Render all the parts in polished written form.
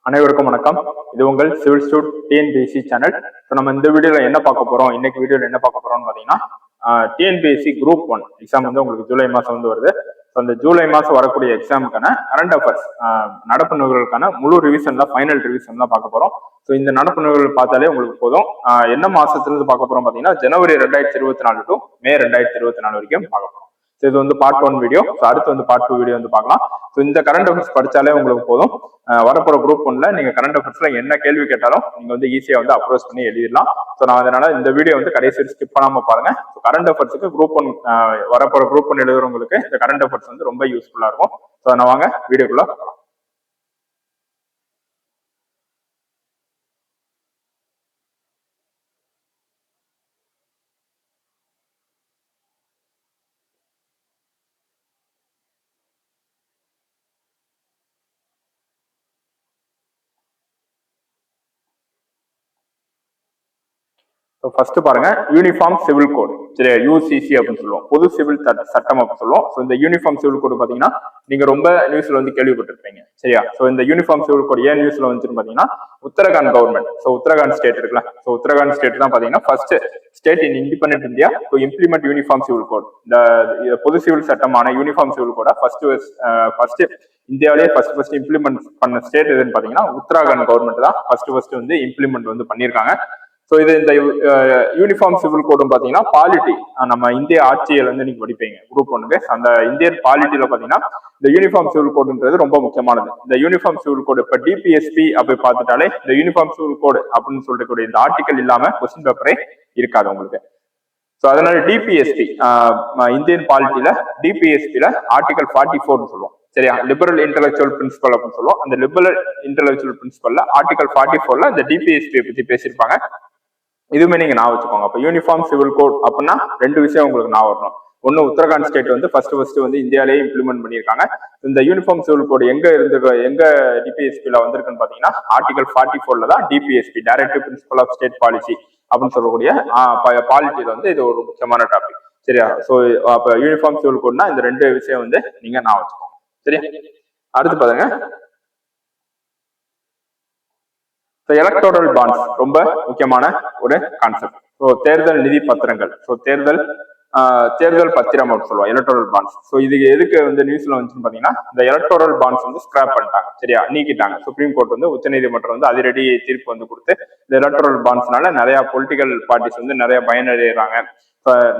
அனைவருக்கும் வணக்கம். இது உங்கள் civil stood TNPSC channel. So நம்ம இந்த வீடியோவில் என்ன பார்க்க போகிறோம், இன்னைக்கு வீடியோவில் என்ன பார்க்க போகிறோம்னு பார்த்தீங்கன்னா, டிஎன்பிஎஸ்சி குரூப் 1 எக்ஸாம் வந்து உங்களுக்கு ஜூலை மாதம் வந்து வருது. ஸோ அந்த ஜூலை மாதம் வரக்கூடிய எக்ஸாமுக்கான கரண்ட் அஃபேர்ஸ் நடப்பு நிகழ்வுகளுக்கான முழு ரிவிஷன்ல ஃபைனல் ரிவிஷன் தான் பார்க்க போகிறோம். ஸோ இந்த நடப்பு நிகழ்வுகள் பார்த்தாலே உங்களுக்கு போதும். என்ன மாதத்துலேருந்து பார்க்க போகிறோம் பார்த்தீங்கன்னா, ஜனவரி 2024 டு மே 2024 வரைக்கும் பார்க்க போகிறோம். இது வந்து பார்ட் 1 வீடியோ. அடுத்து வந்து பார்ட் 2 வீடியோ வந்து பார்க்கலாம். ஸோ இந்த கரண்ட் அஃபேர்ஸ் படிச்சாலே உங்களுக்கு போதும். வரப்போற குரூப் 1ல நீங்க கரண்ட் அஃபேர்ஸ்ல என்ன கேள்வி கேட்டாலும் நீங்க வந்து ஈஸியா வந்து அப்ரோச் பண்ணி எழுதிடலாம். ஸோ நான் அதனால இந்த வீடியோ வந்து கடைசி ஸ்கிப் பண்ணாம பாருங்க. கரண்ட் அஃபேர்ஸ்க்கு குரூப் 1 வரப்போற குரூப் 1 எழுதுறவங்களுக்கு இந்த கரண்ட் அஃபேர்ஸ் வந்து ரொம்ப யூஸ்ஃபுல்லா இருக்கும். ஸோ நான் வாங்க வீடியோக்குள்ள போகலாம். ஃபர்ஸ்ட் பாருங்க, யூனிஃபார்ம் சிவில் கோட், சரியா, யூசிசி அப்படின்னு சொல்லுவோம், பொது சிவில் சட்டம் அப்படின்னு சொல்லுவோம். ஸோ இந்த யூனிஃபார்ம் சிவில் கோட் பாத்தீங்கன்னா நீங்க ரொம்ப நியூஸ்ல வந்து கேள்விப்பட்டிருப்பீங்க, சரியா. ஸோ இந்த யூனிஃபார்ம் சிவில் கோட் ஏன் நியூஸ்ல வந்துன்னு பாத்தீங்கன்னா, Uttarakhand government, so Uttarakhand state இருக்குல்ல, ஸோ உத்தரகாண்ட் ஸ்டேட் தான் பாத்தீங்கன்னா first state in independent India to implement uniform civil code. இந்த பொது சிவில் சட்டமான யூனிஃபார்ம் சிவில் கோட ஃபர்ஸ்ட் இந்தியாவிலேயே ஃபர்ஸ்ட் இம்ப்ளிமெண்ட் பண்ண ஸ்டேட் எதுன்னு பாத்தீங்கன்னா உத்தரகாண்ட் கவர்மெண்ட் தான் ஃபர்ஸ்ட் வந்து இம்ப்ளிமெண்ட் வந்து பண்ணியிருக்காங்க. ஸோ இது இந்த யூனிஃபார்ம் சிவில் கோடும் பார்த்தீங்கன்னா பாலிட்டி, நம்ம இந்திய ஆட்சியில் வந்து நீங்க படிப்பீங்க குரூப் 1க்கு. அந்த இந்தியன் பாலிட்டியில பார்த்தீங்கன்னா இந்த யூனிஃபார்ம் சிவில் கோடுன்றது ரொம்ப முக்கியமானது. இந்த யூனிஃபார்ம் சிவில் கோடு இப்போ டிபிஎஸ்பி அப்படி பார்த்துட்டாலே இந்த யூனிஃபார்ம் சிவில் கோடு அப்படின்னு சொல்லக்கூடிய இந்த ஆர்டிகல் இல்லாம கொஸ்டின் பேப்பரே இருக்காது உங்களுக்கு. ஸோ அதனால டிபிஎஸ்பி இந்தியன் பாலிட்டியில டிபிஎஸ்பியில ஆர்டிகல் 44 சொல்லுவோம், சரியா, லிபரல் இன்டெலக்சுவல் பிரின்சிபல் அப்படின்னு சொல்லுவோம். அந்த லிபரல் இன்டெலக்சுவல் பிரின்சிபல்ல ஆர்டிகல் 44ல இந்த டிபிஎஸ்பியை பத்தி பேசியிருப்பாங்க. இதுவுமே நீங்க நான் வச்சுக்கோங்க. அப்ப யூனிஃபார்ம் சிவில் கோட் அப்படின்னா ரெண்டு விஷயம் உங்களுக்கு நான் வரணும். ஒன்னு, உத்தரகாண்ட் ஸ்டேட் வந்து ஃபர்ஸ்ட் வந்து இந்தியாவிலேயே இம்ப்ளிமெண்ட் பண்ணியிருக்காங்க. இந்த யூனிஃபார்ம் சிவில் கோட் எங்க டிபிஎஸ்பில வந்திருக்குன்னு பாத்தீங்கன்னா ஆர்டிகல் 44ல தான் DPSP, directive principle of state policy அப்படின்னு சொல்லக்கூடிய பாலிட்டியில வந்து இது ஒரு முக்கியமான டாபிக், சரியா. ஸோ அப்ப யூனிஃபார்ம் சிவில் கோட்னா இந்த ரெண்டு விஷயம் வந்து நீங்க நான் வச்சுக்கோங்க, சரியா. அடுத்து பாருங்க, எலக்டோரல் பாண்ட்ஸ் ரொம்ப முக்கியமான ஒரு கான்செப்ட். ஸோ தேர்தல் நிதி பத்திரங்கள், ஸோ தேர்தல் பத்திரம் அப்படின்னு சொல்லுவோம், எலக்டோரல் பாண்ட்ஸ். ஸோ இதுக்கு எதுக்கு வந்து நியூஸ்ல வந்துச்சுன்னு பாத்தீங்கன்னா, இந்த எலக்டோரல் பாண்ட்ஸ் வந்து ஸ்கிராப் பண்ணிட்டாங்க, சரியா, நீக்கிட்டாங்க. சுப்ரீம் கோர்ட் வந்து உச்சநீதிமன்றம் வந்து அதிரடி தீர்ப்பு வந்து கொடுத்து இந்த எலக்டோரல் பாண்ட்ஸ்னால நிறைய பொலிட்டிக்கல் பார்ட்டிஸ் வந்து நிறைய பயனடைகிறாங்க,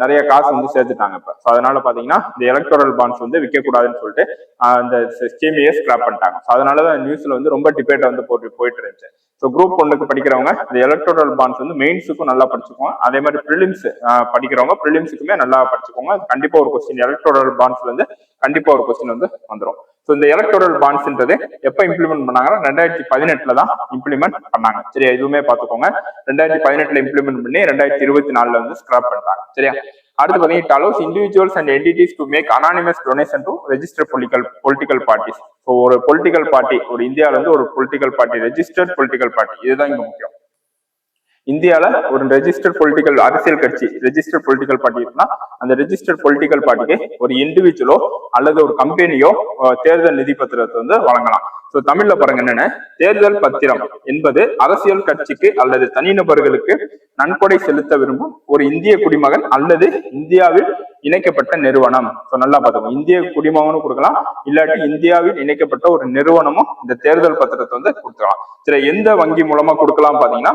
நிறைய காசு வந்து சேர்த்துட்டாங்க இப்ப. அதனால பாத்தீங்கன்னா இந்த எலக்டோரல் பாண்ட்ஸ் வந்து விற்கக்கூடாதுன்னு சொல்லிட்டு அந்த ஸ்கீமையே ஸ்கிராப் பண்ணிட்டாங்க. அதனாலதான் நியூஸ்ல வந்து ரொம்ப டிபேட் வந்து போயிட்டு இருந்துச்சு. ஸோ குரூப் 1க்கு படிக்கிறவங்க இந்த எலக்டோரல் பாண்ட்ஸ் வந்து மெயின்ஸுக்கும் நல்லா படிச்சுக்கோங்க. அதே மாதிரி ப்ரிலிம்ஸ் படிக்கிறவங்க ப்ரிலிம்ஸுக்குமே நல்லா படிச்சுக்கோங்க. கண்டிப்பா ஒரு கொஸ்டின் எலக்டோரல் பாண்ட்ஸ்ல இருந்து கண்டிப்பா ஒரு கொஸ்டின் வந்து வந்துடும். ஸோ இந்த எலக்டோரல் பாண்ட்ஸ்ன்றது எப்ப இம்ப்ளிமெண்ட் பண்ணாங்கன்னா 2018 தான் இம்ப்ளிமெண்ட் பண்ணாங்க, சரியா. இதுவுமே பார்த்துக்கோங்க, 2018 இம்ப்ளிமெண்ட் பண்ணி 2024 வந்து ஸ்கிராப் பண்ணிட்டாங்க, சரியா. அடுத்து பாத்தீங்கன்னா, it allows individuals and entities to make anonymous donation to registered political parties. So ஒரு பொலிட்டிக்கல் பார்ட்டி, ஒரு இந்தியாவில வந்து ஒரு political party, registered political party, இதுதான் இங்க முக்கியம். இந்தியால ஒரு ரெஜிஸ்டர்ட் பொலிட்டிக்கல் அரசியல் கட்சி, ரெஜிஸ்டர்ட் பொலிட்டிக்கல் பார்ட்டி இருக்குன்னா அந்த ரெஜிஸ்டர்ட் பொலிட்டிக்கல் பார்ட்டிக்கு ஒரு இண்டிவிஜுவலோ அல்லது ஒரு கம்பெனியோ தேர்தல் நிதி பத்திரத்தை வந்து வழங்கலாம். ஸோ தமிழ்ல பாருங்க என்னன்னு, தேர்தல் பத்திரம் என்பது அரசியல் கட்சிக்கு அல்லது தனிநபர்களுக்கு நன்கொடை செலுத்த விரும்பும் ஒரு இந்திய குடிமகன் அல்லது இந்தியாவில் இணைக்கப்பட்ட நிறுவனம். ஸோ நல்லா பார்த்துக்கோங்க, இந்திய குடிமகனும் கொடுக்கலாம், இல்லாட்டி இந்தியாவில் இணைக்கப்பட்ட ஒரு நிறுவனமும் இந்த தேர்தல் பத்திரத்தை வந்து கொடுக்கலாம். சரி, எந்த வங்கி மூலமா கொடுக்கலாம் பாத்தீங்கன்னா,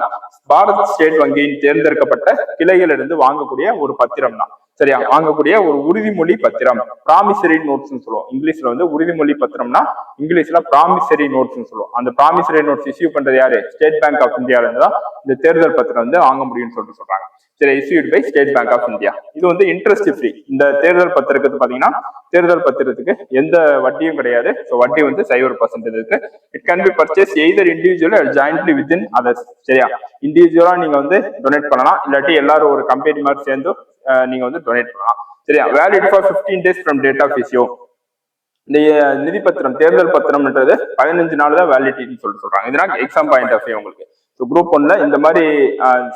பாரத ஸ்டேட் வங்கியின் தேர்ந்தெடுக்கப்பட்ட கிளைகளிலிருந்து வாங்கக்கூடிய ஒரு பத்திரம் தான், சரியா, வாங்கக்கூடிய ஒரு உறுதிமொழி பத்திரம், ப்ராமிசரி நோட்ஸ் சொல்லுவோம். இங்கிலீஷ்ல வந்து உறுதிமொழி பத்திரம்னா இங்கிலீஷ்ல ப்ராமிசரி நோட்ஸ் சொல்லுவோம். அந்த ப்ராமிசரி நோட்ஸ் இஷ்யூ பண்றது யாரு? ஸ்டேட் பேங்க் ஆஃப் இந்தியால இருந்து தான் இந்த தேர்தல் பத்திரம் வந்து வாங்க முடியும்னு சொல்லிட்டு சொல்றாங்க, சரி, issued by state bank of India. இது வந்து இன்ட்ரெஸ்ட் ஃப்ரீ. இந்த தேர்தல் பத்திரத்துக்கு பாத்தீங்கன்னா தேர்தல் பத்திரத்துக்கு எந்த வட்டியும் கிடையாது. ஸோ வட்டி வந்து 0% இருக்கு. It can be purchase either individual or jointly within others, சரியா. இண்டிவிஜுவலா நீங்க வந்து டொனேட் பண்ணலாம், இல்லாட்டி எல்லாரும் ஒரு கம்பெனி மாதிரி சேர்ந்து நீங்க வந்து டொனேட் பண்ணலாம், சரியா. Valid for 15 days from date of issue. இந்த நிதி பத்திரம், தேர்தல் பத்திரம்ன்றது 15 நாள் தான் வேலிடிட்டின்னு சொல்லிட்டு சொல்றாங்க. இதனால எக்ஸாம் பாயிண்ட் ஆஃப் வியூ உங்களுக்கு, ஸோ குரூப் ஒன்ல இந்த மாதிரி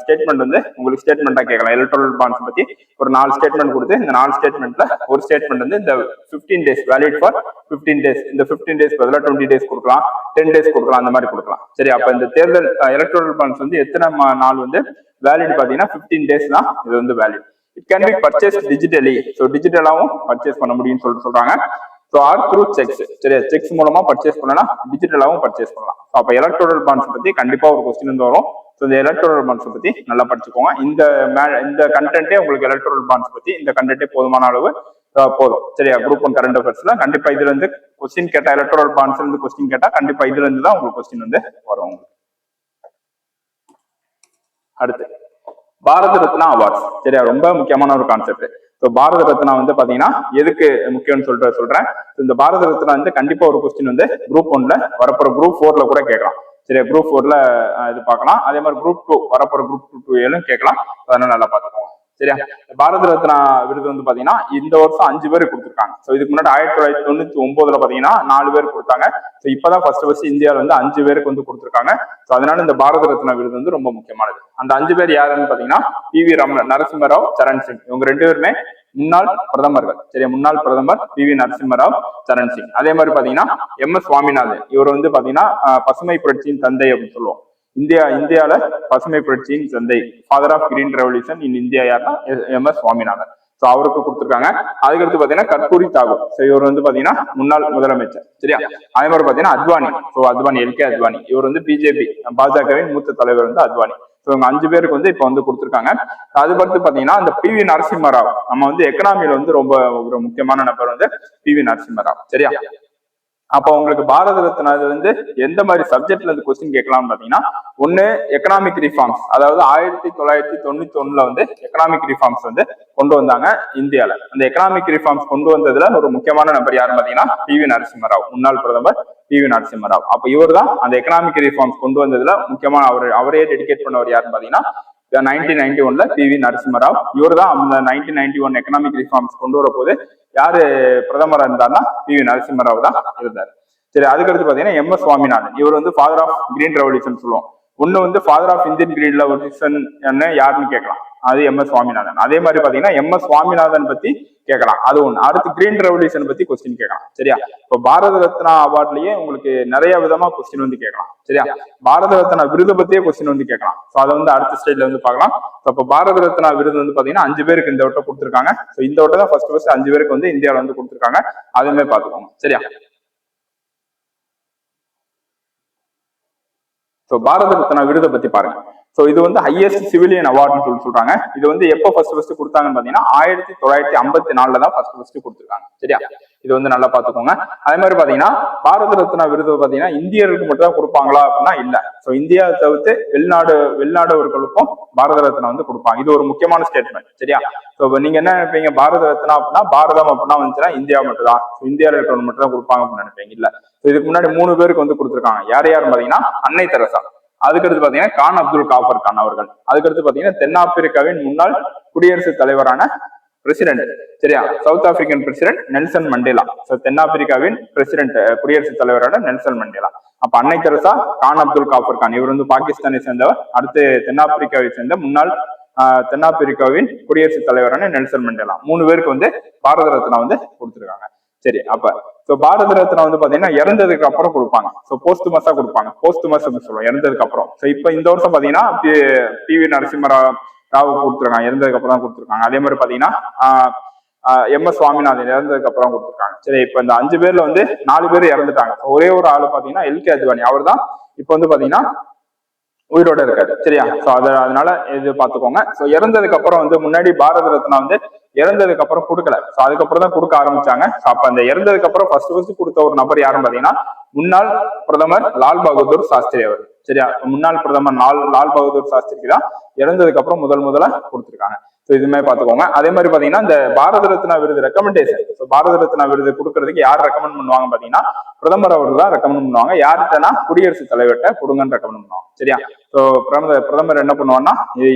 ஸ்டேட்மெண்ட் வந்து உங்களுக்கு ஸ்டேட்மெண்ட்டாக கேட்கலாம். எலக்ட்ரல் பாண்ட்ஸ் பற்றி ஒரு 4 ஸ்டேட்மெண்ட் கொடுத்து இந்த 4 ஸ்டேட்மெண்ட்ல ஒரு ஸ்டேட்மெண்ட் வந்து இந்த 15 days வேலிட் ஃபார் 15 days, இந்த 15 days பதிலாக 20 days கொடுக்கலாம், 10 days கொடுக்கலாம், அந்த மாதிரி கொடுக்கலாம். சரி, அப்ப இந்த தேர்தல் எலக்ட்ரல் பாண்ட்ஸ் வந்து எத்தனை நாள் வந்து வேலிட் பார்த்தீங்கன்னா 15 days தான் இது வந்து valid. It can be purchase digitally, so டிஜிட்டலாகவும் பர்ச்சேஸ் பண்ண முடியும்னு சொல்றாங்க. ஸோ ஆர் த்ரூ செக்ஸ், சரி, செக்ஸ் மூலமா பர்ச்சேஸ் பண்ணலாம், டிஜிட்டலாகவும் பர்ச்சேஸ் பண்ணலாம். அப்ப எலக்ட்ரல் பாண்ட்ஸ் பத்தி கண்டிப்பா ஒரு கொஸ்டின் வந்து வரும். ஸோ இந்த எலக்ட்ரல் பாண்ட்ஸ் பத்தி நல்லா படிச்சுக்கோங்க. இந்த கண்டென்ட்டே உங்களுக்கு எலக்ட்ரல் பாண்ட்ஸ் பத்தி இந்த கண்டென்ட்டே போதுமான அளவு போதும். சரியா, குரூப் 1 கரண்ட் அஃபேர்ஸ்ல கண்டிப்பா இதுல இருந்து கொஸ்டின் கேட்டா, எலக்ட்ரல் பாண்ட்ஸ்ல இருந்து கொஸ்டின் கேட்டா கண்டிப்பா இதுல இருந்து தான் உங்களுக்கு கொஸ்டின் வந்து வரும். அடுத்து பாரத ரத்னா அவார்ட்ஸ். சரியா, ரொம்ப முக்கியமான ஒரு கான்செப்ட். ஸோ பாரத ரத்னா வந்து பாத்தீங்கன்னா எதுக்கு முக்கியம்னு சொல்றேன். இந்த பாரத ரத்னா வந்து கண்டிப்பா ஒரு கொஸ்டின் வந்து குரூப் 1ல வரப்போற குரூப் 4ல கூட கேட்கலாம். சரியா, குரூப் 4ல இது பார்க்கலாம். அதே மாதிரி குரூப் 2 வரப்போற குரூப் 2 கேட்கலாம். அதனால நல்லா பார்த்துக்கோங்க. சரியா, பாரத ரத்னா விருது வந்து பாத்தீங்கன்னா இந்த வருஷம் 5 பேர் கொடுத்துருக்காங்க. ஸோ இதுக்கு முன்னாடி 1999ல பாத்தீங்கன்னா 4 பேர் கொடுத்தாங்க. ஸோ இப்பதான் ஃபர்ஸ்ட் இந்தியாவில வந்து 5 பேருக்கு வந்து கொடுத்துருக்காங்க. ஸோ அதனால இந்த பாரத ரத்னா விருது வந்து ரொம்ப முக்கியமானது. அந்த 5 பேர் யாருன்னு பாத்தீங்கன்னா PV நரசிம்மராவ், சரண் சிங். இவங்க 2 பேருமே முன்னாள் பிரதமர்கள். சரியா, முன்னாள் பிரதமர் PV நரசிம்மராவ், சரண் சிங். அதே மாதிரி பாத்தீங்கன்னா MS சுவாமிநாதன். இவர் வந்து பாத்தீங்கன்னா பசுமை புரட்சியின் தந்தை அப்படின்னு சொல்லுவோம். இந்தியால பசுமை புரட்சியின் தந்தை, father of green revolution in India யாருன்னா MS சுவாமிநாதன். ஸோ அவருக்கு கொடுத்துருக்காங்க. அதுக்கடுத்து பாத்தீங்கன்னா கர்பூரி தாகூர். ஸோ இவர் வந்து பாத்தீங்கன்னா முன்னாள் முதலமைச்சர். சரியா, அதே மாதிரி பாத்தீங்கன்னா அத்வானி. So Advani, LK Advani. இவர் வந்து பாஜகவின் மூத்த தலைவர் வந்து அத்வானி. ஸோ இவங்க 5 பேருக்கு வந்து இப்ப வந்து கொடுத்துருக்காங்க. அதுக்கடுத்து பாத்தீங்கன்னா இந்த PV நரசிம்மராவ், நம்ம வந்து எக்கனாமியில வந்து ரொம்ப ஒரு முக்கியமான நபர் வந்து PV நரசிம்மராவ். சரியா, அப்போ உங்களுக்கு பாரத ரத்னா வந்து எந்த மாதிரி சப்ஜெக்ட்ல இருந்து கொஸ்டின் கேட்கலாம்னு பாத்தீங்கன்னா, ஒண்ணு எக்கனாமிக் ரிஃபார்ம்ஸ், அதாவது 1991ல வந்து எக்கனாமிக் ரிஃபார்ம்ஸ் வந்து கொண்டு வந்தாங்க இந்தியால. அந்த எக்கனாமிக் ரிஃபார்ம்ஸ் கொண்டு வந்ததுல ஒரு முக்கியமான நபர் யாருன்னு பாத்தீங்கன்னா PV நரசிம்மராவ், முன்னாள் பிரதமர் PV நரசிம்மராவ். அப்ப இவர் தான் அந்த எக்கனாமிக் ரிஃபார்ம்ஸ் கொண்டு வந்ததுல முக்கியமான அவரே டெடிகேட் பண்ணவர் யாருன்னு பாத்தீங்கன்னா 1991ல PV நரசிம்மராவ். இவர் தான் அந்த 1991 எக்கனாமிக் ரிஃபார்ம்ஸ் கொண்டு வர போது யாரு பிரதமரா இருந்தாருன்னா PV நரசிம்மராவ் தான் இருந்தார். சரி, அதுக்கடுத்து பாத்தீங்கன்னா MS சுவாமிநாதன். இவர் வந்து ஃபாதர் ஆஃப் கிரீன் ரெவல்யூஷன் சொல்லுவோம். ஒண்ணு வந்து father of Indian green revolution யாருன்னு கேட்கலாம், அது MS சுவாமிநாதன். அதே மாதிரி பாத்தீங்கன்னா MS சுவாமிநாதன் பத்தி கேட்கலாம், அது ஒண்ணு. அடுத்து கிரீன் ரெவல்யூஷன் பத்தி கொஸ்டின் கேட்கலாம். சரியா, இப்போ பாரத ரத்னா அவார்ட்லயே உங்களுக்கு நிறைய விதமா கொஸ்டின் வந்து கேட்கலாம். சரியா, பாரத ரத்னா விருது பத்தியே கொஸ்டின் வந்து கேட்கலாம். ஸோ அதை வந்து அடுத்த ஸ்டேஜ்ல வந்து பார்க்கலாம். அப்போ பாரத ரத்னா விருது வந்து பாத்தீங்கன்னா 5 பேருக்கு இந்த வட்டம் கொடுத்துருக்காங்க. ஸோ இந்த வட்டம் தான் ஃபர்ஸ்ட் 5 பேருக்கு வந்து இந்தியாவில வந்து கொடுத்துருக்காங்க. அதுவுமே பார்த்துக்கோங்க. சரியா, ஸோ பாரத ரத்னா விருதை பத்தி பாருங்க. ஸோ இது வந்து ஹையஸ்ட் சிவிலியன் அவார்டுன்னு சொல்றாங்க. இது வந்து எப்போ ஃபர்ஸ்ட் கொடுத்தாங்கன்னு பாத்தீங்கன்னா 1954ல தான் ஃபர்ஸ்ட் கொடுத்துருக்காங்க. சரியா, இது வந்து நல்லா பாத்துக்கோங்க. அதே மாதிரி பாத்தீங்கன்னா பாரத ரத்னா விருது பாத்தீங்கன்னா இந்தியர்களுக்கு மட்டும் தான் கொடுப்பாங்களா அப்படின்னா இல்ல. ஸோ இந்தியா தவிர்த்து வெளிநாடுகளுக்கும் பாரத ரத்னா வந்து கொடுப்பாங்க. இது ஒரு முக்கியமான ஸ்டேட்மெண்ட். சரியா, ஸோ நீங்க என்ன நினைப்பீங்க, பாரத ரத்னா அப்படின்னா பாரதம் அப்படின்னா வந்துச்சுன்னா இந்தியா மட்டும் தான், இந்தியாவில் இருக்கிறவங்க மட்டும் தான் கொடுப்பாங்க அப்படின்னு நினைப்பீங்க. இல்ல, இதுக்கு முன்னாடி 3 பேருக்கு வந்து கொடுத்துருக்காங்க. யாருன்னு பாத்தீங்கன்னா அன்னை தெரசா. அதுக்கடுத்து பாத்தீங்கன்னா கான் அப்துல் காஃபர் கான் அவர்கள். அதுக்கடுத்து பாத்தீங்கன்னா தென்னாப்பிரிக்காவின் முன்னாள் குடியரசுத் தலைவரான பிரசிடென்ட். சரியா, south African president Nelson Mandela. தென்னாப்பிரிக்காவின் பிரசிடென்ட் குடியரசுத் தலைவரான நெல்சன் மண்டேலா. அப்ப அன்னை தெரசா, கான் அப்துல் காஃபர் கான், இவர் வந்து பாகிஸ்தானை சேர்ந்தவர். அடுத்து தென்னாப்பிரிக்காவை சேர்ந்த முன்னாள் தென்னாப்பிரிக்காவின் குடியரசுத் தலைவரான நெல்சன் மண்டேலா. 3 பேருக்கு வந்து பாரத ரத்னா வந்து கொடுத்துருக்காங்க. சரி, அப்ப பாரத ரத்னா வந்து பாத்தீங்கன்னா இறந்ததுக்கு அப்புறம் கொடுப்பாங்க. போஸ்ட்மஸா கொடுப்பாங்க. போஸ்ட்மஸ் அப்படின்னு சொல்லுவோம், இறந்ததுக்கு அப்புறம். இப்ப இந்த வருஷம் பாத்தீங்கன்னா PV நரசிம்மராவ் கொடுத்துருக்காங்க, இறந்ததுக்கு அப்புறம் தான் கொடுத்துருக்காங்க. அதே மாதிரி பாத்தீங்கன்னா MS சுவாமிநாதன் இறந்ததுக்கு அப்புறம் கொடுத்துருக்காங்க. சரி, இப்ப இந்த 5 பேர்ல வந்து 4 பேர் இறந்துட்டாங்க. ஒரே ஒரு ஆளு பாத்தீங்கன்னா LK அத்வானி, அவர் தான் இப்ப வந்து பாத்தீங்கன்னா உயிரோட இருக்காரு. சரியா, சோ அதனால இது பாத்துக்கோங்க. சோ இறந்ததுக்கு அப்புறம் வந்து முன்னாடி பாரத ரத்னா வந்து இறந்ததுக்கு அப்புறம் கொடுக்கல. சோ அதுக்கப்புறம் தான் கொடுக்க ஆரம்பிச்சாங்க. அப்ப அந்த இறந்ததுக்கு அப்புறம் ஃபர்ஸ்ட் கொடுத்த ஒரு நபர் யாருன்னு பாத்தீங்கன்னா முன்னாள் பிரதமர் லால் பகதூர் சாஸ்திரி அவர். சரியா, முன்னாள் பிரதமர் லால் பகதூர் சாஸ்திரிக்கு தான் இறந்ததுக்கு அப்புறம் முதல்ல கொடுத்துருக்காங்க. ஸோ இதுமே பார்த்துக்கோங்க. அதே மாதிரி பாத்தீங்கன்னா இந்த பாரத ரத்னா விருது ரெக்கமெண்டேஷன், பாரத ரத்னா விருது கொடுக்கறதுக்கு யார் ரெக்கமெண்ட் பண்ணுவாங்க பாத்தீங்கன்னா பிரதமர் அவர்கள் தான் ரெக்கமெண்ட் பண்ணுவாங்க. யார்கிட்டனா குடியரசுத் தலைவர்கிட்ட கொடுங்கன்னு ரெக்கமெண்ட் பண்ணுவாங்க. சரியா, ஸோ பிரதமர் என்ன பண்ணுவாங்கன்னா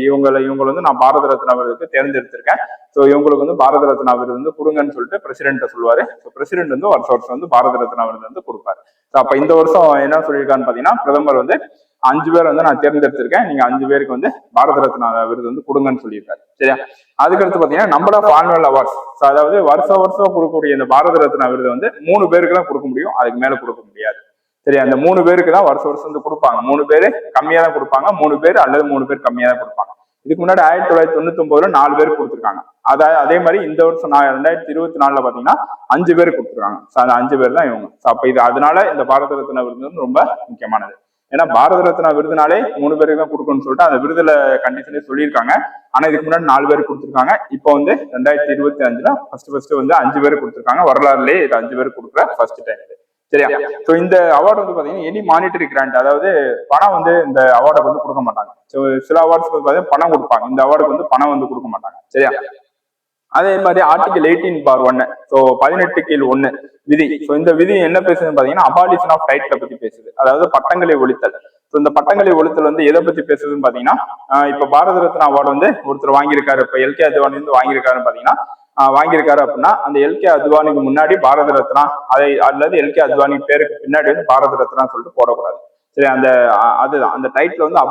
இவங்களை வந்து நான் பாரத ரத்னா விருதுக்கு தேர்ந்தெடுத்திருக்கேன், ஸோ இவங்களுக்கு வந்து பாரத ரத்னா விருது வந்து கொடுங்கன்னு சொல்லிட்டு பிரசிடென்ட் சொல்லுவாரு. ஸோ பிரசிடென்ட் வந்து வருஷம் வந்து பாரத ரத்னா விருது வந்து கொடுப்பாரு. அப்ப இந்த வருஷம் என்ன சொல்லியிருக்கான்னு பாத்தீங்கன்னா பிரதமர் வந்து 5 பேர் வந்து நான் தேர்ந்தெடுத்திருக்கேன், நீங்க 5 பேருக்கு வந்து பாரத ரத்னா விருது வந்து கொடுங்கன்னு சொல்லியிருக்காரு. சரியா? அதுக்கடுத்து பாத்தீங்கன்னா நம்பர் ஆஃப் ஆனுவல் அவார்ட்ஸ், அதாவது வருஷம் கொடுக்கக்கூடிய இந்த பாரத ரத்னா விருது வந்து 3 பேருக்கு தான் கொடுக்க முடியும், அதுக்கு மேல கொடுக்க முடியாது. சரி, அந்த 3 பேருக்கு தான் வருஷம் வந்து கொடுப்பாங்க. 3 பேரு கம்மியா தான் கொடுப்பாங்க, 3 பேர் அல்லது 3 பேர் கம்மியா தான் கொடுப்பாங்க. இதுக்கு முன்னாடி 1999 4 பேர் கொடுத்துருக்காங்க. அதே மாதிரி இந்த வருஷம் 2024 பாத்தீங்கன்னா 5 பேர் கொடுத்துருக்காங்க. அந்த 5 பேர் தான் இவங்க. அப்ப இது அதனால இந்த பாரத ரத்னா விருது ரொம்ப முக்கியமானது. ஏன்னா பாரத ரத்னா விருதுனாலே 3 பேருக்கு தான் கொடுக்கணும்னு சொல்லிட்டு அந்த விருதுல கண்டிஷனே சொல்லியிருக்காங்க. ஆனா இதுக்கு முன்னாடி 4 பேர் கொடுத்துருக்காங்க. இப்போ வந்து 2025ல ஃபர்ஸ்ட் வந்து 5 பேர் கொடுத்துருக்காங்க. வரலாறுலேயே இது 5 பேர் கொடுக்குற ஃபர்ஸ்ட் டைம். சரியா? சோ இந்த அவார்டு வந்து பாத்தீங்கன்னா எனி மானிட்டரி கிராண்ட், அதாவது பணம் வந்து இந்த அவார்டை வந்து கொடுக்க மாட்டாங்க. ஸோ சில அவார்ட்ஸ் வந்து பாத்தீங்கன்னா பணம் கொடுப்பாங்க, இந்த அவார்டுக்கு வந்து பணம் வந்து கொடுக்க மாட்டாங்க. சரியா? அதே மாதிரி ஆர்டிகல் 18/1, ஸோ 18 விதி. ஸோ இந்த விதி என்ன பேசுதுன்னு பாத்தீங்கன்னா அபாலிஷன் ஆஃப் டைட்டிலை பத்தி பேசுது, அதாவது பட்டங்களை ஒழித்தல். ஸோ இந்த பட்டங்களை ஒழித்தல் வந்து எதை பத்தி பேசுதுன்னு பாத்தீங்கன்னா, இப்ப பாரத ரத்னா அவார்டு வந்து ஒருத்தர் வாங்கியிருக்காரு, இப்ப எல்கே அத்வானி வந்து வாங்கியிருக்காருன்னு பாத்தீங்கன்னா, வாங்கியிருக்காரு அப்படின்னா அந்த எல்கே அத்வானிக்கு முன்னாடி பாரத ரத்னா அதை அல்லது எல்கே அத்வானி பேருக்கு பின்னாடி வந்து பாரத ரத்னா சொல்லிட்டு போடக்கூடாது. சரி, அதுதான் அந்த டைட்டில் வந்து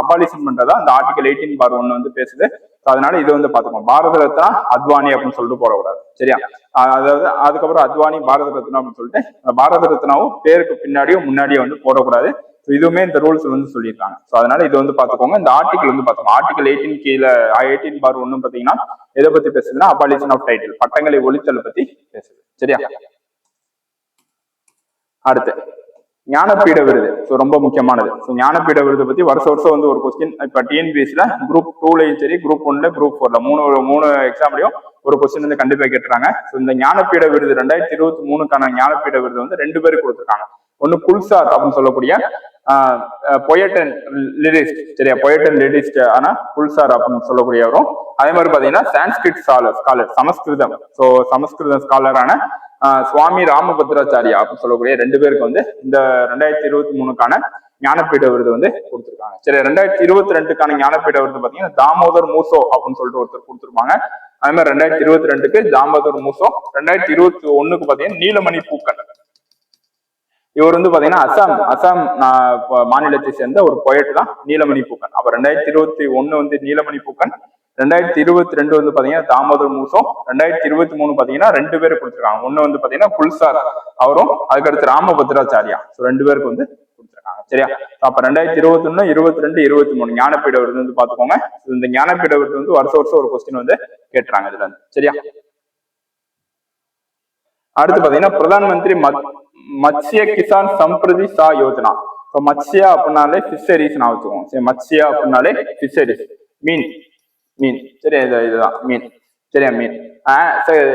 அபாலிஷன் பண்றதா அந்த ஆர்டிகல் 18/1 வந்து பேசுது. அதனால இது வந்து பாத்துக்கோங்க, பாரத ரத்னா அத்வானி அப்படின்னு சொல்லிட்டு போடக்கூடாது. சரியா? அதாவது அதுக்கப்புறம் அத்வானி பாரத ரத்னா அப்படின்னு சொல்லிட்டு பாரத ரத்னாவும் பேருக்கு பின்னாடியும் முன்னாடியும் வந்து போடக்கூடாது. இதுவுமே இந்த ரூல்ஸ் வந்து சொல்லியிருக்காங்க. ஸோ அதனால இது வந்து பாத்துக்கோங்க. இந்த ஆர்டிகல் வந்து பாத்துக்கோங்க, ஆர்டிகல் 18 கீழே 18/1 பாத்தீங்கன்னா எதை பத்தி பேசுதுன்னா அபாலிஷன் ஆஃப் டைட்டில், பட்டங்களை ஒழித்தல் பத்தி பேசுது. சரியா? அடுத்து ஞானபீட விருது. ஸோ ரொம்ப முக்கியமானது. ஸோ ஞானபீட விருது பத்தி வருஷம் வந்து ஒரு கொஸ்டின் இப்ப டிஎன்பிஎஸ்ல குரூப் 2லயும் சரி, குரூப் 1ல, குரூப் 4ல மூணு எக்ஸாம்லயும் ஒரு கொஸ்டின் வந்து கண்டிப்பா கேட்டுறாங்க. ஸோ இந்த ஞானபீட விருது 2023க்கான ஞானபீட விருது வந்து 2 பேருக்கு கொடுத்துருக்காங்க. ஒன்னு புல்சார் அப்படின்னு சொல்லக்கூடிய பொயட் அண்ட் லிரிஸ்ட். சரியா? பொயட் அண்ட் லிரிஸ்ட் ஆனா புல்சார் அப்படின்னு சொல்லக்கூடியவரும், அதே மாதிரி பாத்தீங்கன்னா சான்ஸ்கிரிட் ஸ்காலர், சமஸ்கிருதம், ஸோ சமஸ்கிருதம் ஸ்காலரான சுவாமி ராமபத்ராச்சாரியா அப்படின்னு சொல்லக்கூடிய 2 பேருக்கு வந்து இந்த 2023க்கான ஞானபீட விருது வந்து கொடுத்துருக்காங்க. சரி, 2022க்கான ஞானபீட விருது பாத்தீங்கன்னா தாமோதர் மூசோ அப்படின்னு சொல்லிட்டு ஒருத்தர் கொடுத்துருப்பாங்க. அதே மாதிரி 2022க்கு தாமோதர் மூசோ, 2021க்கு பாத்தீங்கன்னா நீலமணி பூக்கன். இவர் வந்து பாத்தீங்கன்னா அசாம் மாநிலத்தை சேர்ந்த ஒரு பொயட் தான் நீலமணி பூக்கன். அப்ப 2021 வந்து நீலமணி பூக்கன், 2022 வந்து பாத்தீங்கன்னா தாமோதர் மூசோ, 2023 பாத்தீங்கன்னா 2 பேர் கொடுத்துருக்காங்க. ஒண்ணு வந்து பாத்தீங்கன்னா புல்சார் அவரும், அதுக்கடுத்து ராமபத்ராச்சாரியா. ஸோ 2 பேருக்கு வந்து கொடுத்துருக்காங்க. சரியா? அப்ப 2021, 22, 23 ஞானபீட விருது வந்து பாத்துக்கோங்க. இந்த ஞானபீட விருது வந்து வருஷம் ஒரு கொஸ்டின் வந்து கேட்டுறாங்க இதுல இருந்து. சரியா? அடுத்து பாத்தீங்கன்னா பிரதான் மந்திரி மத்ஸ்ய கிசான் சம்பிரதி சா யோஜனா. மத்ஸ்யா அப்படின்னாலே ஃபிஷரிஸ் நான் வச்சுக்கோங்க. சரி, மத்ஸ்யா அப்படின்னாலே ஃபிஷரிஸ், மீன். சரி, இதுதான் மீன். சரியா? மீன்.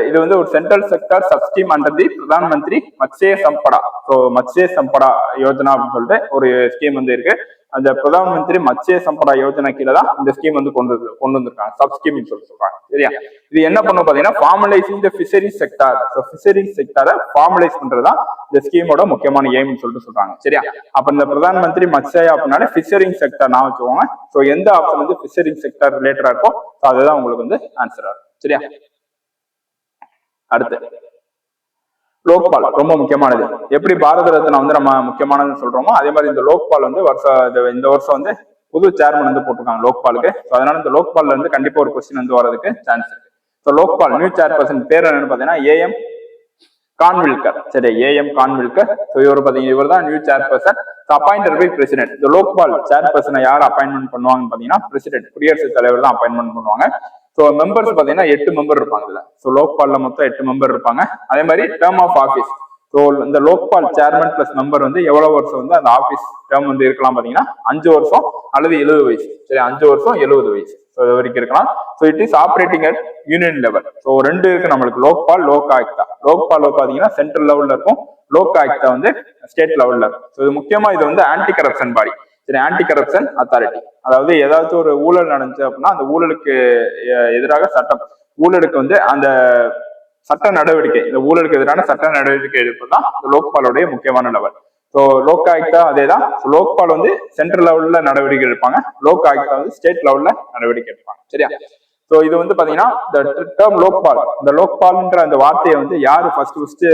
இது வந்து ஒரு central sector subscheme under the Pradhan Mantri Matsya Sampada. So Matsya Sampada Yojana அப்படின்னு சொல்லிட்டு ஒரு ஸ்கீம் வந்து இருக்கு. அந்த பிரதான் மந்திரி மத்ஸ்ய சம்படா யோஜனா கீழே தான் இந்த ஸ்கீம் வந்து கொண்டு வந்திருக்காங்க, சப்ஸ்கீம் சொல்றாங்க. சரியா? இது என்ன பண்ணும் பாத்தீங்கன்னா formalising the fishery sector. So fishery செக்டாரை ஃபார்மலைஸ் பண்றதுதான் இந்த ஸ்கீமோட முக்கியமான எய்ம்னு சொல்றாங்க. சரியா? அப்ப இந்த பிரதான் மந்திரி மத்ஸ்யா அப்படின்னாலே ஃபிஷரிங் செக்டர் நான் வச்சுக்கோங்க. ஸோ எந்த ஆப்ஷன் வந்து ஃபிஷரிங் செக்டர் ரிலேட்டடா இருக்கோ அதுதான் உங்களுக்கு வந்து ஆன்சரா இருக்கும். சரியா? அடுத்து லோக்பால் ரொம்ப முக்கியமானது. எப்படி பாரத ரத்னா வந்து நம்ம முக்கியமானதுன்னு சொல்றோமோ அதே மாதிரி இந்த லோக்பால் வந்து இந்த வருஷம் வந்து புது சேர்மன் வந்து போட்டிருக்காங்க லோக்பாலுக்கு. அதனால இந்த லோக்பால்ல இருந்து கண்டிப்பா ஒரு கொஸ்டின் வந்து வரதுக்கு சான்ஸ் இருக்கு. ஸோ லோக்பால் நியூ சேர்பர்சன் பேர் என்னன்னு பாத்தீங்கன்னா ஏஎம் கான்வில்கர். சரி, ஏஎம் கான்வில்கர். ஸோ இவர் பாத்தீங்கன்னா இவர் தான் new chairperson appointed by president. இந்த லோக்பால் சேர்பர்சனை யார் அப்பாயின்மெண்ட் பண்ணுவாங்கன்னு பாத்தீங்கன்னா பிரசிடென்ட், குடியரசுத் தலைவர் தான் அப்பாயின்மெண்ட் பண்ணுவாங்க. ஸோ மெம்பர்ஸ் பாத்தீங்கன்னா 8 மெம்பர் இருப்பாங்க இதுல. ஸோ லோக்பால்ல மொத்தம் 8 மெம்பர் இருப்பாங்க. அதே மாதிரி டேர்ம் ஆஃப் ஆஃபீஸ். ஸோ இந்த லோக்பால் சேர்மன் பிளஸ் மெம்பர் வந்து எவ்வளவு வருஷம் வந்து அந்த ஆபீஸ் டேர்ம் வந்து இருக்கலாம் பாத்தீங்கன்னா 5 வருஷம் அல்லது 70 வயசு. சரி, 5 வருஷம் 70 வயசு வரைக்கும் இருக்கலாம். So it is operating at union level. So 2 இருக்கு நம்மளுக்கு, லோக்பால், லோக் ஆயுக்தா. லோக்பால் பாத்தீங்கன்னா சென்ட்ரல் லெவல்ல இருக்கும், லோக் ஆயுக்தா வந்து ஸ்டேட் லெவல்ல இருக்கும். ஸோ இது முக்கியமா இது வந்து ஆன்டி கரப்ஷன் பாடி. சரி, ஆன்டி கரப்ஷன் அத்தாரிட்டி. அதாவது ஏதாச்சும் ஒரு ஊழல் நடந்துச்சு அப்படின்னா அந்த ஊழலுக்கு எதிராக சட்டம், ஊழலுக்கு வந்து அந்த சட்ட நடவடிக்கை, இந்த ஊழலுக்கு எதிரான சட்ட நடவடிக்கை எடுப்பதுதான் இந்த லோக்பாலுடைய முக்கியமான லெவல். ஸோ லோக் ஆயுக்தா அதேதான். லோக்பால் வந்து சென்ட்ரல் லெவல்ல நடவடிக்கை எடுப்பாங்க, லோக் ஆயுக்தா வந்து ஸ்டேட் லெவல்ல நடவடிக்கை எடுப்பாங்க. சரியா? ஸோ இது வந்து பாத்தீங்கன்னா இந்த டேர்ம் லோக்பால், இந்த லோக்பால்ன்ற அந்த வார்த்தையை வந்து யாரு ஃபர்ஸ்ட்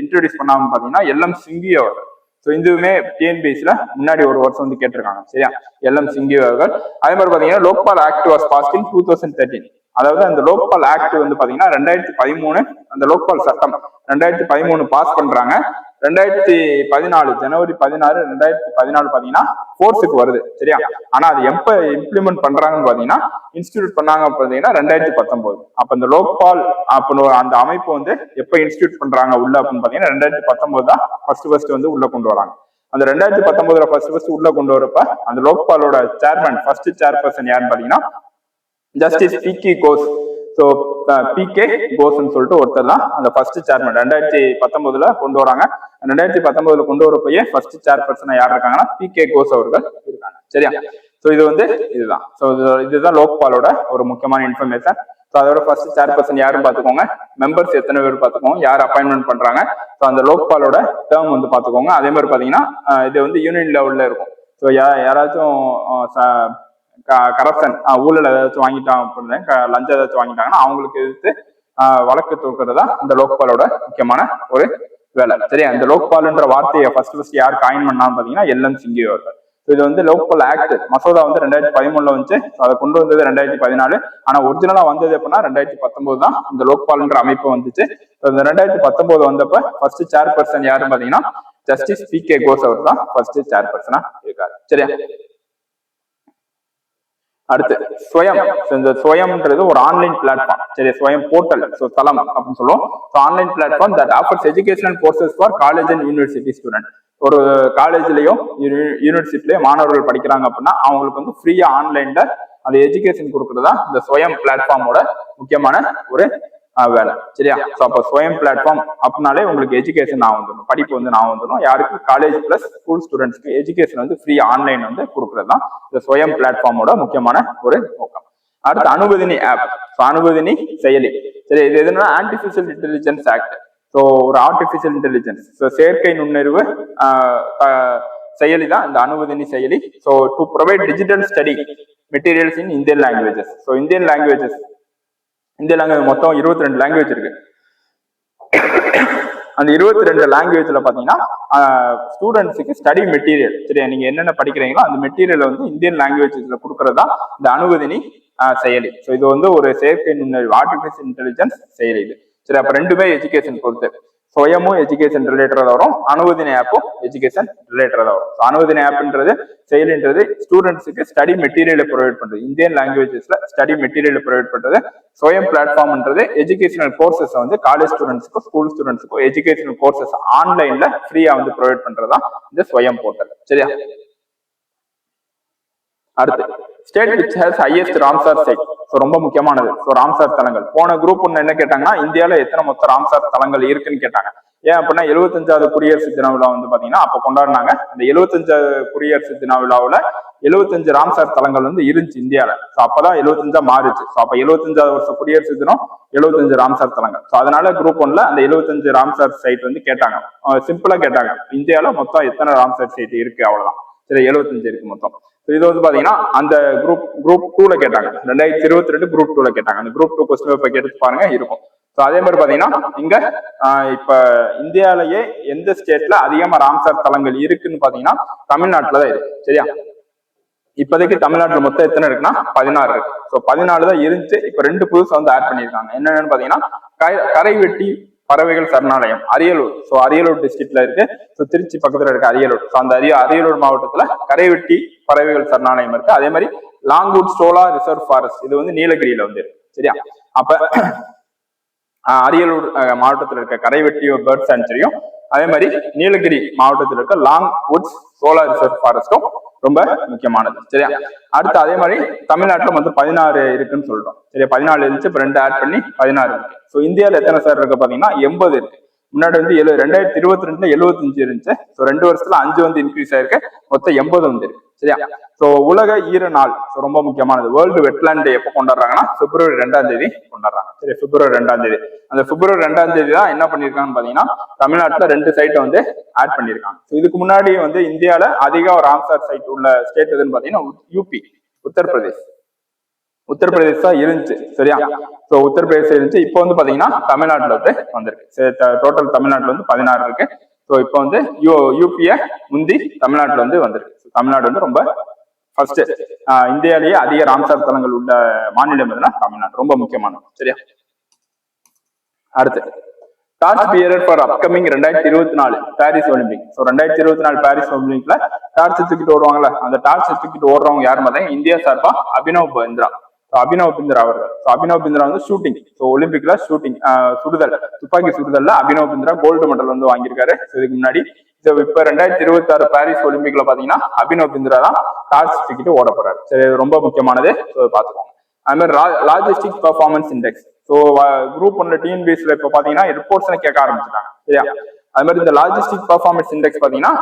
இன்ட்ரோடியூஸ் பண்ணாம பாத்தீங்கன்னா எல்எம் சிங்கி அவர். ஸோ இதுவுமே டிஎன்பிஎஸ்சில முன்னாடி ஒரு வருஷம் வந்து கேட்டிருக்காங்க. சரியா, எல்எம் சிங்கி அவர்கள். அதே மாதிரி பாத்தீங்கன்னா லோக்பால் ஆக்ட் வாஸ் பாஸ்ட் இன் 2013. அதாவது அந்த லோக்பால் ஆக்ட் வந்து பாத்தீங்கன்னா 2013 அந்த லோக்பால் சட்டம் 2013 பாஸ் பண்றாங்க. 2014 ஜனவரி 16 2014 பாத்தீங்கன்னா ஃபோர்ஸுக்கு வருது. சரியா, ஆனா அது எப்ப இம்ப்ளிமெண்ட் பண்றாங்கன்னு பாத்தீங்கன்னா இன்ஸ்டிடியூட் பண்ணாங்க பாத்தீங்கன்னா 2019. அப்ப இந்த லோக்பால் அந்த அமைப்பு வந்து எப்ப இன்ஸ்டிடியூட் பண்றாங்க உள்ள அப்படின்னு பாத்தீங்கன்னா 2019 தான் ஃபர்ஸ்ட் வந்து உள்ள கொண்டு வராங்க. அந்த 2019 ஃபர்ஸ்ட் உள்ள கொண்டு வரப்ப அந்த லோக்பாலோட சேர்மன் ஃபர்ஸ்ட் சேர்பர்சன் யாருன்னு பாத்தீங்கன்னா justice P K. Ghose. So P K. கோஸ்ன்னு சொல்லிட்டு ஒருத்தர் தான் அந்த ஃபர்ஸ்ட் சேர்மன் 2019 கொண்டு வராங்க. 2019 கொண்டு வரப்பையே ஃபர்ஸ்ட் சேர்பர்சனா யார் இருக்காங்கன்னா பி.கே. கோஸ் அவர்கள் இருக்காங்க. சரியா, ஸோ இது வந்து இதுதான். ஸோ இதுதான் லோக்பாலோட ஒரு முக்கியமான இன்ஃபர்மேஷன். ஸோ அதோட ஃபர்ஸ்ட் சேர்பர்சன் யாருன்னு பார்த்துக்கோங்க, மெம்பர்ஸ் எத்தனை பேர் பார்த்துக்கோங்க, யார் அப்பாயின்மெண்ட் பண்றாங்க. ஸோ அந்த லோக்பாலோட டேர்ம் வந்து பார்த்துக்கோங்க. அதே மாதிரி பார்த்தீங்கன்னா இது வந்து யூனியன் லெவல்ல இருக்கும். ஸோ யாராச்சும் கரப்ஷன் ஊழல் ஏதாச்சும் வாங்கிட்டாங்க, லஞ்சம் ஏதாச்சும் வாங்கிட்டாங்கன்னா அவங்களுக்கு எதிர்த்து வழக்கு தூக்குறதா இந்த லோக்பாலோட முக்கியமான ஒரு வேலை. சரியா, இந்த லோக்பால்ன்ற வார்த்தையை ஃபர்ஸ்ட் யார் காயின் பண்ணான்னு பாத்தீங்கன்னா எல்எம் சிங்கி அவர்கள். இது வந்து லோக்பால் ஆக்ட் மசோதா வந்து 2013 வந்துச்சு. அதை கொண்டு வந்தது 2014. ஆனா ஒரிஜினலா வந்தது எப்படின்னா 2019 தான் இந்த லோக்பால்ன்ற அமைப்பு வந்துச்சு. இந்த 2019 வந்தப்ப ஃபர்ஸ்ட் சேர்பர்சன் யாருன்னு பாத்தீங்கன்னா ஜஸ்டிஸ் பி.கே. கோஸ் அவர் தான் ஃபர்ஸ்ட் சேர்பர்சனா இருக்காரு. சரியா, அடுத்து ஸ்வயம். இந்த ஸ்வயம்ன்றது ஒரு ஆன்லைன் பிளாட்ஃபார்ம். சரி, ஸ்வயம் போர்ட்டல், தளம் அப்படின்னு சொல்லுவோம். Online platform that offers educational courses for college and university student. ஒரு காலேஜ்லயும் யூனிவர்சிட்டிலயும் மாணவர்கள் படிக்கிறாங்க அப்படின்னா அவங்களுக்கு வந்து ஃப்ரீயா ஆன்லைன்ல அந்த எஜுகேஷன் கொடுக்கறதா இந்த ஸ்வயம் பிளாட்ஃபார்மோட முக்கியமான ஒரு வேலை. சரியா, ஸோ அப்போ ஸ்வயம் பிளாட்ஃபார்ம் அப்படின்னாலே உங்களுக்கு எஜுகேஷன் நான் வந்துடும், படிப்பு வந்து நான் வந்துடும். யாருக்கு காலேஜ் பிளஸ் ஸ்கூல் ஸ்டூடெண்ட்ஸ்க்கு எஜுகேஷன் வந்து ஃப்ரீ ஆன்லைன் வந்து கொடுக்கறது தான் இந்த ஸ்வயம் பிளாட்ஃபார்மோட முக்கியமான ஒரு நோக்கம். அடுத்து அனுபதினி ஆப். அனுபதினி செயலி. சரி, இது எதுனா ஆர்டிபிஷியல் இன்டெலிஜென்ஸ் ஆக்ட். ஸோ ஒரு ஆர்டிபிஷியல் இன்டெலிஜென்ஸ், செயற்கை நுண்ணறிவு செயலி தான் இந்த அனுபதினி செயலி. So to provide digital study materials in Indian languages. So Indian languages மொத்தம் 22 லாங்குவேஜ் இருக்கு. அந்த 22 லாங்குவேஜ்ல பாத்தீங்கன்னா ஸ்டூடெண்ட்ஸுக்கு ஸ்டடி மெட்டீரியல், சரியா, நீங்க என்னென்ன படிக்கிறீங்களோ அந்த மெட்டீரியல் வந்து இந்தியன் லாங்குவேஜஸ்ல கொடுக்கறதா இந்த அனுபதினி செயலி. ஸோ இது வந்து ஒரு செயற்கை நுண்ணறிவு ஆர்டிபிஷியல் இன்டெலிஜென்ஸ் செயலி இது. சரி, அப்ப ரெண்டுமே எஜுகேஷன் பொறுத்து. ஸ்வயமும் எஜுகேஷன் ரிலேட்டடா வரும், அனுபதினி ஆப்பும் எஜுகேஷன் ரிலேட்டடா வரும். அனுபதினி ஆப்ன்றது செயலின்றது ஸ்டூடெண்ட்ஸுக்கு ஸ்டடி மெட்டீரியலை ப்ரொவைட் பண்றது, இந்தியன் லாங்குவேஜஸ்ல ஸ்டடி மெட்டீரியலை ப்ரொவைட் பண்றது. ஸ்வயம் பிளாட்ஃபார்ம்ன்றது எஜுகேஷனல் கோர்சஸ் வந்து காலேஜ் ஸ்டூடெண்ட்ஸுக்கும் ஸ்கூல் ஸ்டூடெண்ட்ஸுக்கும் எஜுகேஷனல் கோர்சஸ் ஆன்லைன்ல ஃப்ரீயா வந்து ப்ரொவைட் பண்றதா இந்த ஸ்வயம் போர்ட்டல். சரியா, அடுத்து state which has highest Ramsar side. ரொம்ப முக்கியமானது. ராம்சார் தலங்கள். போன குரூப் ஒன்று என்ன கேட்டாங்கன்னா இந்தியாவில எத்தனை மொத்த ராம்சார் தலங்கள் இருக்குன்னு கேட்டாங்க. ஏன் அப்படின்னா 75வது குடியரசு தின விழா வந்து பாத்தீங்கன்னா அப்ப கொண்டாடினாங்க. அந்த 75வது குடியரசு தின விழாவில் 75 ராம்சார் தலங்கள் வந்து இருந்துச்சு இந்தியாவில. அப்பதான் 75 மாறுச்சு. அப்ப 75வது வருஷம் குடியரசு தினம் 75 ராம்சார் தலங்கள். அதனால குரூப் 1ல அந்த 75 ராம்சார் சைட் வந்து கேட்டாங்க. சிம்பிளா கேட்டாங்க, இந்தியாவில மொத்தம் எத்தனை ராம்சார் சைட் இருக்கு, அவ்வளவுதான். சரி, 75 இருக்கு மொத்தம். இது வந்து பாத்தீங்கன்னா அந்த குரூப் 2ல கேட்டாங்க. 2022 குரூப் 2ல கேட்டாங்க. அந்த குரூப் 2 கொஸ்டின் பேப்பர் எடுத்து பாருங்க, இருக்கும். அதே மாதிரி பாத்தீங்கன்னா இங்க இப்ப இந்தியாவிலேயே எந்த ஸ்டேட்ல அதிகமா ராம்சார் தலங்கள் இருக்குன்னு பாத்தீங்கன்னா தமிழ்நாட்டுலதான் இருக்கு. சரியா, இப்போதைக்கு தமிழ்நாட்டுல மொத்தம் எத்தனை இருக்குன்னா 14 இருக்கு. 14 தான் இருந்துச்சு. இப்ப 2 புதுசா வந்து ஆட் பண்ணிருக்காங்க. என்னன்னு பாத்தீங்கன்னா கரைவெட்டி பறவைகள் சரணாலயம் அரியலூர். அரியலூர் டிஸ்ட்ரிக்ட்ல இருக்கு. திருச்சி பக்கத்துல இருக்க அரியலூர். அந்த அரியலூர் மாவட்டத்துல கரைவெட்டி பறவைகள் சரணாலயம் இருக்கு. அதே மாதிரி லாங்கூட் ஸ்டோலா ரிசர்வ் ஃபாரஸ்ட், இது வந்து நீலகிரியில வந்து இருக்கு. சரியா, அப்ப அரியலூர் மாவட்டத்தில் இருக்க கரைவெட்டி பேர்ட் சான்ச்சுரியும் அதே மாதிரி நீலகிரி மாவட்டத்தில் இருக்க லாங் வுட்ஸ் சோலார் ரிசர்வ் ஃபாரஸ்டும் ரொம்ப முக்கியமானது. சரியா, அடுத்து அதே மாதிரி தமிழ்நாட்டுல வந்து 16 இருக்குன்னு சொல்றோம். சரியா, 14 இருந்துச்சு, இப்ப 2 ஆட் பண்ணி 16 இருக்கு. இந்தியாவில எத்தனை சார் இருக்கு பாத்தீங்கன்னா 80 இருக்கு. முன்னாடி வந்து 2022ல 75 இருந்துச்சு. 2 வருஷத்துல 5 வந்து இன்க்ரீஸ் ஆயிருக்கு. மொத்தம் 80 வந்து இருக்கு. சரியா, உலக ஈர நாள் ரொம்ப முக்கியமானது. வேர்ல்டு வெட்லாண்ட் டே எப்போ கொண்டாடுறாங்கன்னா பிப்ரவரி 2ஆம் தேதி கொண்டாடுறாங்க. சரி, பிப்ரவரி 2ஆம் தேதி. அந்த பிப்ரவரி 2ஆம் தேதி தான் என்ன பண்ணிருக்காங்கன்னு பாத்தீங்கன்னா தமிழ்நாட்டுல 2 சைட்டை வந்து ஆட் பண்ணிருக்காங்க. இதுக்கு முன்னாடி வந்து இந்தியாவில அதிக ராம்சார் சைட் உள்ள ஸ்டேட் எதுன்னு பாத்தீங்கன்னா யூபி, உத்தரப்பிரதேஷ் தான் இருந்துச்சு. சரியா, உத்தரப்பிரதேசம் இருந்துச்சு. இப்போ வந்து பாத்தீங்கன்னா தமிழ்நாட்டுல வந்து வந்திருக்கு. டோட்டல் தமிழ்நாட்டுல வந்து 16 இருக்கு. ஸோ இப்போ வந்து யூபிஏ முந்தி தமிழ்நாட்டில் வந்து வந்திருக்கு. தமிழ்நாடு வந்து ரொம்ப ஃபர்ஸ்ட் இந்தியாலேயே அதிக ராம்சார் தலங்கள் உள்ள மாநிலம் எதுனா தமிழ்நாடு, ரொம்ப முக்கியமானது. சரியா? அடுத்து torch bearer for upcoming 2024 Paris Olympic. So 2024 Paris ஒலிம்பிக்ல டார்ச் தூக்கிட்டு ஓடுவாங்கல்ல, அந்த டார்ச் தூக்கிட்டு ஓடுறவங்க யாரு பார்த்தீங்கன்னா இந்தியா சார்பா அபினவ் பிந்திரா. அபினவ் பிந்திரா அவர்கள். அபினவ் பிந்திரா வந்து ஷூட்டிங், ஒலிம்பிக்ல ஷூட்டிங் சுடுதல், துப்பாக்கி சுடுதல்ல அபினவ் பிந்திரா கோல்டு மெடல் வந்து வாங்கியிருக்காரு. இதுக்கு முன்னாடி இப்ப 2026 பாரிஸ் ஒலிம்பிக்ல பாத்தீங்கன்னா அபினவ் பிந்திரா தான் டார்ச் தூக்கிட்டு ஓட போறாரு. சரி, ரொம்ப முக்கியமானது, பாத்துக்கோங்க. அது மாதிரி logistic performance index. So group 1 டிஎன்பிஎஸ்ல இப்ப பாத்தீங்கன்னா ரிப்போர்ட்ஸ் கேட்க ஆரம்பிச்சிட்டாங்க. சரியா? அது மாதிரி இந்த லாஜிஸ்டிக் பர்ஃபார்மன்ஸ் இண்டெக்ஸ் பாத்தீங்கன்னா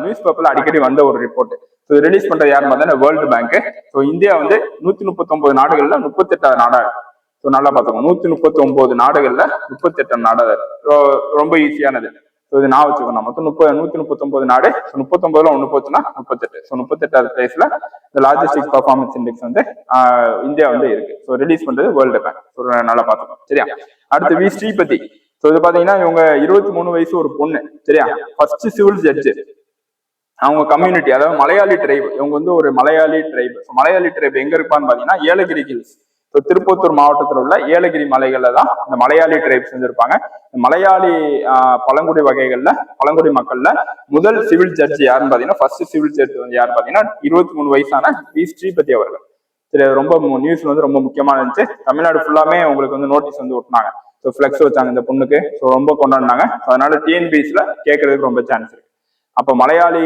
நியூஸ் பேப்பர்ல அடிக்கடி வந்த ஒரு ரிப்போர்ட். ஸோ ரிலீஸ் பண்றது யாருன்னு பார்த்தீங்கன்னா வேர்ல்டு பேங்க். ஸோ இந்தியா வந்து 139 நாடுகள்ல 38 நாடா. ஸோ நல்லா பார்த்துக்கோங்க, 139 நாடுகள்ல 38 நாடா. ரொம்ப ஈஸியானது. ஸோ இது நான் வச்சுக்கணும். மொத்தம் 139 நாடு. 39ல 1 போச்சுன்னா 38. ஸோ 38வது பிளேஸ்ல இந்த லாஜிஸ்டிக் பர்ஃபார்மன்ஸ் இண்டெக்ஸ் வந்து இந்தியா வந்து இருக்கு. ஸோ ரிலீஸ் பண்றது வேர்ல்டு பேங்க். ஸோ நல்லா பார்த்துக்கோங்க. சரியா? அடுத்து வி ஸ்ரீபதி. ஸோ இது பாத்தீங்கன்னா இவங்க 23 வயசு ஒரு பொண்ணு. சரியா? First civil judge. அவங்க கம்யூனிட்டி, அதாவது மலையாளி ட்ரைப். இவங்க வந்து ஒரு மலையாளி ட்ரைப். மலையாளி ட்ரைப் எங்க இருப்பான்னு பாத்தீங்கன்னா ஏலகிரி ஹில்ஸ். திருப்பத்தூர் மாவட்டத்தில் உள்ள ஏலகிரி மலைகள்ல தான் இந்த மலையாளி ட்ரைப்ஸ் வந்து இருப்பாங்க. மலையாளி பழங்குடி வகைகள்ல, பழங்குடி மக்கள்ல முதல் சிவில் ஜட்ஜ் யாருன்னு பாத்தீங்கன்னா, ஃபர்ஸ்ட் சிவில் ஜட்ஜ் வந்து யாருன்னு பாத்தீங்கன்னா 23 வயசான வி ஸ்ரீபதி அவர்கள். சரி, ரொம்ப நியூஸ் வந்து ரொம்ப முக்கியமா இருந்துச்சு. தமிழ்நாடு ஃபுல்லாமே உங்களுக்கு வந்து நோட்டீஸ் வந்து ஒட்டினாங்க. ஸோ ஃபிளெக்ஸ் வச்சாங்க இந்த பொண்ணுக்கு. ஸோ ரொம்ப கொண்டாடினாங்க. அதனால டிஎன்பிஎஸ்ல கேட்கறதுக்கு ரொம்ப சான்ஸ் இருக்கு. அப்போ மலையாளி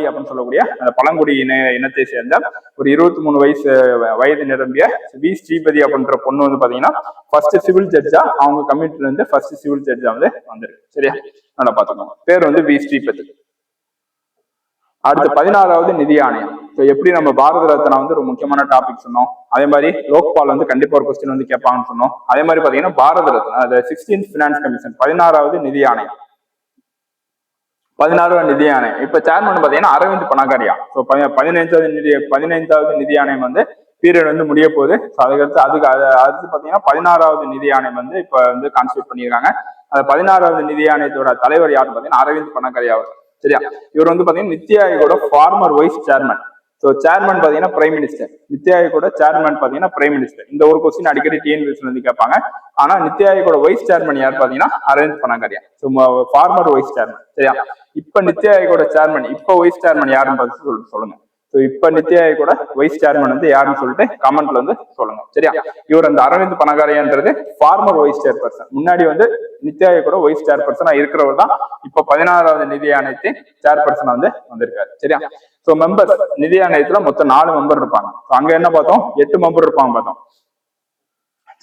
அப்படின்னு சொல்லக்கூடிய அந்த பழங்குடி இனத்தை சேர்ந்த ஒரு 23 வயது நிரம்பிய வி ஸ்ரீபதி அப்படின்ற பொண்ணு வந்து பாத்தீங்கன்னா ஃபர்ஸ்ட் சிவில் ஜட்ஜா அவங்க கம்யூனிட்டில இருந்து ஃபர்ஸ்ட் சிவில் ஜட்ஜா வந்து வந்திருக்கு. சரியா? நல்லா பாத்துக்கோங்க. பேர் வந்து வி ஸ்ரீபதி. அடுத்து 16வது நிதி ஆணையம். ஸோ எப்படி நம்ம பாரத ரத்னா வந்து ஒரு முக்கியமான டாபிக் சொன்னோம், அதே மாதிரி லோக்பால் வந்து கண்டிப்பா ஒரு கொஸ்டின் வந்து கேட்பாங்கன்னு சொன்னோம். அதே மாதிரி பாத்தீங்கன்னா Bharat Ratna 16th finance commission 16வது நிதி ஆணையம். 16வது நிதி ஆணையம் இப்ப சேர்மன் பாத்தீங்கன்னா அரவிந்த் பனகாரியா. ஸோ 15வது நிதி ஆணையம் வந்து பீரியட் வந்து முடிய போகுது. அதுக்கடுத்து அடுத்து பாத்தீங்கன்னா 16வது நிதி ஆணையம் வந்து இப்ப வந்து கான்ஸ்டியூட் பண்ணியிருக்காங்க. அந்த 16வது நிதி ஆணையத்தோட தலைவர் யாருன்னு பாத்தீங்கன்னா அரவிந்த் பனகாரியா அவர். சரியா? இவர் வந்து பாத்தீங்கன்னா நித்தி ஆயோகோட former vice chairman. So chairman பாத்தீங்கன்னா பிரைம் மினிஸ்டர், நித்தி ஆயோகோட சேர்மன் பாத்தீங்கன்னா பிரைம் மினிஸ்டர். இந்த ஒரு கொஸ்டின் அடிக்கடி டிஎன்பிஎஸ்ல வந்து கேட்பாங்க. ஆனா நித்தி ஆயோகோட வைஸ் சேர்மன் யார் பாத்தீங்கன்னா Arvind Panagariya. So former vice chairman. சரியா? இப்ப நித்தி ஆயோகோட சேர்மன், இப்ப வைஸ் சேர்மன் யாருன்னு பார்த்து சொல்லுங்க. ஸோ இப்ப நித்தி ஆயோகோட வைஸ் சேர்மன் வந்து யாருன்னு சொல்லிட்டு கமெண்ட்ல வந்து சொல்லுங்க. சரியா? இவர் அந்த அரவிந்த் பனகாரியான்றது ஃபார்மர் வைஸ் சேர்பர்சன். முன்னாடி வந்து நித்தி ஆயோகோட வைஸ் சேர்பர்சனா இருக்கிறவர் தான் இப்ப 16வது நிதி ஆணையத்தின் சேர்பர்சனா வந்து வந்திருக்காரு. சரியா? ஸோ மெம்பர்ஸ் நிதி ஆணையத்துல மொத்தம் 4 மெம்பர் இருப்பாங்க. அங்க என்ன பார்த்தோம், 8 மெம்பர் இருப்பாங்க பார்த்தோம்.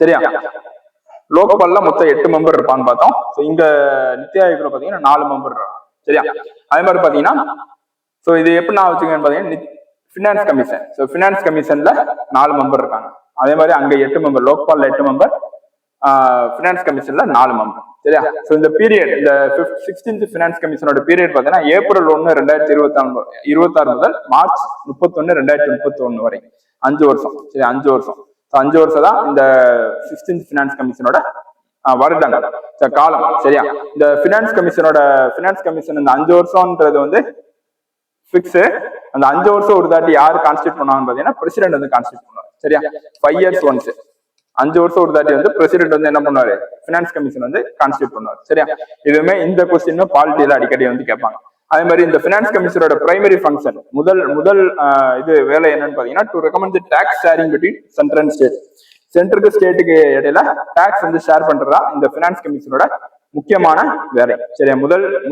சரியா? லோக்பால்ல மொத்தம் 8 மெம்பர் இருப்பான்னு பார்த்தோம். ஸோ இங்க நித்தி ஆயோக்ல பாத்தீங்கன்னா 4 மெம்பர் இருக்காங்க. சரியா? அதே மாதிரி பாத்தீங்கன்னா ஸோ இது எப்படி நான் வச்சுக்கேன்னு பாத்தீங்கன்னா ஃபினான்ஸ் கமிஷன். ஸோ ஃபினான்ஸ் கமிஷன்ல 4 மெம்பர் இருக்காங்க. அதே மாதிரி அங்க 8 மெம்பர், லோக்பால்ல 8 மெம்பர், ஃபினான்ஸ் கமிஷன்ல 4 மெம்பர். சரியா? ஸோ இந்த பீரியட், இந்த 16th ஃபினான்ஸ் கமிஷனோட பீரியட் பாத்தீங்கன்னா ஏப்ரல் 1, 2026 முதல் மார்ச் 31, 2031 வரை 5 வருஷம். சரி, 5 வருஷம். 5 வருஷம் தான் இந்த 16th ஃபினான்ஸ் கமிஷனோட வருடங்கள் காலம். சரியா? இந்த ஃபினான்ஸ் கமிஷன் இந்த 5 வருஷம்ன்றது வந்து பிக்ஸ். அந்த 5 வருஷம் ஒரு தாட்டி யாரு கான்ஸ்டியூட் பண்ணுவாங்கன்னு பாத்தீங்கன்னா பிரசிடென்ட் வந்து கான்ஸ்டியூட் பண்ணுவாங்க. சரியா? 5 இயர்ஸ் ஒன்ஸ், 5 வருஷம் ஒரு தாட்டி வந்து பிரசிடென்ட் வந்து என்ன பண்ணுவாரு, ஃபினான்ஸ் கமிஷன் வந்து கான்ஸ்டியூட் பண்ணுவார். சரியா? இதுவுமே இந்த கொஸ்டின் பாலிட்டியில அடிக்கடி வந்து கேட்பாங்க. அதே மாதிரி இந்த ஃபினான்ஸ் கமிஷனோட பிரைமரி ஃபங்க்ஷன், முதல் இது வேலை என்னன்னு பாத்தீங்கன்னா to recommend the tax sharing between central and state. சென்ட்ருக்கு ஸ்டேட்டுக்கு இடையில டாக்ஸ் வந்து ஷேர் பண்றதா இந்த ஃபினான்ஸ் கமிஷனோட முக்கியமான வேலை. சரியா?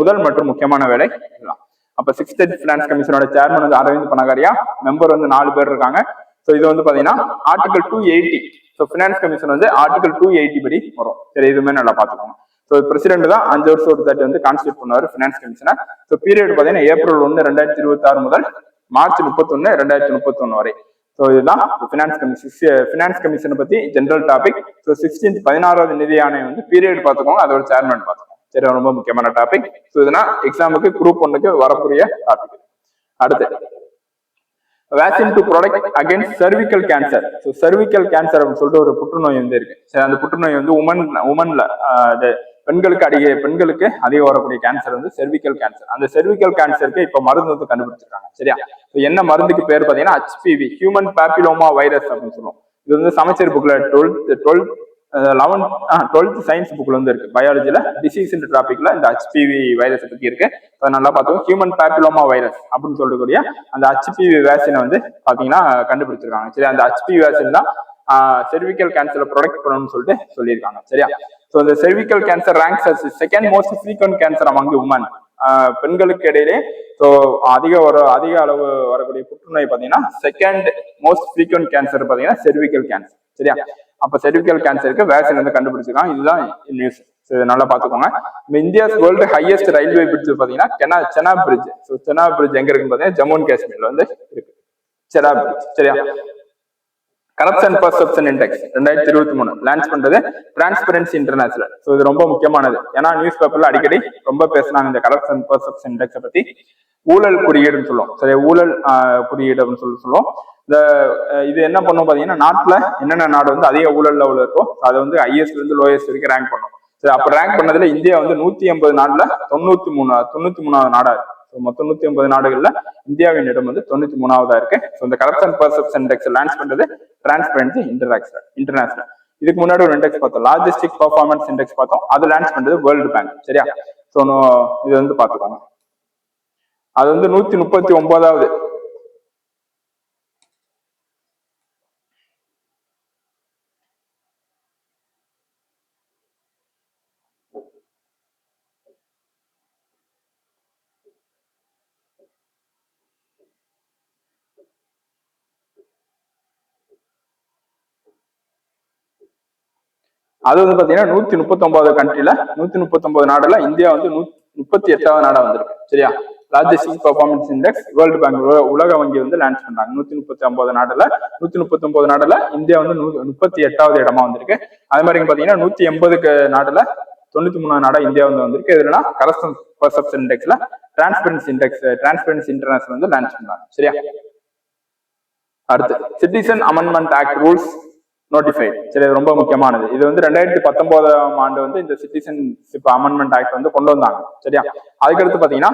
முதல் மற்றும் முக்கியமான வேலை இதெல்லாம். அப்ப 6th ஃபினான்ஸ் கமிஷனோட சேர்மன் வந்து அரவிந்த் பனகாரியா. மெம்பர் வந்து 4 பேர் இருக்காங்க. ஸோ இது வந்து பாத்தீங்கன்னா ஆர்டிகல் 280. ஸோ ஃபினான்ஸ் கமிஷன் வந்து ஆர்டிகல் 280 படி வரும். சரி, இதுவுமே நல்லா பாத்துக்கோங்க. ஸோ பிரசிடென்ட் தான் 5 வருஷம் ஒரு தாட்டி வந்து கான்ஸ்டியூட் பண்ணுவார் ஃபினான்ஸ் கமிஷனை. ஸோ பீரியட் பாத்தீங்கன்னா ஏப்ரல் 1, 2026 முதல் மார்ச் 31, 2031 வரை. ஸோ இதுதான் ஃபினான்ஸ் கமிஷனை பத்தி ஜெனரல் டாபிக். ஸோ 16வது நிதி ஆணையம் வந்து பீரியட் பாத்துக்கோங்க, அதோட சேர்மன் பாத்துக்கோங்க. சரி, ரொம்ப முக்கியமான டாபிக். ஸோ இதெல்லாம் எக்ஸாமுக்கு குரூப் 1க்கு வரக்கூடிய டாபிக். அடுத்து vaccine to protect against cervical cancer. So cervical cancer அப்படின்னு சொல்லிட்டு ஒரு புற்றுநோய் வந்து இருக்கு. சரி, அந்த புற்றுநோய் வந்து உமன்ல பெண்களுக்கு அதிக வரக்கூடிய கேன்சர் வந்து செர்விக்கல் கேன்சர். அந்த செர்விக்கல் கேன்சருக்கு இப்ப மருந்து வந்து கண்டுபிடிச்சிருக்காங்க. சரியா? என்ன மருந்துக்கு பேர் பாத்தீங்கன்னா HPV, ஹியூமன் பேப்பிலோமா வைரஸ் அப்படின்னு சொல்லுவோம். இது வந்து சமச்சீர் புக்ல 12th சயின்ஸ் புக்ல வந்து இருக்கு. பயாலஜில டிசீஸ் இன் டாபிக்ல இந்த HPV வைரஸ் பத்தி இருக்கு. நல்லா பார்த்தோம். ஹியூமன் பேப்பிலோமா வைரஸ் அப்படின்னு சொல்லக்கூடிய அந்த HPV வேக்சினை வந்து பாத்தீங்கன்னா கண்டுபிடிச்சிருக்காங்க. சரி, அந்த HPV வேக்சின் தான் செர்விக்கல் கேன்சரை ப்ரொடெக்ட் பண்ணணும்னு சொல்லிட்டு சொல்லியிருக்காங்க. சரியா? ஸோ இந்த cervical cancer ranks as second most frequent cancer among the women. பெண்களுக்கு இடையிலே ஸோ அதிக அளவு வரக்கூடிய புற்றுநோய் பார்த்தீங்கன்னா செகண்ட் மோஸ்ட் ஃப்ரீக்வென்ட் கேன்சர் பார்த்தீங்கன்னா செர்விக்கல் கேன்சர். சரியா? அப்ப செர்விக்கல் கேன்சருக்கு வேக்சின் வந்து கண்டுபிடிச்சிருக்காங்க. இதுதான் நியூஸ். நல்லா பாத்துக்கோங்க. India's world highest railway bridge பாத்தீங்கன்னா Chenab bridge. So Chenab bridge எங்க இருக்குன்னு பாத்தீங்கன்னா ஜம்மு அண்ட் காஷ்மீர்ல வந்து இருக்கு. செனாப் பிரிட்ஜ். சரியா? கரப்ஷன் பர்செப்ஷன் இண்டெக்ஸ் 2023 லான்ச் பண்றது டிரான்ஸ்பரன்சி இன்டர்நேஷனல். ஸோ இது ரொம்ப முக்கியமானது. ஏன்னா நியூஸ் பேப்பர்ல அடிக்கடி ரொம்ப பேசினாங்க இந்த கரப்ஷன் பர்செப்ஷன் இண்டெக்ஸை பத்தி. ஊழல் குறியீடுன்னு சொல்லுவோம். சரி, ஊழல் குறியீடு அப்படின்னு சொல்லுவோம். இது என்ன பண்ணும் பாத்தீங்கன்னா நாட்டுல என்னென்ன நாடு வந்து அதிக ஊழல் லெவல் இருக்கோ அதை வந்து ஹையஸ்ட்ல இருந்து லோயஸ்ட் வரைக்கும் ரேங்க் பண்ணும். சரி, அப்ப ரேங்க் பண்ணதுல இந்தியா வந்து 180 நாடுல 93வது நாடா இருக்கு. மொத்தம் 180 நாடுகள்ல இந்தியாவின் இடம் வந்து 93வதா இருக்கு. இந்த கரப்ஷன் பர்செப்ஷன் இண்டெக்ஸ் லான்ச் பண்றது டிரான்ஸ்பரன்சி இன்டர்நேஷனல். இதுக்கு முன்னாடி ஒரு இண்டெக்ஸ் பார்த்தோம், லாஜிஸ்டிக் பர்ஃபார்மன்ஸ் இண்டெக்ஸ் பார்த்தோம். அது லான்ச் பண்றது வேர்ல்டு பேங்க். சரியா? ஸோ இது வந்து பாத்துக்கோங்க. அது வந்து 139வது. அது வந்து பாத்தீங்கன்னா 139 கண்ட்ரில 139 நாடுல இந்தியா வந்து 38வது நாடா வந்திருக்கு. சரியா? Logistic performance index world bank உலக வங்கி வந்து லான்ச் பண்றாங்க. 139 நாடுல 139 நாடுல இந்தியா வந்து 38வது இடமா வந்திருக்கு. அதே மாதிரி பாத்தீங்கன்னா 180 நாடுல 93 நாடா இந்தியா வந்து வந்திருக்கு. இதுனா கரப்ஷன் பர்செப்ஷன் இண்டெக்ஸ்ல டிரான்ஸ்பரன்சி இன்டர்நேஷனல் வந்து லான்ச் பண்றாங்க. சரியா? அடுத்து citizen amendment act rules notified. சரி, ரொம்ப முக்கியமானது. இது வந்து 2019ஆம் ஆண்டு வந்து இந்த சிட்டிசன்ஷிப் அமெண்ட்மெண்ட் ஆக்ட் வந்து கொண்டு வந்தாங்க. சரியா? அதுக்கடுத்து பாத்தீங்கன்னா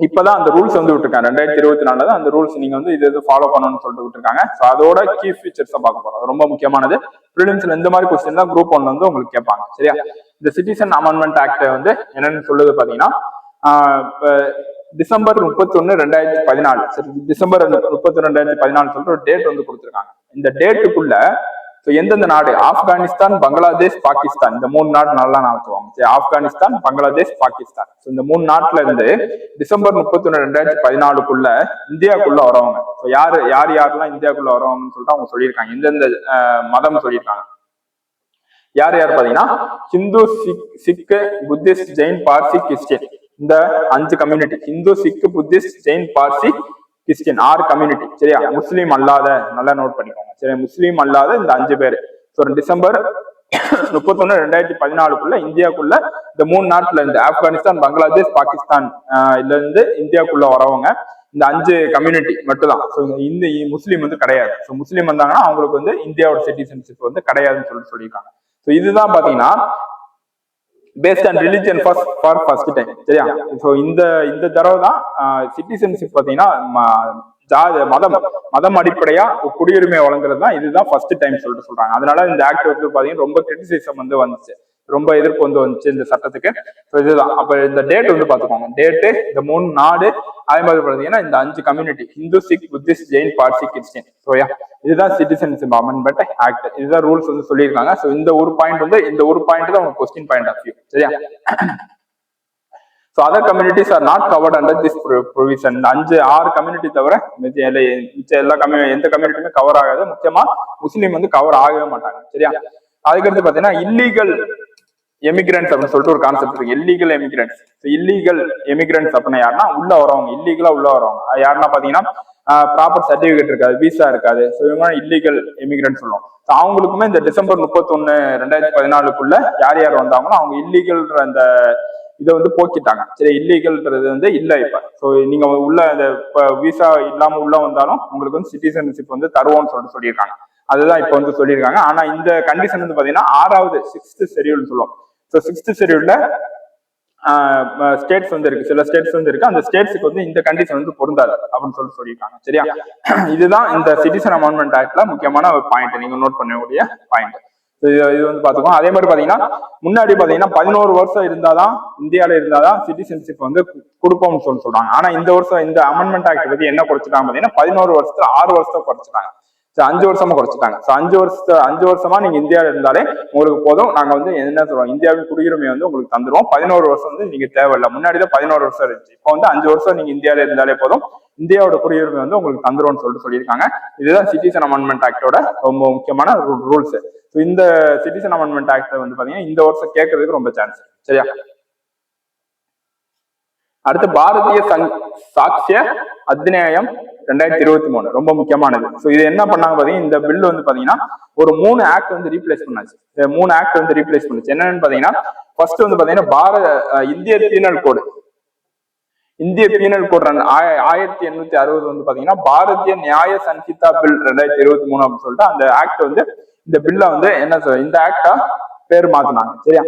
இப்பதான் அந்த ரூல்ஸ் வந்து விட்டுருக்காங்க. 2024 தான் அந்த ரூல்ஸ் நீங்க வந்து இது ஃபாலோ பண்ணணும்னு சொல்லிட்டு விட்டுருக்காங்க. ஸோ அதோட கீ ஃபீச்சர்ஸ் பார்க்க போறோம். ரொம்ப முக்கியமானது. ப்ரிலிம்ஸ்ல இந்த மாதிரி கொஸ்டின் தான் குரூப் 1 வந்து உங்களுக்கு கேட்பாங்க. சரியா? இந்த சிட்டிசன் அமெண்ட்மெண்ட் ஆக்ட் வந்து என்னன்னு சொல்லுது பாத்தீங்கன்னா டிசம்பர் 31, 2014. சரி, டிசம்பர் 31, 2014 சொல்லிட்டு ஒரு டேட் வந்து கொடுத்துருக்காங்க. இந்த டேட்டுக்குள்ள எந்தெந்த நாடு, ஆப்கானிஸ்தான், பங்களாதேஷ், பாகிஸ்தான், இந்த 3 நாடு நல்லா நான் வச்சுவாங்க. சரி, ஆப்கானிஸ்தான், பங்களாதேஷ், பாகிஸ்தான். இந்த 3 நாட்டுல இருந்து டிசம்பர் 31, 2014 இந்தியாவுக்குள்ள வரவங்க யாரெல்லாம் இந்தியாவுக்குள்ள வரவங்கன்னு சொல்லிட்டு அவங்க சொல்லியிருக்காங்க. எந்தெந்த மதம் சொல்லியிருக்காங்க. யார் பாத்தீங்கன்னா ஹிந்து, சிக்கு, புத்திஸ்ட், ஜெயின், பார்சி, கிறிஸ்டியன். இந்த 5 கம்யூனிட்டி, ஹிந்து, சிக்கு, Buddhist, Jain, Parsi, Christian 6 community. சரியா? முஸ்லீம் அல்லாத, நல்லா நோட் பண்ணிக்கோங்க. சரி, முஸ்லீம் அல்லாத இந்த 5 பேர். டிசம்பர் 31, 2014 இந்தியாவுக்குள்ள இந்த 3 நாட்டுல இருந்து ஆப்கானிஸ்தான், பங்களாதேஷ், பாகிஸ்தான் இருந்து இந்தியாவுக்குள்ள வரவங்க இந்த 5 கம்யூனிட்டி மட்டும் தான். இந்த முஸ்லீம் வந்து கிடையாது. முஸ்லீம் வந்தாங்கன்னா அவங்களுக்கு வந்து இந்தியாவோட சிட்டிசன்ஷிப் வந்து கிடையாதுன்னு சொல்லியிருக்காங்க. இதுதான் பாத்தீங்கன்னா based on religion for first time. சரியா? இந்த தடவை தான் சிட்டிசன்ஷிப் பாத்தீங்கன்னா மதம் அடிப்படையா குடியுரிமை வழங்குறது தான் இதுதான் ஃபர்ஸ்ட் டைம் சொல்லிட்டு சொல்றாங்க. அதனால இந்த ஆக்ட் வந்து பாத்தீங்கன்னா ரொம்ப கிரிட்டிசிசம் வந்து வந்துச்சு, ரொம்ப எதிர்ப்பு வந்து வந்துச்சு இந்த சட்டத்துக்கு. இதுதான். அப்ப இந்த டேட் வந்து பாத்துக்கோங்க. டேட்டு, இந்த 3 நாடு, அதே மாதிரி பாத்தீங்கன்னா இந்த 5 community, Hindu, Sikh, Buddhist, Jain, Parsi, Christian. இதுதான் சிட்டிசன்ஷிப் அமெண்ட்மெண்ட் ஆக்ட். இதுதான் ரூல்ஸ் வந்து சொல்லியிருக்காங்க. இந்த ஒரு பாயிண்ட் தான் உங்களுக்கு கொஸ்டின் பாயிண்ட் ஆஃப் வியூ. சரியா? So other communities are not covered under this provision. 5-6 community தவிர மிச்ச எல்லா எந்த கம்யூனிட்டியுமே கவர் ஆகாது. முக்கியமா முஸ்லீம் வந்து கவர் ஆகவே மாட்டாங்க. சரியா? அதுக்கடுத்து பாத்தீங்கன்னா இல்லீகல் எமிகிரன்ஸ் அப்படின்னு சொல்லிட்டு ஒரு கான்செப்ட் இருக்கு. இல்லீகல் எமிகிரன்ஸ் அப்படின்னா யாருன்னா உள்ள வரவங்க, இல்லீகலா உள்ள வரவங்க. யாருன்னா பாத்தீங்கன்னா ப்ராப்பர் சர்டிபிகேட் இருக்காது, விசா இருக்காது. இவங்க இல்லீகல் எமிகிரன்ட் சொல்லுவோம். அவங்களுக்குமே இந்த டிசம்பர் 31, 2014 யார் வந்தாங்களோ அவங்க இல்லீகல்ன்ற அந்த இதை வந்து போக்கிட்டாங்க. சரி, இல்லீகல்ன்றது வந்து இல்ல இப்ப. நீங்க உள்ள இந்த விசா இல்லாம உள்ள வந்தாலும் உங்களுக்கு வந்து சிட்டிசன்ஷிப் வந்து தருவோம்னு சொல்லியிருக்காங்க. அதுதான் இப்ப வந்து சொல்லியிருக்காங்க. ஆனா இந்த கண்டிஷன் வந்து பாத்தீங்கன்னா 6th ஷெட்யூல் சொல்லுவோம். ஸோ 6th ஷெட்யூல்ல ஸ்டேட்ஸ் வந்து இருக்கு, சில ஸ்டேட்ஸ் வந்து இருக்கு, அந்த ஸ்டேட்ஸுக்கு வந்து இந்த கண்டிஷன் வந்து பொருந்தாது அப்படின்னு சொல்லியிருக்காங்க. சரியா, இதுதான் இந்த சிட்டிசன் அமெண்ட்மெண்ட் ஆக்ட்ல முக்கியமான ஒரு பாயிண்ட், நீங்க நோட் பண்ணக்கூடிய பாயிண்ட். இது வந்து பாத்துக்கோங்க. அதே மாதிரி பாத்தீங்கன்னா முன்னாடி பாத்தீங்கன்னா 11 வருஷம் இருந்தாதான் இந்தியாவில இருந்தாதான் சிட்டிசன்ஷிப் வந்து கொடுப்போம்னு சொல்றாங்க. ஆனா இந்த வருஷம் இந்த அமெண்ட்மெண்ட் ஆக்ட் பத்தி என்ன குறைச்சிட்டாங்க பாத்தீங்கன்னா 11 வருஷத்துல 6 வருஷத்தை குறைச்சிட்டாங்க. 5 வருஷமா குறைச்சிட்டாங்க. 5 வருஷமா நீங்க இந்தியாவில இருந்தாலே உங்களுக்கு போதும், நாங்க வந்து என்ன சொல்றோம், இந்தியாவின் குடியுரிமை வந்து உங்களுக்கு தந்துருவோம். 11 வருஷம் வந்து நீங்க தேவையில்லை. முன்னாடிதான் 11 வருஷம் இருந்துச்சு, இப்போ வந்து 5 வருஷம் நீங்க இந்தியாவில இருந்தாலே போதும், இந்தியாவோட குடியுரிமை வந்து உங்களுக்கு தந்துரும்னு சொல்லியிருக்காங்க. இதுதான் சிட்டிசன் அமெண்ட்மெண்ட் ஆக்டோட ரொம்ப முக்கியமான ரூல்ஸ். இந்த சிட்டிசன் அமெண்ட்மெண்ட் ஆக்ட் வந்து பாத்தீங்கன்னா இந்த வருஷம் கேட்கறதுக்கு ரொம்ப சான்ஸ். சரியா, அடுத்து பாரதிய சாட்சிய அத்திநியாயம் 2023 ரொம்ப முக்கியமானது. ஸோ இது என்ன பண்ணாங்க பாத்தீங்கன்னா, இந்த பில் வந்து பாத்தீங்கன்னா ஒரு 3 ஆக்ட் வந்து ரீப்ளேஸ் பண்ணாச்சு. 3 ஆக்ட் வந்து ரீப்ளேஸ் பண்ணுச்சு. என்னன்னு பாத்தீங்கன்னா ஃபர்ஸ்ட் வந்து பாத்தீங்கன்னா இந்திய பீனல் கோடு 1860 வந்து பாத்தீங்கன்னா பாரதிய நியாய சன்ஹிதா பில் 2023 அப்படின்னு சொல்லிட்டு அந்த ஆக்ட் வந்து இந்த பில்ல வந்து என்ன இந்த ஆக்டா பேர் மாத்தினாங்க. சரியா,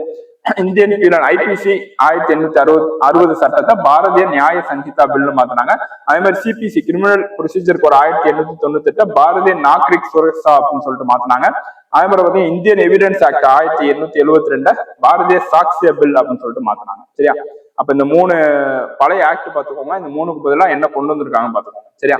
இந்தியன் பீனல் ஐபிசி 1860 சட்டத்தை பாரதிய நியாய சன்ஹிதா பில் மாத்தினாங்க. அதே மாதிரி CPC criminal procedure code 1898 Bharatiya Nagarik Suraksha அப்படின்னு சொல்லிட்டு மாத்தினாங்க. அதே மாதிரி பாத்தீங்கன்னா இந்தியன் எவிடன்ஸ் ஆக்ட் 1872 பாரதிய சாட்சிய பில் அப்படின்னு சொல்லிட்டு மாத்தினாங்க. சரியா, அப்ப இந்த 3 பழைய ஆக்ட் பாத்துக்கோங்க. இந்த 3க்கு பதிலா என்ன கொண்டு வந்திருக்காங்க பாத்துக்கோங்க. சரியா,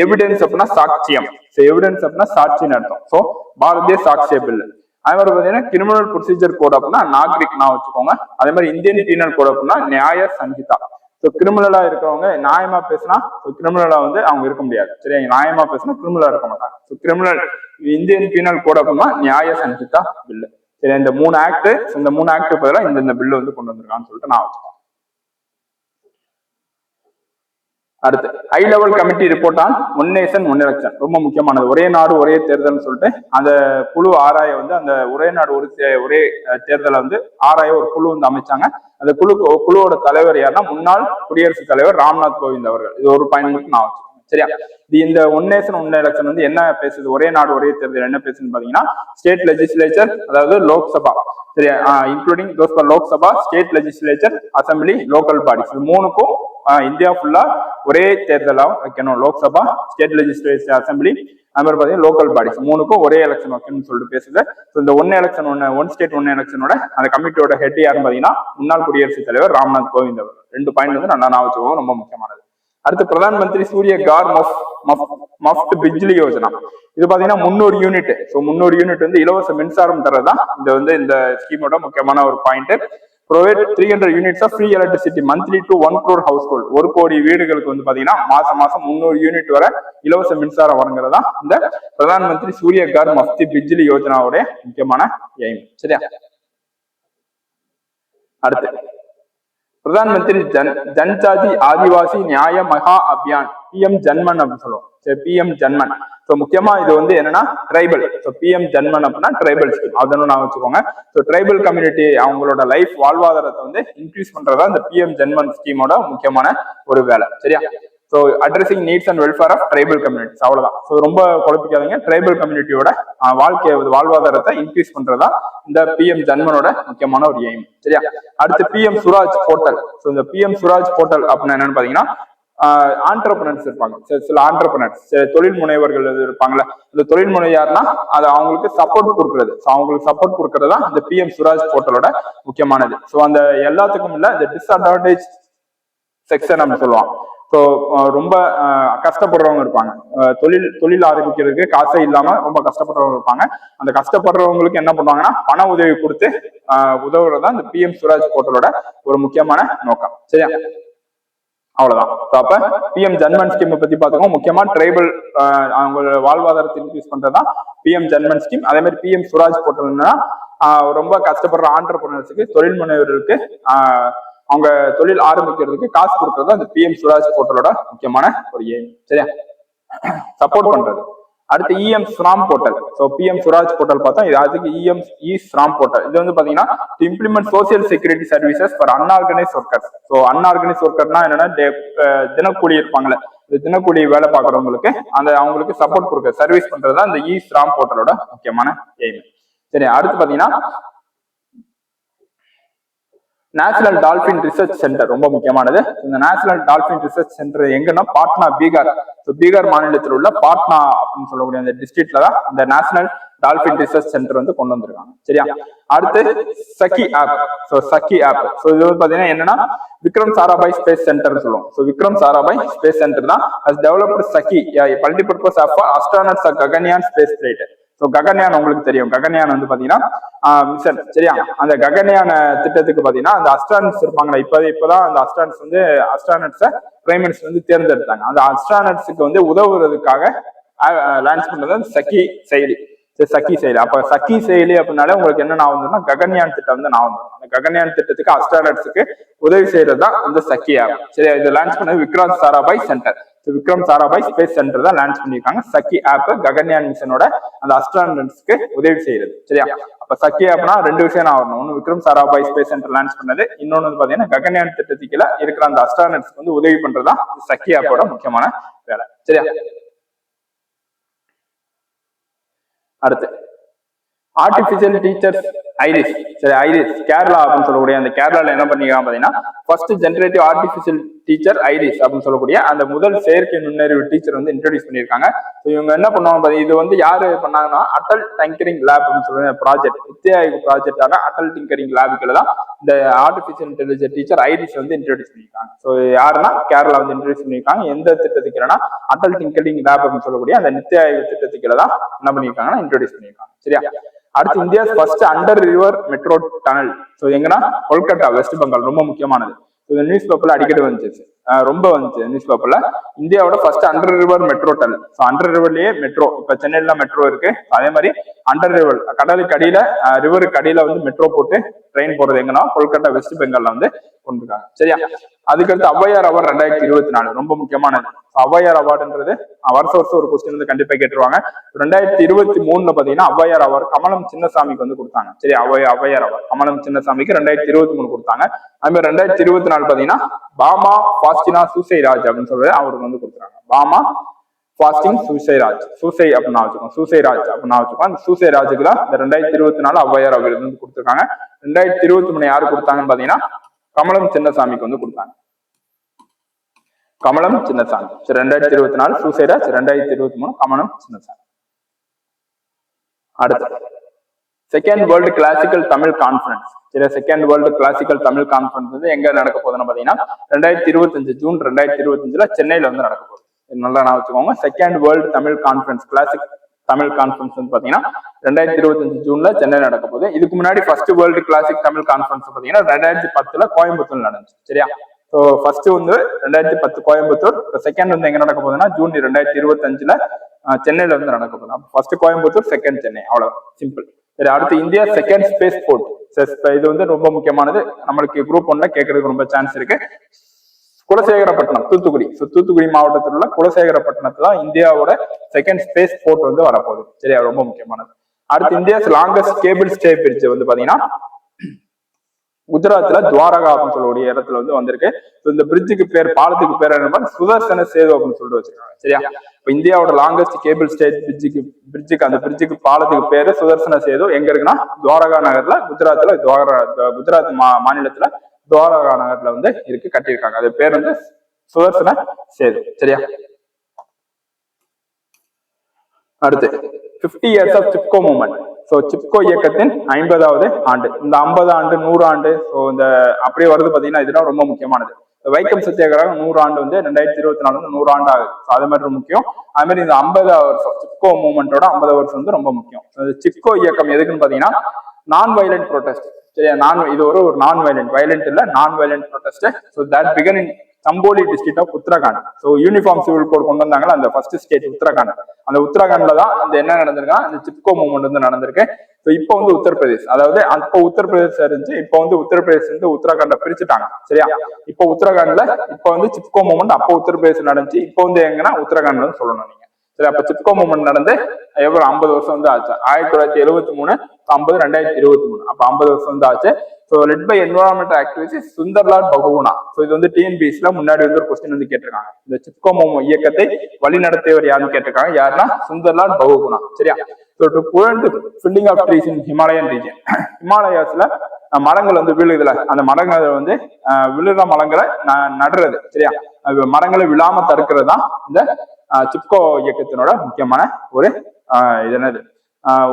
எவிடன்ஸ் அப்படின்னா சாட்சியம், எவிடன்ஸ் அப்படின்னா சாட்சின்னு அர்த்தம். சோ பாரதிய சாட்சிய பில். அதே மாதிரி பாத்தீங்கன்னா கிரிமினல் ப்ரொசீஜர் கோட் அப்படின்னா நாகரிக் நான் வச்சுக்கோங்க. அதே மாதிரி இந்தியன் பீனல் கோட் அப்படின்னா நியாய சன்ஹிதா. ஸோ கிரிமினலா இருக்கிறவங்க நியாயமா பேசினா கிரிமினலா வந்து அவங்க இருக்க முடியாது. சரியா, நியாயமா பேசினா கிரிமினலா இருக்க மாட்டாங்க. So criminal Indian penal code அப்படின்னா நியாய சன்ஹிதா பில்லு. சரி, இந்த 3 ஆக்ட், இந்த 3 ஆக்ட் பதிலாக இந்த பில்லு வந்து கொண்டு வந்திருக்கான்னு சொல்லிட்டு நான் வச்சுக்கோங்க. அடுத்து high level committee report on one nation one election ரொம்ப முக்கியமானது. ஒரே நாடு ஒரே தேர்தல்னு சொல்லிட்டு அந்த குழு ஆராய வந்து அந்த ஒரே நாடு ஒரே தேர்தலை வந்து ஆராய ஒரு குழு வந்து அமைச்சாங்க. அந்த குழுவோட தலைவர் யாருன்னா முன்னாள் குடியரசுத் தலைவர் ராம்நாத் கோவிந்த் அவர்கள். இது ஒரு பாயிண்ட் மட்டும் நான் வச்சுக்கோங்க. சரியா, இந்த ஒன் நேஷன் ஒன் எலெக்ஷன் வந்து என்ன பேசுது, ஒரே நாடு ஒரே தேர்தல் என்ன பேசுதுன்னு பாத்தீங்கன்னா ஸ்டேட் லெஜிஸ்லேச்சர், அதாவது லோக்சபா, சரியா, including Lok Sabha, state legislature, assembly, local bodies, இது 3க்கும் இந்தியா ஃபுல்லா ஒரே தேர்தலா வைக்கணும். லோக்சபா, ஸ்டேட் லெஜிஸ்லேச்சர், அசம்பிளி, அது மாதிரி பாத்தீங்கன்னா லோக்கல் பாடிஸ் 3க்கும் ஒரே எலெக்ஷன் வைக்கணும்னு சொல்லிட்டு பேசுது. இந்த ஒன் ஸ்டேட் ஒன் எலெக்ஷனோட அந்த கமிட்டியோட ஹெட் யாருன்னு பாத்தீங்கன்னா முன்னாள் குடியரசுத் தலைவர் ராம்நாத் கோவிந்த் அவர். 2 பாயிண்ட் வந்து நல்லா வச்சுக்கோங்க, ரொம்ப முக்கியமானது. அடுத்து பிரதான் மந்திரி சூரிய கார் மஃப்ட் பிஜ்லி யோஜனா. இது பாத்தீங்கன்னா 300 யூனிட். ஸோ 300 யூனிட் வந்து இலவச மின்சாரம் தரதான் இந்த ஸ்கீமோட முக்கியமான ஒரு point. Provide 300 units of free electricity monthly to 1 crore household. 1 கோடி வீடுகளுக்கு வந்து பாத்தீங்கன்னா மாசம் 300 யூனிட் வரை இலவச மின்சாரம் வழங்குறதா இந்த பிரதான் மந்திரி சூரிய கார் மஃப்ட் பிஜ்லி யோஜனாவுடைய முக்கியமான எய்ம். சரியா, அடுத்து பிரதான் மந்திரி ஜன்ஜாதி ஆதிவாசி நியாய மகா அபியான் PM ஜன்மன் அப்படின்னு சொல்லுவோம். PM ஜன்மன். ஸோ முக்கியமா இது வந்து என்னன்னா ட்ரைபல். ஸோ PM ஜன்மன் அப்படின்னா ட்ரைபல் ஸ்கீம், அதனும் நான் வச்சுக்கோங்க. ஸோ ட்ரைபல் கம்யூனிட்டி அவங்களோட லைஃப் வாழ்வாதாரத்தை வந்து இன்க்ரீஸ் பண்றதா இந்த PM ஜன்மன் ஸ்கீமோட முக்கியமான ஒரு வேலை. சரியா, so addressing needs and welfare of tribal communities, அவ்வளவுதான். ஸோ ரொம்ப குழப்பிக்காதீங்க. ட்ரைபல் கம்யூனிட்டியோட வாழ்வாதாரத்தை இன்க்ரீஸ் பண்றதா இந்த PM ஜன்மனோட முக்கியமான ஒரு எய்ம். சரியா, அடுத்து PM சுராஜ் போர்ட்டல். ஸோ இந்த PM சுராஜ் போர்ட்டல் அப்படின்னா என்னன்னு பாத்தீங்கன்னா ஆண்டர்பிரனர்ஸ் இருப்பாங்க, சில ஆண்டர்பிரனர்ஸ், தொழில் முனைவர்கள் இருப்பாங்கல்ல, இந்த தொழில் முனையார்னா அது அவங்களுக்கு சப்போர்ட் கொடுக்கறது. ஸோ அவங்களுக்கு சப்போர்ட் கொடுக்கறது தான் இந்த PM சுராஜ் போர்ட்டலோட முக்கியமானது. ஸோ அந்த எல்லாத்துக்கும் இல்ல இந்த டிஸ்அட்வான்டேஜ் செக்ஷன் அப்படின்னு சொல்லுவாங்க. ஸோ ரொம்ப கஷ்டப்படுறவங்க இருப்பாங்க, தொழில் ஆரம்பிக்கிறதுக்கு காசே இல்லாம ரொம்ப கஷ்டப்படுறவங்க இருப்பாங்க. அந்த கஷ்டப்படுறவங்களுக்கு என்ன பண்ணுவாங்கன்னா பண உதவி கொடுத்து உதவுறதுதான் இந்த PM சுராஜ் போர்ட்டலோட ஒரு முக்கியமான நோக்கம். சரியா, அவ்வளவுதான். அப்ப PM ஜன்மன் ஸ்கீம் பத்தி பாத்துக்கோங்க. முக்கியமா ட்ரைபல் அவங்க வாழ்வாதாரத்தை இன்க்ரீஸ் பண்றதுதான் PM ஜன்மன் ஸ்கீம். அதே மாதிரி PM சுராஜ் போர்ட்டல்னா ரொம்ப கஷ்டப்படுற ஆண்டர்பிரனர்ஸுக்கு, தொழில் முனைவர்களுக்கு அவங்க தொழில் ஆரம்பிக்கிறதுக்கு காசு கொடுக்கறது அந்த PM சுராஜ் போர்ட்டலோட முக்கியமான ஒரு எய்ம். சரியா, சப்போர்ட் பண்றது. அடுத்து EM Shram portal. So PM Suraj portal பார்த்தா இது அதுக்கு EM ஸ்ராம் போர்ட்டல். இது வந்து பாத்தீங்கன்னா to implement social security services for unorganised workers. So unorganised ஒர்க்கர்னா என்னன்னா தினக்கூலி இருப்பாங்களே, இந்த தினக்கூலி வேலை பார்க்குறவங்களுக்கு அவங்களுக்கு சப்போர்ட் கொடுக்க சர்வீஸ் பண்றதுதான் இந்த ஸ்ராம் போர்ட்டலோட முக்கியமான எய்ம். சரி, அடுத்து பாத்தீங்கன்னா நேஷனல் டால்பின் ரிசர்ச் சென்டர் ரொம்ப முக்கியமானது. இந்த நேஷனல் டால்பின் ரிசர்ச் சென்டர் எங்கன்னா பாட்னா, பீகார். பீகார் மாநிலத்தில் உள்ள பாட்னா அப்படின்னு சொல்லக்கூடிய அந்த டிஸ்ட்ரிக்ட்ல தான் இந்த நேஷனல் டால்பின் ரிசர்ச் சென்டர் வந்து கொண்டு வந்திருக்காங்க. சரியா? அடுத்து சக்கி ஆப். சக்கி ஆப் இது வந்து பாத்தீங்கன்னா என்னன்னா விக்ரம் சாராபாய் ஸ்பேஸ் சென்டர் சொல்லுவோம். விக்ரம் சாராபாய் ஸ்பேஸ் சென்டர் தான் டெவலப்டு சக்கி multipurpose of astronauts Gaganyaan space flight. Gaganyaan உங்களுக்கு தெரியும். ககன்யான் வந்து பாத்தீங்கன்னா மிஷன். சரியா? அந்த ககன்யான் திட்டத்துக்கு பாத்தீங்கன்னா அந்த அஸ்ட்ரானட்ஸ் இருப்பாங்களா, இப்பதான் அந்த அஸ்ட்ரானட்ஸ் வந்து அஸ்ட்ரானட்ஸை பிரைம் மினிஸ்டர் வந்து தேர்ந்தெடுத்தாங்க. அந்த அஸ்ட்ரானட்ஸுக்கு வந்து உதவுறதுக்காக லான்ச் பண்றது சக்கி செயலி. சக்கி செயலி. அப்ப சக்கி செயலி அப்படின்னாலே உங்களுக்கு என்ன நான் வந்துன்னா ககன்யான் திட்டம் வந்து நான் வந்துடும். அந்த ககன்யான் திட்டத்துக்கு அஸ்ட்ரானட்ஸுக்கு உதவி செய்யறது தான் இந்த சக்கி ஆப். சரியா? இது லான்ச் பண்ணது Vikram Sarabhai centre. Vikram Sarabhai space centre தான் லான்ச் பண்ணிருக்காங்க. சக்கி ஆப் ககன்யான் மிஷனோட அந்த அஸ்ட்ரானட்ஸ்க்கு உதவி செய்யறது. சரியா? அப்ப சக்கி ஆப்னா ரெண்டு விஷயம் நான் வரணும். ஒன்னு Vikram Sarabhai space centre launch பண்ணது, இன்னொன்னு வந்து பாத்தீங்கன்னா ககன்யான் திட்டத்துக்கு இருக்கிற அந்த அஸ்ட்ரானட்ஸ்க்கு வந்து உதவி பண்றதா சக்கி ஆப்போட முக்கியமான வேலை. சரியா? அடுத்து ஆர்டிபிஷியல் டீச்சர்ஸ் ஐரிஸ். சரி, ஐரிஸ் கேரளா அப்படின்னு சொல்லக்கூடிய அந்த கேரளால என்ன பண்ணிருக்காங்க பாத்தீங்கன்னா first generative artificial teacher Iris அப்படின்னு சொல்லக்கூடிய அந்த முதல் செயற்கை நுண்ணறிவு டீச்சர் வந்து இன்ட்ரோடியூஸ் பண்ணியிருக்காங்க. இவங்க என்ன பண்ணுவாங்க, இது வந்து யாரு பண்ணாங்கன்னா அட்டல் டிங்கரிங் லேப் அப்படின்னு சொல்ற ப்ராஜெக்ட், நித்தி ஆயோக் ப்ராஜெக்டான அட்டல் டிங்கரிங் லேபுக்குள்ள தான் இந்த ஆர்டிபிஷியல் இன்டெலிஜென்ஸ் டீச்சர் ஐரிஸ் வந்து இன்ட்ரோடியூஸ் பண்ணியிருக்காங்க. ஸோ யாருன்னா கேரளா வந்து இன்ட்ரோடியூஸ் பண்ணியிருக்காங்க. எந்த திட்டத்துக்கு இல்லைன்னா அட்டல் டிங்கரிங் லேப் அப்படின்னு சொல்லக்கூடிய அந்த நித்தி ஆயோக் திட்டத்துக்குள்ள தான் என்ன பண்ணியிருக்காங்கன்னா இன்ட்ரோடியூஸ் பண்ணியிருக்காங்க. சரியா? அடுத்து India first under river metro tunnel. எங்கன்னா கொல்கத்தா, வெஸ்ட் பெங்கால். ரொம்ப முக்கியமானது. நியூஸ் பேப்பர்ல அடிக்கடி வந்துச்சு, ரொம்ப வந்துச்சு நியூஸ் பேப்பர்ல. இந்தியாவோட first under river metro tunnel. Under ரிவர்லயே மெட்ரோ. இப்ப சென்னையில மெட்ரோ இருக்கு, அதே மாதிரி அண்டர் ரிவர் கடலுக்கு அடியில ரிவருக்கு அடியில வந்து மெட்ரோ போட்டு ட்ரெயின் போறது எங்கன்னா கொல்கத்தா, வெஸ்ட் பெங்கால்ல வந்து கொண்டிருக்காங்க. சரியா? அதுக்கடுத்து ஔவையார் அவார்டு 2024 ரொம்ப முக்கியமானது. ஔவையார் அவார்டுன்றது வருஷம் ஒரு கொஸ்டின் வந்து கண்டிப்பா கேட்டுருவாங்க. 2023 பாத்தீங்கன்னா ஔவையார் அவார்டு கமலம் சின்னசாமிக்கு வந்து கொடுத்தாங்க. சரி, ஔவையார் அவார்டு கமலம் சின்னசாமிக்கு 2023 கொடுத்தாங்க. அது மாதிரி 2024 பாத்தீங்கன்னா பாமா ஃபாஸ்டினா சூசைராஜ் அப்படின்னு சொல்றது அவருக்கு வந்து கொடுத்தாங்க. பாமா ஃபாஸ்டிங் சூசைராஜ், சூசை அப்படின்னு வச்சுக்கோங்க, சூசைராஜ் அப்படின்னு வச்சுக்கோங்க. அந்த சூசைராஜுக்கு தான் இந்த 2024 ஔவையார் அவார்டு வந்து கொடுத்துருக்காங்க. 2023 யாரு கொடுத்தாங்கன்னு பாத்தீங்கன்னா கமலம் சின்னசாமிக்கு வந்து கொடுத்தாங்க. கமலம் சின்னசாமி. 2024 சூசைராஜ், 2023 கமலம் சின்னசாமி. அடுத்து second world classical Tamil conference. சரி, second world classical Tamil conference வந்து எங்க நடக்க போகுதுன்னு பாத்தீங்கன்னா 2025 ஜூன் 2025 சென்னையில வந்து நடக்க போகுது. நல்லா நான் வச்சுக்கோங்க. Second world Tamil conference, classic Tamil conference வந்து பாத்தீங்கன்னா 2025 ஜூன்ல சென்னை நடக்க போகுது. இதுக்கு முன்னாடி first world classic Tamil conference பாத்தீங்கன்னா 2010 கோயம்புத்தூர்ல நடந்துச்சு. சரியா? ஃபர்ஸ்ட் வந்து 2010 கோயம்புத்தூர், செகண்ட் வந்து எங்க நடக்க போகுதுன்னா ஜூன் 2025 சென்னையில வந்து நடக்க போகுது. ஃபர்ஸ்ட் கோயம்புத்தூர், செகண்ட் சென்னை, அவ்வளவு சிம்பிள். சரி, அடுத்து இந்தியா செகண்ட் ஸ்பேஸ் போர்ட். இது வந்து ரொம்ப முக்கியமானது. நம்மளுக்கு குரூப் 1ல கேட்கறதுக்கு ரொம்ப சான்ஸ் இருக்கு. குலசேகரப்பட்டினம், தூத்துக்குடி. தூத்துக்குடி மாவட்டத்தில் உள்ள குலசேகரப்பட்டினத்துல இந்தியாவோட செகண்ட் ஸ்பேஸ் போர்ட் வந்து வரப்போகுது. சரியா? ரொம்ப முக்கியமானது. அடுத்து India's longest cable stay bridge வந்து பாத்தீங்கன்னா குஜராத்ல துவாரகா அப்படின்னு சொல்லக்கூடிய இடத்துல வந்து வந்திருக்கு. இந்த பிரிட்ஜுக்கு பேர், பாலத்துக்கு பேர் என்ன, சுதர்சன சேது அப்படின்னு சொல்லிட்டு வச்சிருக்காங்க. சரியா? இப்ப இந்தியாவோட லாங்கஸ்ட் கேபிள் ஸ்டே பிரிட்ஜுக்கு அந்த பிரிட்ஜுக்கு பாலத்துக்கு பேரு சுதர்சன சேது. எங்க இருக்குன்னா துவாரகா நகர்ல, குஜராத்ல, குஜராத் மாநிலத்துல துவாரகா நகர்ல வந்து இருக்கு, கட்டியிருக்காங்க. அது பேர் வந்து சுதர்சன சேது. சரியா? அடுத்து 50 years of Chipko movement. Chipko இயக்கத்தின் 50வது ஆண்டு. இந்த 50 ஆண்டு 100 ஆண்டு இந்த அப்படியே வருது பாத்தீங்கன்னா இதெல்லாம் ரொம்ப முக்கியமானது. வைக்கம் சத்தியாகிரகம் 100 ஆண்டு வந்து 2024 வந்து 100 ஆண்டு ஆகுது. அது மாதிரி முக்கியம். அது மாதிரி இந்த 50 வருஷம் சிப்கோ மூவ்மெண்டோட 50 வருஷம் வந்து ரொம்ப முக்கியம். சிப்கோ இயக்கம் எதுக்குன்னு பாத்தீங்கன்னா நான் வயலண்ட் ப்ரொடெஸ்ட். சரியா? இது ஒரு நான் வயலண்ட் இல்ல, non violent protest. That began in Chamoli district of Uttarakhand. Uniform civil code கொண்டு வந்தாங்களா அந்த ஃபர்ஸ்ட் ஸ்டேட் உத்தரகாண்ட். அந்த உத்தரகாண்ட்ல தான் அந்த என்ன நடந்திருக்குன்னா இந்த சிப்கோ மூவ்மெண்ட் வந்து நடந்திருக்கு. இப்போ வந்து உத்தரப்பிரதேஷ், அதாவது அப்போ உத்தரப்பிரதேசம் இருந்துச்சு, இப்போ வந்து உத்தரப்பிரதேஷ் வந்து உத்தரகாண்ட பிரிச்சுட்டாங்க. சரியா? இப்போ உத்தரகாண்ட்ல இப்போ வந்து சிப்கோ மூவ்மெண்ட் அப்போ உத்தரப்பிரதேசம் நடந்துச்சு, இப்போ வந்து எங்கன்னா உத்தரகாண்ட்ல சொல்லணும் நீங்க. சரி, அப்ப சிப்கோ மூவ்மெண்ட் நடந்து எவ்வளவு 50 வருஷம் வந்து ஆச்சு. 1973 50 2023 அப்ப 50 வருஷம் வந்து ஆச்சு. Led by environmental activist Sunderlal Bahuguna. இது வந்து டிஎன்பிஎஸ்ல முன்னாடி வந்து ஒரு கொஸ்டின் வந்து கேட்டிருக்காங்க. இந்த சிப்கோ இயக்கத்தை வழி நடத்தியவர் யாருன்னு கேட்டிருக்காங்க. யாருன்னா சுந்தர்லால் பகுகுணா. சரியா? To prevent filling of trees in Himalayan region. ஹிமாலயாஸ்ல மரங்கள் வந்து விழுகுதுல, அந்த மரங்களை வந்து விழுற மரங்களை நடுறது, சரியா? மரங்களை விழாம தடுக்கிறது தான் இந்த சிப்கோ இயக்கத்தினோட முக்கியமான ஒரு இது என்னது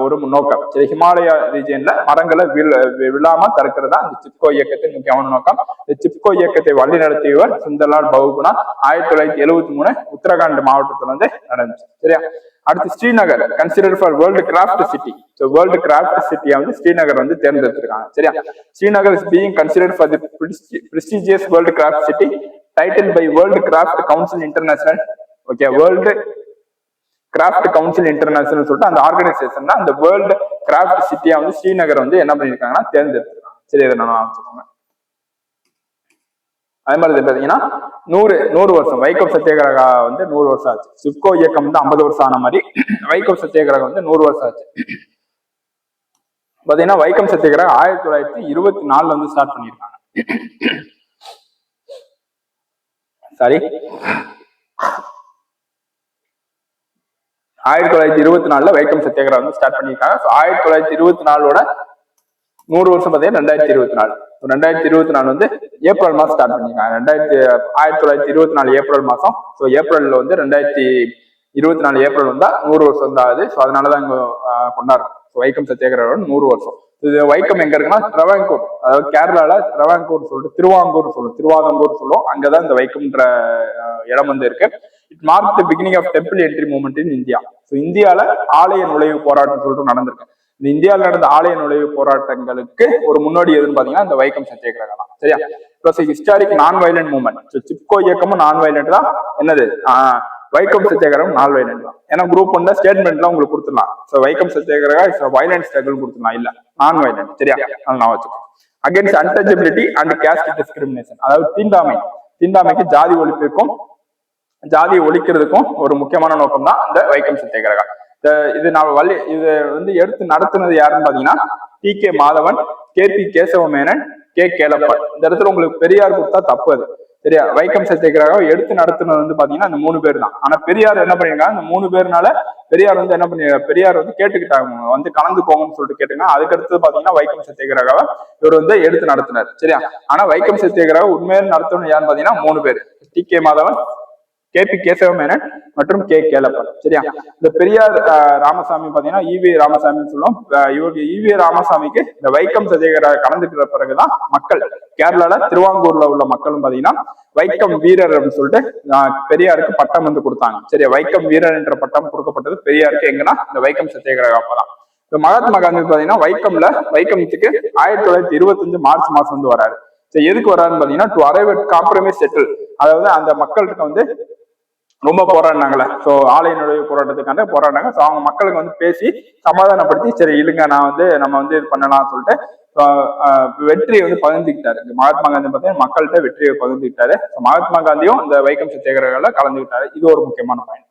ஒரு நோக்கம். சரி, ஹிமாலயா ரீஜியன்ல மரங்களை விழாம தடுக்கிறதா இந்த சிப்கோ இயக்கத்தின் முக்கியமான நோக்கம். இந்த சிப்கோ இயக்கத்தை வழி நடத்தியவர் சுந்தர்லால் பகுகுணா 1973 உத்தரகாண்ட் மாவட்டத்துல வந்து நடந்துச்சு, சரியா? அடுத்து Srinagar consider for world craft city. So world craft சிட்டியை வந்து ஸ்ரீநகர் வந்து தேர்ந்தெடுத்திருக்காங்க, சரியா? Srinagar is being consider for the prestigious world craft city title by world craft council international. Okay, world craft council international சொல்லிட்டு அந்த ஆர்கனைசேஷன் தான் அந்த வேர்ல்டு கிராஃப்ட் சிட்டியா வந்து ஸ்ரீநகர் வந்து என்ன பண்ணிருக்காங்கன்னா தேர்ந்தெடுத்திருக்காங்க, சரி? இதை நான் வச்சுக்கோங்க. அதே மாதிரி பாத்தீங்கன்னா 100 வருஷம் வைக்கம் சத்தியாகிரகா வந்து 100 வருஷம் ஆச்சு. சிப்கோ இயக்கம் வந்து 50 வருஷம் ஆன மாதிரி வைக்கம் சத்தியாகிரகம் வந்து 100 வருஷம் ஆச்சு. பாத்தீங்கன்னா வைக்கம் சத்தியாகிரகம் 1924 வந்து ஸ்டார்ட் பண்ணிருக்காங்க. சாரி, 1924 வைக்கம் சத்தியாகிரகம் வந்து ஸ்டார்ட் பண்ணிருக்காங்க. 1924ஓட 100 வருஷம் பாத்தீங்கன்னா 2024. 2024 வந்து ஏப்ரல் மாசம் ஸ்டார்ட் பண்ணிருக்காங்க. 1924 ஏப்ரல் மாசம். ஸோ ஏப்ரல்ல வந்து 2024 ஏப்ரல் வந்தா 100 வருஷம் தான் ஆகுது. ஸோ அதனாலதான் இங்க கொண்டாடுறோம் வைக்கம் சத்தியாகிரகம் 100 வருஷம். இது வைக்கம் எங்க இருக்குன்னா ட்ரவாங்கூர், அதாவது கேரளால ட்ரவாங்கூர் சொல்லிட்டு திருவாதங்கூர் சொல்லுவோம். அங்கதான் இந்த வைக்கம்ன்ற இடம் வந்து இருக்கு. It mark the beginning of temple entry movement in India. So இந்தியால ஆலய நுழைவு போராட்டம் சொல்லிட்டு நடந்திருக்கு. இந்த இந்தியாவில் நடந்த ஆலய நுழைவு போராட்டங்களுக்கு ஒரு முன்னோடி எதுன்னு பாத்தீங்கன்னா இந்த வைக்கம் சத்தியாகிரகம் தான், சரியா? பிளஸ் ஹிஸ்டாரிக் நான் வயலண்ட் மூவ்மெண்ட். சிப்கோ இயக்கமும் நான் வயலண்ட் தான், என்னது வைக்கம் சத்தியாகிரகம் நான் வயலண்ட் தான். ஏன்னா குரூப் 1 ஸ்டேட்மெண்ட்லாம் உங்களுக்கு கொடுத்துடலாம். ஸோ வைக்கம் சத்தியாகிரகம் வயலண்ட் ஸ்ட்ரகிள் கொடுத்துடலாம், இல்ல நான் வயலண்ட், சரியா? நான் வச்சுக்கோங்க. Against untouchability and caste discrimination, அதாவது தீண்டாமைக்கு ஜாதி ஒழிப்பிற்கும் ஜாதியை ஒழிக்கிறதுக்கும் ஒரு முக்கியமான நோக்கம் தான் இந்த வைக்கம் சத்தியாகிரகம். இது இது வந்து எடுத்து நடத்துனது யாருன்னு பாத்தீங்கன்னா T K. Madhavan, K P. Kesava Menon, K. Kelappan. இந்த இடத்துல உங்களுக்கு பெரியார் கொடுத்தா தப்பு அது, சரியா? வைக்கம் சத்தியாகிரகம் எடுத்து நடத்துனது வந்து பாத்தீங்கன்னா இந்த 3 பேர் தான். ஆனா பெரியார் என்ன பண்ணிருக்காங்க, இந்த 3 பேர்னால பெரியார் வந்து என்ன பண்ணி பெரியார் வந்து கேட்டுக்கிட்டாங்க, வந்து கலந்துக்கோங்கன்னு சொல்லிட்டு கேட்டுங்க. அதுக்கடுத்து பாத்தீங்கன்னா வைக்கம் சத்தியாகிரகம் இவர் வந்து எடுத்து நடத்தினார், சரியா? ஆனா வைக்கம் சத்தியாகிரகம் உண்மையில நடத்தணும் யாருன்னு பாத்தீங்கன்னா 3 பேர், டி.கே. மாதவன், கே.பி. கேசவ மேனன் மற்றும் கே. கேளப்பன், சரியா? இந்த பெரியார் ராமசாமி பாத்தீங்கன்னா ஈவி ராமசாமின்னு சொல்லுவோம். இவருக்கு ஈவி ராமசாமிக்கு இந்த வைக்கம் சத்தியாகிரகம் கலந்துக்கிற பிறகுதான் மக்கள் கேரளால திருவாங்கூர்ல உள்ள மக்களும் பாத்தீங்கன்னா வைக்கம் வீரர் அப்படின்னு சொல்லிட்டு பெரியாருக்கு பட்டம் வந்து கொடுத்தாங்க, சரியா? வைக்கம் வீரர் என்ற பட்டம் கொடுக்கப்பட்டது பெரியாருக்கு எங்கன்னா இந்த வைக்கம் சத்தியாகிரகம் அப்பதான். இந்த மகாத்மா காந்தி பாத்தீங்கன்னா வைக்கத்துக்கு 1925 மார்ச் மாசம் வந்து வராரு. எதுக்கு வராருன்னு பாத்தீங்கன்னா to arrive at compromise settle, அதாவது அந்த மக்களுக்கு வந்து ரொம்ப போராடினாங்களே, ஸோ ஆலய நுழைவு போராட்டத்துக்கான போராடினாங்க. ஸோ அவங்க மக்களுக்கு வந்து பேசி சமாதானப்படுத்தி, சரி இல்லைங்க நம்ம வந்து இது பண்ணலாம்னு சொல்லிட்டு வெற்றியை வந்து பகிர்ந்துக்கிட்டாரு. மகாத்மா காந்தி பார்த்தீங்கன்னா மக்கள்கிட்ட வெற்றியை பகிர்ந்துக்கிட்டாரு. மகாத்மா காந்தியும் இந்த வைக்கம் சத்தியாகிரகம்ல கலந்துக்கிட்டாரு. இது ஒரு முக்கியமான பாயிண்ட்.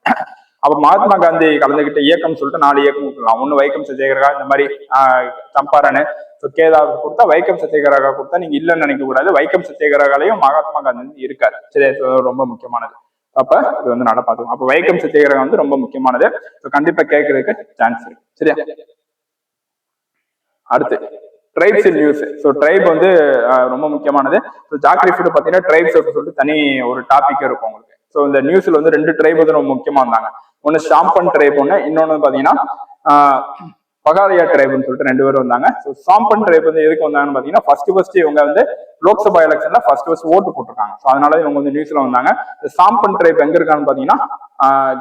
அப்ப மகாத்மா காந்தி கலந்துகிட்ட இயக்கம் சொல்லிட்டு 4 இயக்கம் கொடுக்கலாம். ஒண்ணு வைக்கம் சத்தியாகிரகம், இந்த மாதிரி சம்பாரணு, கேதாவுக்கு கொடுத்தா, வைக்கம் சத்தியாகிரகம் கொடுத்தா நீங்க இல்லைன்னு நினைக்க கூடாது. வைக்கம் சத்தியாகிரகாலையும் மகாத்மா காந்தி வந்து இருக்காரு, சரி? ரொம்ப முக்கியமானது. அப்ப இது வந்து நல்லா பாத்துக்கணும். அப்ப வைக்கம் சத்தியாகிரகம் வந்து ரொம்ப முக்கியமானது. கண்டிப்பா கேட்கறதுக்கு சான்ஸ் இருக்கு, சரியா? அடுத்து tribes in news. So tribe வந்து ரொம்ப முக்கியமானது. ஸோ ஜாக்ரி ஃபுட் பாத்தீங்கன்னா ட்ரைப்ஸ் சொல்லிட்டு தனி ஒரு டாபிக் இருக்கும் உங்களுக்கு. ஸோ இந்த நியூஸ்ல வந்து 2 ட்ரைப் வந்து ரொம்ப முக்கியமா இருந்தாங்க. ஒன்னு சாம்பன் ட்ரைப், இன்னொன்னு பாத்தீங்கன்னா பகாரியா ட்ரைப்னு சொல்லிட்டு 2 பேரும் வந்தாங்க. ஸோ சாம்பன் ட்ரைப் வந்து எதுக்கு வந்தாங்கன்னு பாத்தீங்கன்னா ஃபர்ஸ்ட் இவங்க வந்து லோக்சபா எலெக்ஷன்ல ஃபர்ஸ்ட் ஓட்டு போட்டிருக்காங்க. ஸோ அதனால இவங்க வந்து நியூஸ்ல வந்தாங்க. சாம்பன் ட்ரைப் எங்க இருக்கான்னு பாத்தீங்கன்னா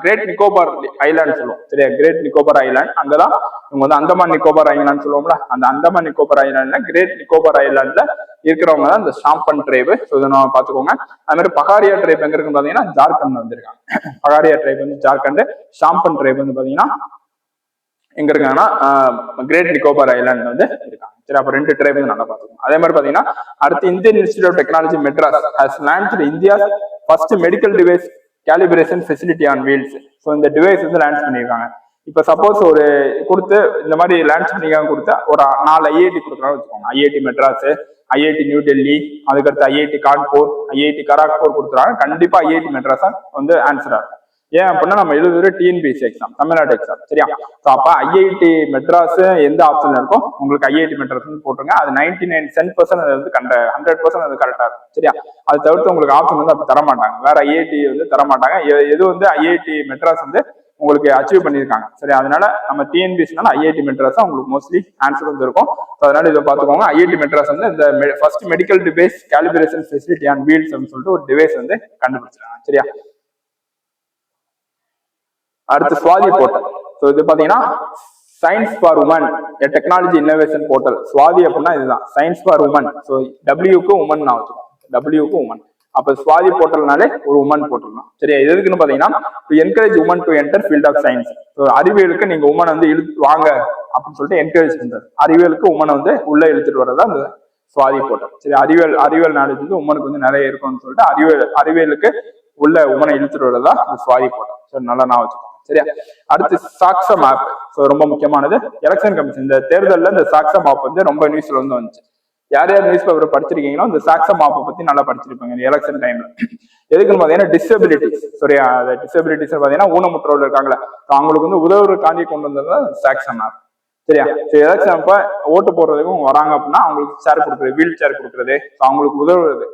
கிரேட் நிக்கோபார் ஐலாண்ட் சொல்லுவோம், சரியா? கிரேட் நிக்கோபார் ஐலாண்ட், அங்கதான் இவங்க வந்து அந்தமான் நிக்கோபார் ஐலாண்ட் சொல்லுவோம்ல, அந்த அந்தமான் நிக்கோபார் ஐலாண்ட்ல கிரேட் நிக்கோபார் ஐலாண்ட்ல இருக்கிறவங்க தான் இந்த சாம்பன் ட்ரைப். ஸோ இதை நம்ம பாத்துக்கோங்க. அது மாதிரி பகாரியா ட்ரைப் எங்க இருக்குன்னு பாத்தீங்கன்னா ஜார்க்கண்ட்ல வந்திருக்காங்க. பகாரியா ட்ரைப் வந்து ஜார்க்கண்ட், சாம்பன் ட்ரைப் வந்து பாத்தீங்கன்னா எங்க இருக்காங்கன்னா கிரேட் நிக்கோபார் ஐலாண்ட் வந்து இருக்காங்க, சரி? அப்ப 2 ட்ரைப் வந்து நல்லா பாத்துக்கோங்க. அதே மாதிரி பாத்தீங்கன்னா அடுத்து Indian institute of technology Madras has launched India's first medical device calibration facility on wheels. So இந்த டிவைஸ் வந்து லான்ச் பண்ணியிருக்காங்க. இப்ப சப்போஸ் ஒரு கொடுத்து இந்த மாதிரி லான்ச் பண்ணிக்காங்க கொடுத்தா ஒரு 4 ஐஐடி கொடுக்குறான்னு வச்சுக்கோங்க. IIT Madras, IIT new Delhi, அதுக்கடுத்து ஐஐடி கான்பூர், ஐஐடி கராக்பூர் கொடுத்துறாங்க. கண்டிப்பா ஐஐடி மெட்ராஸ் வந்து ஆன்சர் ஆகும். ஏன் அப்படின்னா நம்ம எழுதுற டிஎன்பிஎஸ்சி எக்ஸாம், தமிழ்நாடு எக்ஸாம், சரியா? ஸோ அப்ப ஐஐடி மெட்ராஸ் எந்த ஆப்ஷன் இருக்கும் உங்களுக்கு ஐஐடி மெட்ராஸ் போட்டுருங்க. அது 99% அது வந்து 100% அது கரெக்டா இருக்கும், சரியா? அது தவிர்த்து உங்களுக்கு ஆப்ஷன் வந்து அப்படி தர மாட்டாங்க, வேற ஐஐடி வந்து தர மாட்டாங்க. எது வந்து ஐஐடி மெட்ராஸ் வந்து உங்களுக்கு அச்சீவ் பண்ணியிருக்காங்க, சரி? அதனால நம்ம டிஎன்பிஎஸ்சினால ஐஐடி மெட்ராஸ் உங்களுக்கு மோஸ்ட்லி ஆன்சர் வந்து இருக்கும். அதனால இதை பார்த்துக்கோங்க. ஐஐடி மெட்ராஸ் வந்து இந்த first medical device calibration facility and wheels அப்படின்னு சொல்லிட்டு ஒரு டிவைஸ் வந்து கண்டுபிடிச்சிருக்காங்க, சரியா? அடுத்து சுவாதி போர்ட்டல். ஸோ இது பாத்தீங்கன்னா science for women technology innovation portal. Swati அப்படின்னா இதுதான், சயின்ஸ் ஃபார் உமன். ஸோ டபிள்யூக்கு உமன் நான் வச்சுக்கோம், டபிள்யூக்கு உமன். அப்ப சுவாதி போர்ட்டல்னாலே ஒரு உமன் போர்ட்டல் தான், சரியா? இது எதுக்குன்னு பாத்தீங்கன்னா to encourage women to enter field of science. So அறிவியலுக்கு நீங்க உமனை வந்து இழுத்து வாங்க அப்படின்னு சொல்லிட்டு என்கரேஜ் பண்றது. அறிவியலுக்கு உமனை வந்து உள்ள இழுத்துட்டு வர்றதா அந்த சுவாதி போர்ட்டல், சரி? அறிவியல் நாலேஜ் வந்து உமனுக்கு வந்து நிறைய இருக்கும்னு சொல்லிட்டு அறிவியலுக்கு உள்ள உமனை இழுத்துட்டு வர்றதா இந்த சுவாதி போர்ட்டல். சரி, நல்லா நான் வச்சுக்கோங்க, சரியா? அடுத்து சாக்ஸா மேப். ஸோ ரொம்ப முக்கியமானது, எலெக்ஷன் கமிஷன் இந்த தேர்தலில் இந்த சாக்ஸா மேப் வந்து ரொம்ப நியூஸ்ல வந்து வந்துச்சு. யார் யார் நியூஸ் பேப்பர் படிச்சிருக்கீங்களோ இந்த சாக்ஸா மேப்பை பத்தி நல்லா படிச்சிருப்பாங்க இந்த எலெக்ஷன் டைம்ல. எதுக்குன்னு பாத்தீங்கன்னா டிசபிலிட்டிஸ், சரியா? டிசபிலிட்டிஸ் பாத்தீங்கன்னா ஊனமுற்றோர்கள் இருக்காங்களா, அவங்களுக்கு வந்து உதவுறதுக்காண்டி கொண்டு வந்தது சாக்ஸா மேப், சரியா? எலெக்ஷன் அப்ப ஓட்டு போடுறதுக்கும் வராங்க அப்படின்னா அவங்களுக்கு சேர் கொடுக்குறது, வீல் சேர் கொடுக்குறது, அவங்களுக்கு உதவுறது,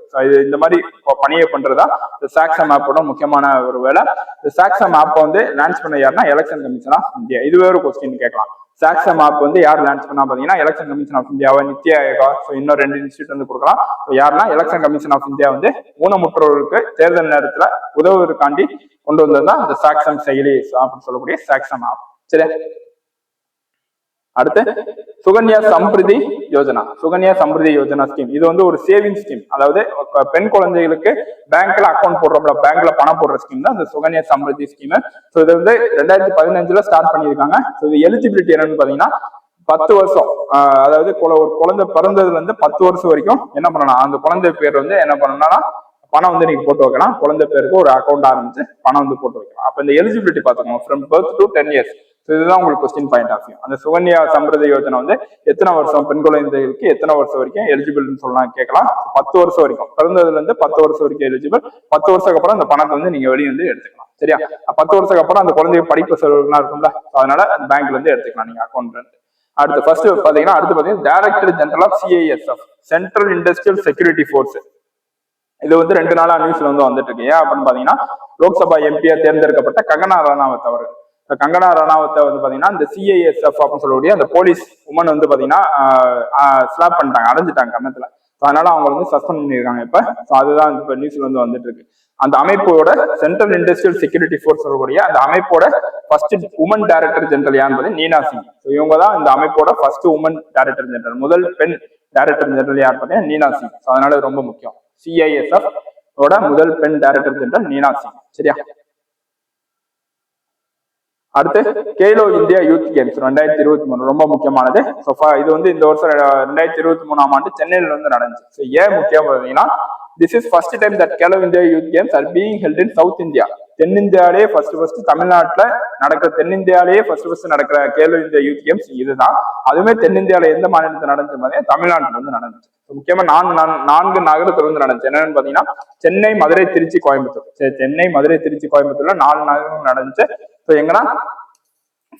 இந்த மாதிரி பணியை பண்றதா இந்த சாக்ஸா மேப்போட முக்கியமான ஒரு வேலை. இந்த சாக்ஸா மேப்பை வந்து லான்ச் பண்ண யாருன்னா எலெக்ஷன் கமிஷன் ஆஃப் இந்தியா. இதுவே ஒரு கொஸ்டின் கேட்கலாம். சாக்ஸா மேப் வந்து யார் லான்ச் பண்ணா பாத்தீங்கன்னா எலெக்ஷன் கமிஷன் ஆஃப் இந்தியாவை, நித்தி ஆயோகா, இன்னும் 2 இன்ஸ்டியூட் வந்து கொடுக்கலாம். யாருன்னா எலெக்ஷன் கமிஷன் ஆஃப் இந்தியா வந்து ஊனமுற்றோருக்கு தேர்தல் நேரத்துல உதவுவதற்காண்டி கொண்டு வந்ததுதான் இந்த சாக்ஸம் செயலி அப்படின்னு சொல்லக்கூடிய சாக்ஸா மேப், சரியா? அடுத்து சுகன்யா சம்ரிதி யோஜனா. சுகன்யா சம்ரிதி யோஜனா ஸ்கீம் இது வந்து ஒரு சேவிங் ஸ்கீம், அதாவது பெண் குழந்தைகளுக்கு பேங்க்ல அக்கௌண்ட் போடுறோம்ல, பேங்க்ல பணம் போடுற ஸ்கீம் தான் இந்த சுகன்யா சம்ரிதி ஸ்கீம். ஸோ இது வந்து 2015 ஸ்டார்ட் பண்ணியிருக்காங்க. ஸோ இது எலிஜிபிலிட்டி என்னன்னு பாத்தீங்கன்னா 10 வருஷம், அதாவது ஒரு குழந்தை பிறந்ததுல இருந்து 10 வருஷம் வரைக்கும் என்ன பண்ணலாம், அந்த குழந்தை பேர் வந்து என்ன பண்ணணும்னா பணம் வந்து நீங்க போட்டு வைக்கலாம். குழந்தை பேருக்கு ஒரு அக்கௌண்ட் ஆரம்பிச்சு பணம் வந்து போட்டு வைக்கலாம். அப்ப இந்த எலிஜிபிலிட்டி பாத்துக்கோங்க, ஃப்ரம் பர்த் டு 10 years. இதுதான் உங்களுக்கு கொஸ்டின் பாயிண்ட் ஆஃப் வியூ. அந்த சுகன்யா சம்ரிதி யோஜனா வந்து எத்தனை வருஷம் பெண் குழந்தைகளுக்கு எத்தனை வருஷம் வரைக்கும் எலிஜிபிள்னு சொல்லலாம் கேட்கலாம். 10 வருஷம் வரைக்கும், பிறந்ததுல இருந்து 10 வருஷம் வரைக்கும் எலிஜிபிள். 10 வருஷத்துக்கு அப்புறம் அந்த பணத்தை வந்து நீங்க வெளியே வந்து எடுத்துக்கலாம், சரியா? 10 வருஷத்துக்கு அப்புறம் அந்த குழந்தைய படிப்பு செலவுலாம் இருக்கும்ல, அதனால அந்த பேங்க்ல இருந்து எடுத்துக்கலாம் நீங்க அக்கௌண்ட்ல இருந்து. அடுத்து ஃபர்ஸ்ட் பாத்தீங்கன்னா director general of CISF, central industrial security force. இது வந்து 2 நாளா நியூஸ்ல வந்து வந்துட்டு இருக்கு. ஏன் அப்படின்னு பாத்தீங்கன்னா லோக்சபா எம்பியா தேர்ந்தெடுக்கப்பட்ட கங்கனா ரனாவத் அவர்கள். கங்கனா ரனாவத்தை வந்து பாத்தீங்கன்னா இந்த சிஐஎஸ்எஃப் அப்படின்னு சொல்லக்கூடிய அந்த போலீஸ் உமன் வந்து பாத்தீங்கன்னா ஸ்லாப் பண்ணிட்டாங்க, அடைஞ்சிட்டாங்க கன்னத்துல. அதனால அவங்க வந்து சஸ்பெண்ட் பண்ணியிருக்காங்க இப்ப. அதுதான் இப்ப நியூஸ்ல வந்து வந்துட்டு இருக்கு. அந்த அமைப்போட சென்ட்ரல் இண்டஸ்ட்ரியல் செக்யூரிட்டி ஃபோர்ஸ் சொல்லக்கூடிய அந்த அமைப்போட ஃபர்ஸ்ட் உமன் டைரக்டர் ஜெனரல் யாருன்னு நீனா சிங். இவங்க தான் இந்த அமைப்போட ஃபர்ஸ்ட் உமன் டைரக்டர் ஜெனரல், முதல் பெண் டைரக்டர் ஜெனரல் யார் பார்த்தீங்கன்னா நீனா சிங். அதனால ரொம்ப முக்கியம், சிஐஎஸ்எஃப் ஓட முதல் பெண் டைரக்டர் ஜெனரல் நீனா சிங், சரியா? அடுத்து கேலோ இந்தியா யூத் கேம்ஸ் 2023 ரொம்ப முக்கியமானது. இது வந்து இந்த வருஷம் 2023ஆம் ஆண்டு சென்னையில வந்து நடந்துச்சு. ஏன் முக்கியம் பார்த்தீங்கன்னா this is first time that Khelo India youth games are being held in south India. தென்னிந்தியாலே ஃபர்ஸ்ட் தமிழ்நாட்டுல நடக்கிற, தென்னிந்தியாலேயே ஃபர்ஸ்ட் நடக்கிற கேலோ இந்தியா யூத் கேம்ஸ் இதுதான். அதுவுமே தென்னிந்தியால எந்த மாநிலத்தில் நடந்துச்சு பார்த்தீங்கன்னா தமிழ்நாட்டுல வந்து நடந்துச்சு. முக்கியமா 4 நகரத்துல வந்து நடந்துச்சு. என்னன்னு பாத்தீங்கன்னா சென்னை, மதுரை, திருச்சி, கோயம்புத்தூர். சரி, சென்னை, மதுரை, திருச்சி, கோயம்புத்தூர்ல 4 நகரம் நடந்துச்சு. எங்கன்னா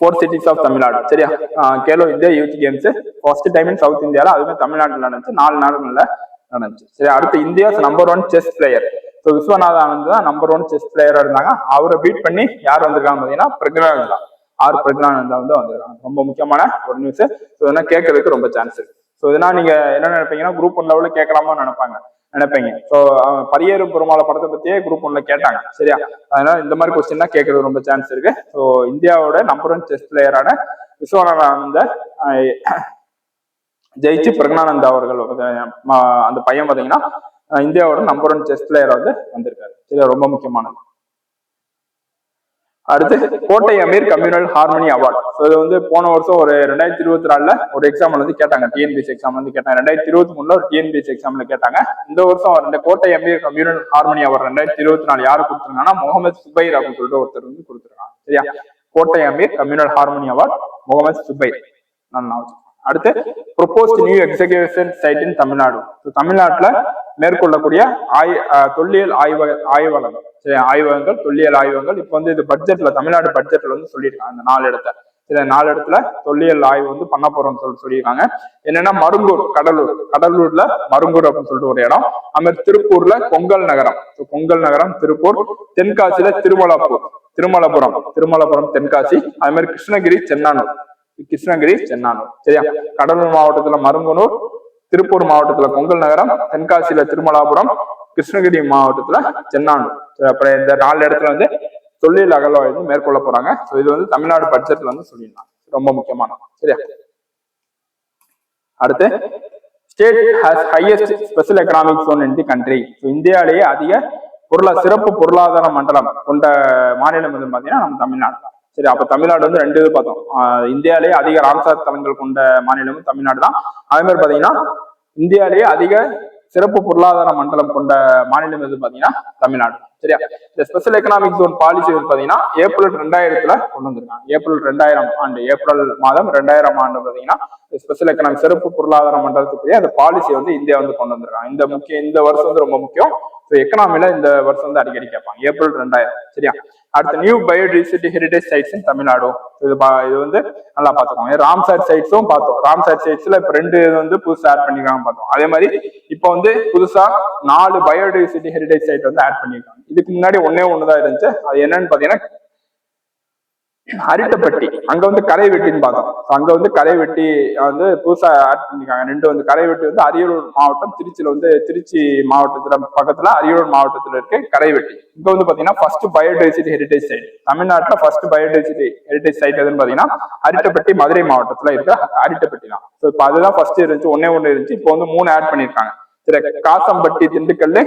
4 cities ஆஃப் தமிழ்நாடு, சரியா? Khelo India youth games first time in south இந்தியால, அதுவுமே தமிழ்நாட்டில் நடந்துச்சு, 4 நாடுகள்ல நடந்துச்சு, சரி? அடுத்து India's number 1 chess player. Viswanatha Anand தான் நம்பர் 1 செஸ் பிளேயரா இருந்தாங்க. அவரை பீட் பண்ணி யார் வந்திருக்காங்க பாத்தீங்கன்னா பிரக்ஞானந்தா, பிரக்ஞானந்தா வந்து வந்திருக்காங்க. ரொம்ப முக்கியமான ஒரு நியூஸ். இதெல்லாம் கேட்கறதுக்கு ரொம்ப சான்ஸ் இருக்கு. இதெல்லாம் நீங்க என்ன நினைப்பீங்கன்னா குரூப் 1 லெவலில் கேட்கலாமா நினைப்பீங்க. பரியேறும் பெருமாளை படத்தை பத்தியே குரூப் 1ல கேட்டாங்க, சரியா? அதனால இந்த மாதிரி கொஸ்டின் தான் கேட்கறது ரொம்ப சான்ஸ் இருக்கு. இந்தியாவோட நம்பர் 1 செஸ் பிளேயரான விஸ்வநாதானந்த ஜெயிச்சு பிரக்ஞானந்தா அவர்கள் அந்த பையன் பாத்தீங்கன்னா இந்தியாவோட நம்பர் 1 செஸ் பிளேயர் வந்து வந்திருக்காரு, சரியா? ரொம்ப முக்கியமானது. அடுத்து கோட்டை அமீர் கம்யூனல் ஹார்மனி அவார்ட். இது வந்து போன வருஷம் ஒரு 2024ல ஒரு எக்ஸாம்ல வந்து கேட்டாங்க, டிஎன்பிஎஸ்சி எக்ஸாம் வந்து கேட்டாங்க. 2023ல ஒரு டிஎன்பிஎஸ்சி எக்ஸாம்ல கேட்டாங்க. இந்த வருஷம் கோட்டை அமீர் கம்யூனல் ஹார்மனி அவார்ட் 2024 யாரு கொடுத்துருக்காங்கன்னா முகமது சுபைர் அப்படின்னு சொல்லிட்டு ஒருத்தர் வந்து கொடுத்துருக்காங்க, சரியா? Kottai Ameer communal harmony award Mohammed Zubair. அடுத்து proposed new execution site in Tamil Nadu. தமிழ்நாட்டுல மேற்கொள்ளக்கூடிய தொல்லியல் ஆய்வகங்கள், சரி, ஆய்வகங்கள், தொல்லியல் ஆய்வகங்கள். இப்ப வந்து இது பட்ஜெட்ல, தமிழ்நாடு பட்ஜெட்ல வந்து சொல்லியிருக்காங்க அந்த 4 இடத்த. சில 4 இடத்துல தொல்லியல் ஆய்வு வந்து பண்ண போறோம்னு சொல்லியிருக்காங்க. என்னன்னா மருங்கூர், கடலூர்ல மருங்கூர் அப்படின்னு சொல்லிட்டு ஒரு இடம். அது மாதிரி திருப்பூர்ல கொங்கல் நகரம், கொங்கல் நகரம் திருப்பூர். தென்காசியில திருமலபுரம் தென்காசி. அது மாதிரி கிருஷ்ணகிரி சென்னானூர், சரியா. கடலூர் மாவட்டத்துல மருங்கனூர், திருப்பூர் மாவட்டத்துல கொங்கல் நகரம், தென்காசியில திருமலாபுரம், கிருஷ்ணகிரி மாவட்டத்துல சென்னானூர். அப்புறம் இந்த 4 இடத்துல வந்து தொழில் அகழ்வாய்வு மேற்கொள்ள போறாங்க. இது வந்து தமிழ்நாடு பட்ஜெட்ல வந்து சொல்லிடலாம், ரொம்ப முக்கியமான, சரியா. அடுத்து state has highest special economic zone in the country. இந்தியாவிலேயே அதிக சிறப்பு பொருளாதார மண்டலம் கொண்ட மாநிலம் வந்து பாத்தீங்கன்னா நம்ம தமிழ்நாடு. சரி, அப்ப தமிழ்நாடு வந்து 2 இது பார்த்தோம். இந்தியாவிலேயே அதிக ராம்சார் தலங்கள் கொண்ட மாநிலமும் தமிழ்நாடு தான். அதே மாதிரி பாத்தீங்கன்னா இந்தியாவிலேயே அதிக சிறப்பு பொருளாதார மண்டலம் கொண்ட மாநிலம் எது பாத்தீங்கன்னா தமிழ்நாடு, சரியா. இந்த ஸ்பெஷல் எக்கனாமிக் ஜோன் பாலிசி வந்து பாத்தீங்கன்னா ஏப்ரல் 2000 கொண்டு வந்திருக்காங்க. ஏப்ரல் மாதம் 2000 ஆண்டு பாத்தீங்கன்னா ஸ்பெஷல் எக்கனாமிக் சிறப்பு பொருளாதார மண்டலத்துக்குரிய அந்த பாலிசி வந்து இந்தியா வந்து கொண்டு வந்திருக்காங்க. இந்த வருஷம் வந்து ரொம்ப முக்கியம். எக்கனாமில இந்த வருஷம் வந்து அடிக்கடி கேட்பாங்க, ஏப்ரல் 2000, சரியா. அடுத்த நியூ பயோடைவர்சிட்டி ஹெரிடேஜ் சைட்ஸ் இன் தமிழ்நாடு. இது வந்து நல்லா பாத்துக்கோங்க. ராம்சார் சைட்ஸும் பார்த்தோம். ராம்சார் சைட்ஸ்ல இப்ப 2 வந்து புதுசா ஆட் பண்ணிருக்காங்க பார்த்தோம். அதே மாதிரி இப்ப வந்து புதுசா 4 பயோடைவர்சிட்டி ஹெரிடேஜ் சைட் வந்து ஆட் பண்ணிருக்காங்க. இதுக்கு முன்னாடி ஒன்னே ஒண்ணுதான் இருந்துச்சு. அது என்னன்னு பாத்தீங்கன்னா அரிட்டப்பட்டி. அங்க வந்து கரை வெட்டின்னு பார்த்தோம். அங்க வந்து கரை வெட்டி வந்து புதுசா ஆட் பண்ணிருக்காங்க. 2 வந்து கரை வெட்டி வந்து அரியலூர் மாவட்டம், திருச்சி மாவட்டத்துல பக்கத்துல அரியலூர் மாவட்டத்துல இருக்கு கரை வெட்டி. இங்க வந்து பாத்தீங்கன்னா ஃபர்ஸ்ட் பயோடைவர்சிட்டி ஹெரிடேஜ் சைட் தமிழ்நாட்டுல. ஃபர்ஸ்ட் பயோடைவர்சிட்டி ஹெரிடேஜ் சைட் எதுன்னு பாத்தீங்கன்னா அரிட்டப்பட்டி, மதுரை மாவட்டத்துல இருக்க அரிட்டப்பட்டி தான். இப்ப அதுதான் ஃபர்ஸ்ட் இருந்துச்சு, ஒன்னே இருந்துச்சு. இப்போ வந்து 3 ஆட் பண்ணிருக்காங்க. சரி, காசம்பட்டி, திண்டுக்கல்,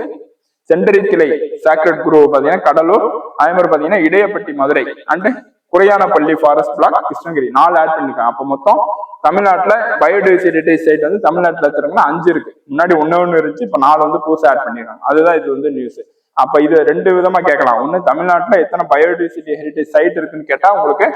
செண்டரி கிளை சாக்ரெட் குரூப் பாத்தீங்கன்னா கடலூர். அதே மாதிரி பாத்தீங்கன்னா Idayapatti Madurai and Kurayanapalli forest block Krishnagiri 4 add பண்ணிருக்காங்க. அப்ப மொத்தம் தமிழ்நாட்டுல பயோடைவர்சிட்டி சைட் வந்து தமிழ்நாட்டுல இருக்கிறவங்கன்னா 5 இருக்கு. முன்னாடி ஒண்ணு இருந்துச்சு, இப்ப 4 வந்து புதுசா ஆட் பண்ணிருக்காங்க. அதுதான் இது வந்து நியூஸ். அப்ப இது 2 விதமா கேட்கலாம். ஒண்ணு தமிழ்நாட்டுல எத்தனை பயோடைவர்சிட்டி ஹெரிடேஜ் சைட் இருக்குன்னு கேட்டா உங்களுக்கு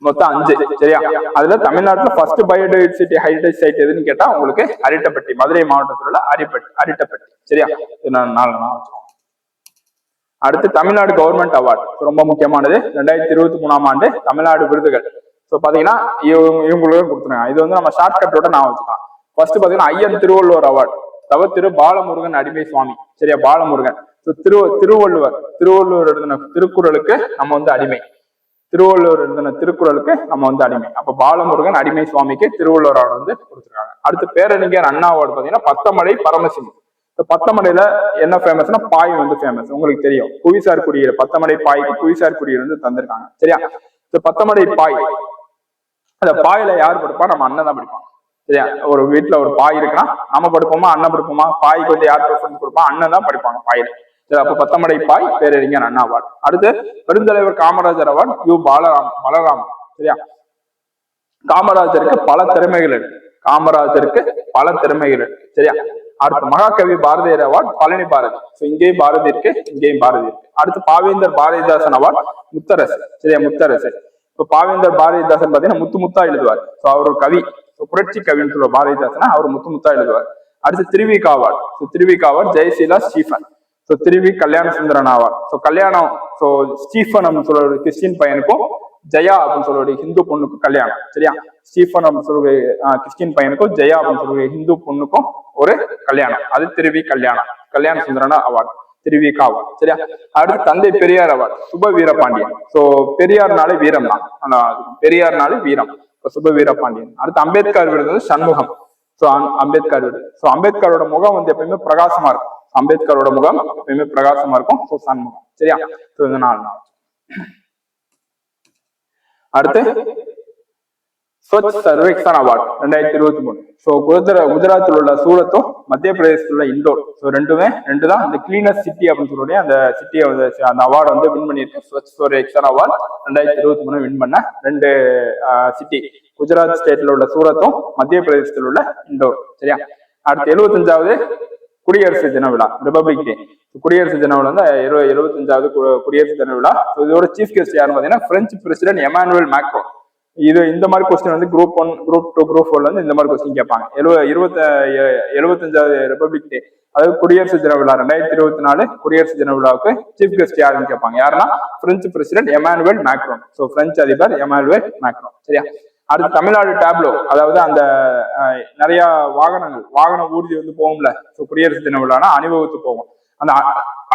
மொத்தம் 5, சரியா. அதுல தமிழ்நாட்டுல ஃபர்ஸ்ட் பயோடைவர்சிட்டி ஹெரிடேஜ் சைட் எதுன்னு கேட்டா உங்களுக்கு அரிட்டப்பட்டி, மதுரை மாவட்டத்தில் உள்ள அரிட்டப்பட்டி, சரியா. இது 4 வச்சுக்கோங்க. அடுத்து தமிழ்நாடு கவர்மெண்ட் அவார்டு, ரொம்ப முக்கியமானது. 2023ஆம் ஆண்டு தமிழ்நாடு விருதுகள். பாத்தீங்கன்னா இவங்களுக்கு கொடுத்துருக்காங்க. இது வந்து நம்ம ஷார்ட்கட்டோட நான் வச்சுக்கலாம். ஃபர்ஸ்ட் பாத்தீங்கன்னா ஐயன் திருவள்ளுவர் அவார்டு, திரு பாலமுருகன் அடிமை சுவாமி, சரியா. பாலமுருகன் திருவள்ளுவர் எழுதின திருக்குறளுக்கு நம்ம வந்து அடிமை. திருவள்ளுவர் எழுதின திருக்குறளுக்கு நம்ம வந்து அடிமை. அப்ப பாலமுருகன் அடிமை சுவாமிக்கு திருவள்ளுவர் அவார்டு வந்து கொடுத்துருக்காங்க. அடுத்து பேரறிஞர் அண்ணா அவார்டு பாத்தீங்கன்னா பத்தமடை பரமசிவம். பத்தமடையில என்ன ஃபேமஸ்னா பாய் வந்து ஃபேமஸ், உங்களுக்கு தெரியும். புவிசார் குறியீடு, பத்தமடை பாய்க்கு புவிசார் குறியீடு வந்து தந்திருக்காங்க, சரியா. பத்தமடை பாய், அந்த பாயில யார் படிப்பா? நம்ம அண்ணன் தான் படிப்பாங்க, சரியா. ஒரு வீட்டுல ஒரு பாய் இருக்குன்னா நம்ம படிப்போமா, அண்ணன் படிப்போமா? பாய்க்கு வந்து யார் ப்ரிஃபரன்ஸ் கொடுப்பா? அண்ணன் தான் படிப்பாங்க பாயில, சரி. அப்ப பத்தமடை பாய் பேரறிஞர் அண்ணா அவார்டு. அடுத்து பெருந்தலைவர் காமராஜர் அவார்டு பலராம், சரியா. காமராஜருக்கு பல திறமைகள் இருக்கு, சரியா. அடுத்து மகாகவி பாரதியார் அவார்டு பழனி பாரதி. இங்கேயும் பாரதி இருக்கு, இங்கேயும் பாரதி இருக்கு. அடுத்து பாவேந்தர் பாரதிதாசன் அவார்டு முத்தரசு, சரியா. முத்தரசு. இப்ப பாவேந்தர் பாரதிதாசன் பாத்தீங்கன்னா முத்தா எழுதுவார். அவர் ஒரு கவி, புரட்சி கவின்னு சொல்லுவார் பாரதிதாசன். அவர் முத்தா எழுதுவார். அடுத்து திருவிக அவார்டு ஜெயசீலா ஸ்டீஃபன். திருவி கல்யாண சுந்தரன் அவார்டு. கல்யாணம் ஸ்டீஃபன் அப்படின்னு சொல்ற ஒரு கிறிஸ்டின் பையனுக்கும் ஜெயா அப்படின்னு சொல்ற ஹிந்து பொண்ணுக்கும் கல்யாணம், சரியா. ஸ்டீஃபன் அப்படின்னு சொல்ற கிறிஸ்டின் பையனுக்கும் ஜெயா அப்படின்னு சொல்ற ஹிந்து பொண்ணுக்கும் ஒரு கல்யாணம். அது திருவி கல்யாண சுந்தரன் அவார்டு, திருவிக அவார்டு, சரியா. அடுத்து தந்தை பெரியார் அவார்டு சுப வீரபாண்டியன். பெரியார்னாலே வீரம் தான், பெரியார்னாலே வீரம், சுப வீரபாண்டியன். அடுத்து அம்பேத்கர் விருது சண்முகம். அம்பேத்கர் விருது. அம்பேத்கரோட முகம் வந்து எப்பயுமே பிரகாசமா இருக்கும். அம்பேத்கரோட முகம் எப்பயுமே பிரகாசமா இருக்கும். சண்முகம், சரியா. இது 4 நாள். அடுத்து ஸ்வச் சர்வேக்ஷன் அவார்டு 2023. குஜராத்தில் உள்ள சூரத்தும் மத்திய பிரதேசத்தில் உள்ள இண்டோர், ரெண்டு தான் இந்த கிளீனஸ்ட் சிட்டி அப்படின்னு சொல்லுடைய அந்த சிட்டியை வந்து அந்த அவார்டு வந்து வின் பண்ணியிருக்கு. ஸ்வச் சர்வேக்ஷன் அவார்டு 2023 வின் பண்ண 2 சிட்டி, குஜராத் ஸ்டேட்ல உள்ள சூரத்தும் மத்திய பிரதேசத்தில் உள்ள இண்டோர், சரியா. அடுத்து 75வது குடியரசு தின விழா, ரிபப்ளிக் டே. குடியரசு தின விழா வந்து 75வது குடியரசு தின விழா. இதோட சீஃப் கெஸ்ட் யாருன்னு பாத்தீங்கன்னா பிரெஞ்சு பிரசிடென்ட் எமானுவேல் மேக்ரோ. இந்த மாதிரி கொஸ்டின் வந்து குரூப் 1 குரூப் 2 குரூப் 4 வந்து இந்த மாதிரி கொஸ்டின் கேட்பாங்க. 75வது ரிபப்ளிக் டே, அதாவது குடியரசு தின விழா 2024 குடியரசு தின விழாவுக்கு சீஃப் கெஸ்ட் யாருன்னு கேட்பாங்க. யாருன்னா French president Emmanuel Macron. So French அதிபர் எமானுவேல் மேக்ரோன். சரியா? அடுத்து தமிழ்நாடு டேப்லோ, அதாவது அந்த நிறைய வாகன ஊர்தி வந்து போகும்ல, ஸோ குடியரசு தின விழானா அணிவகுத்து போகும். அந்த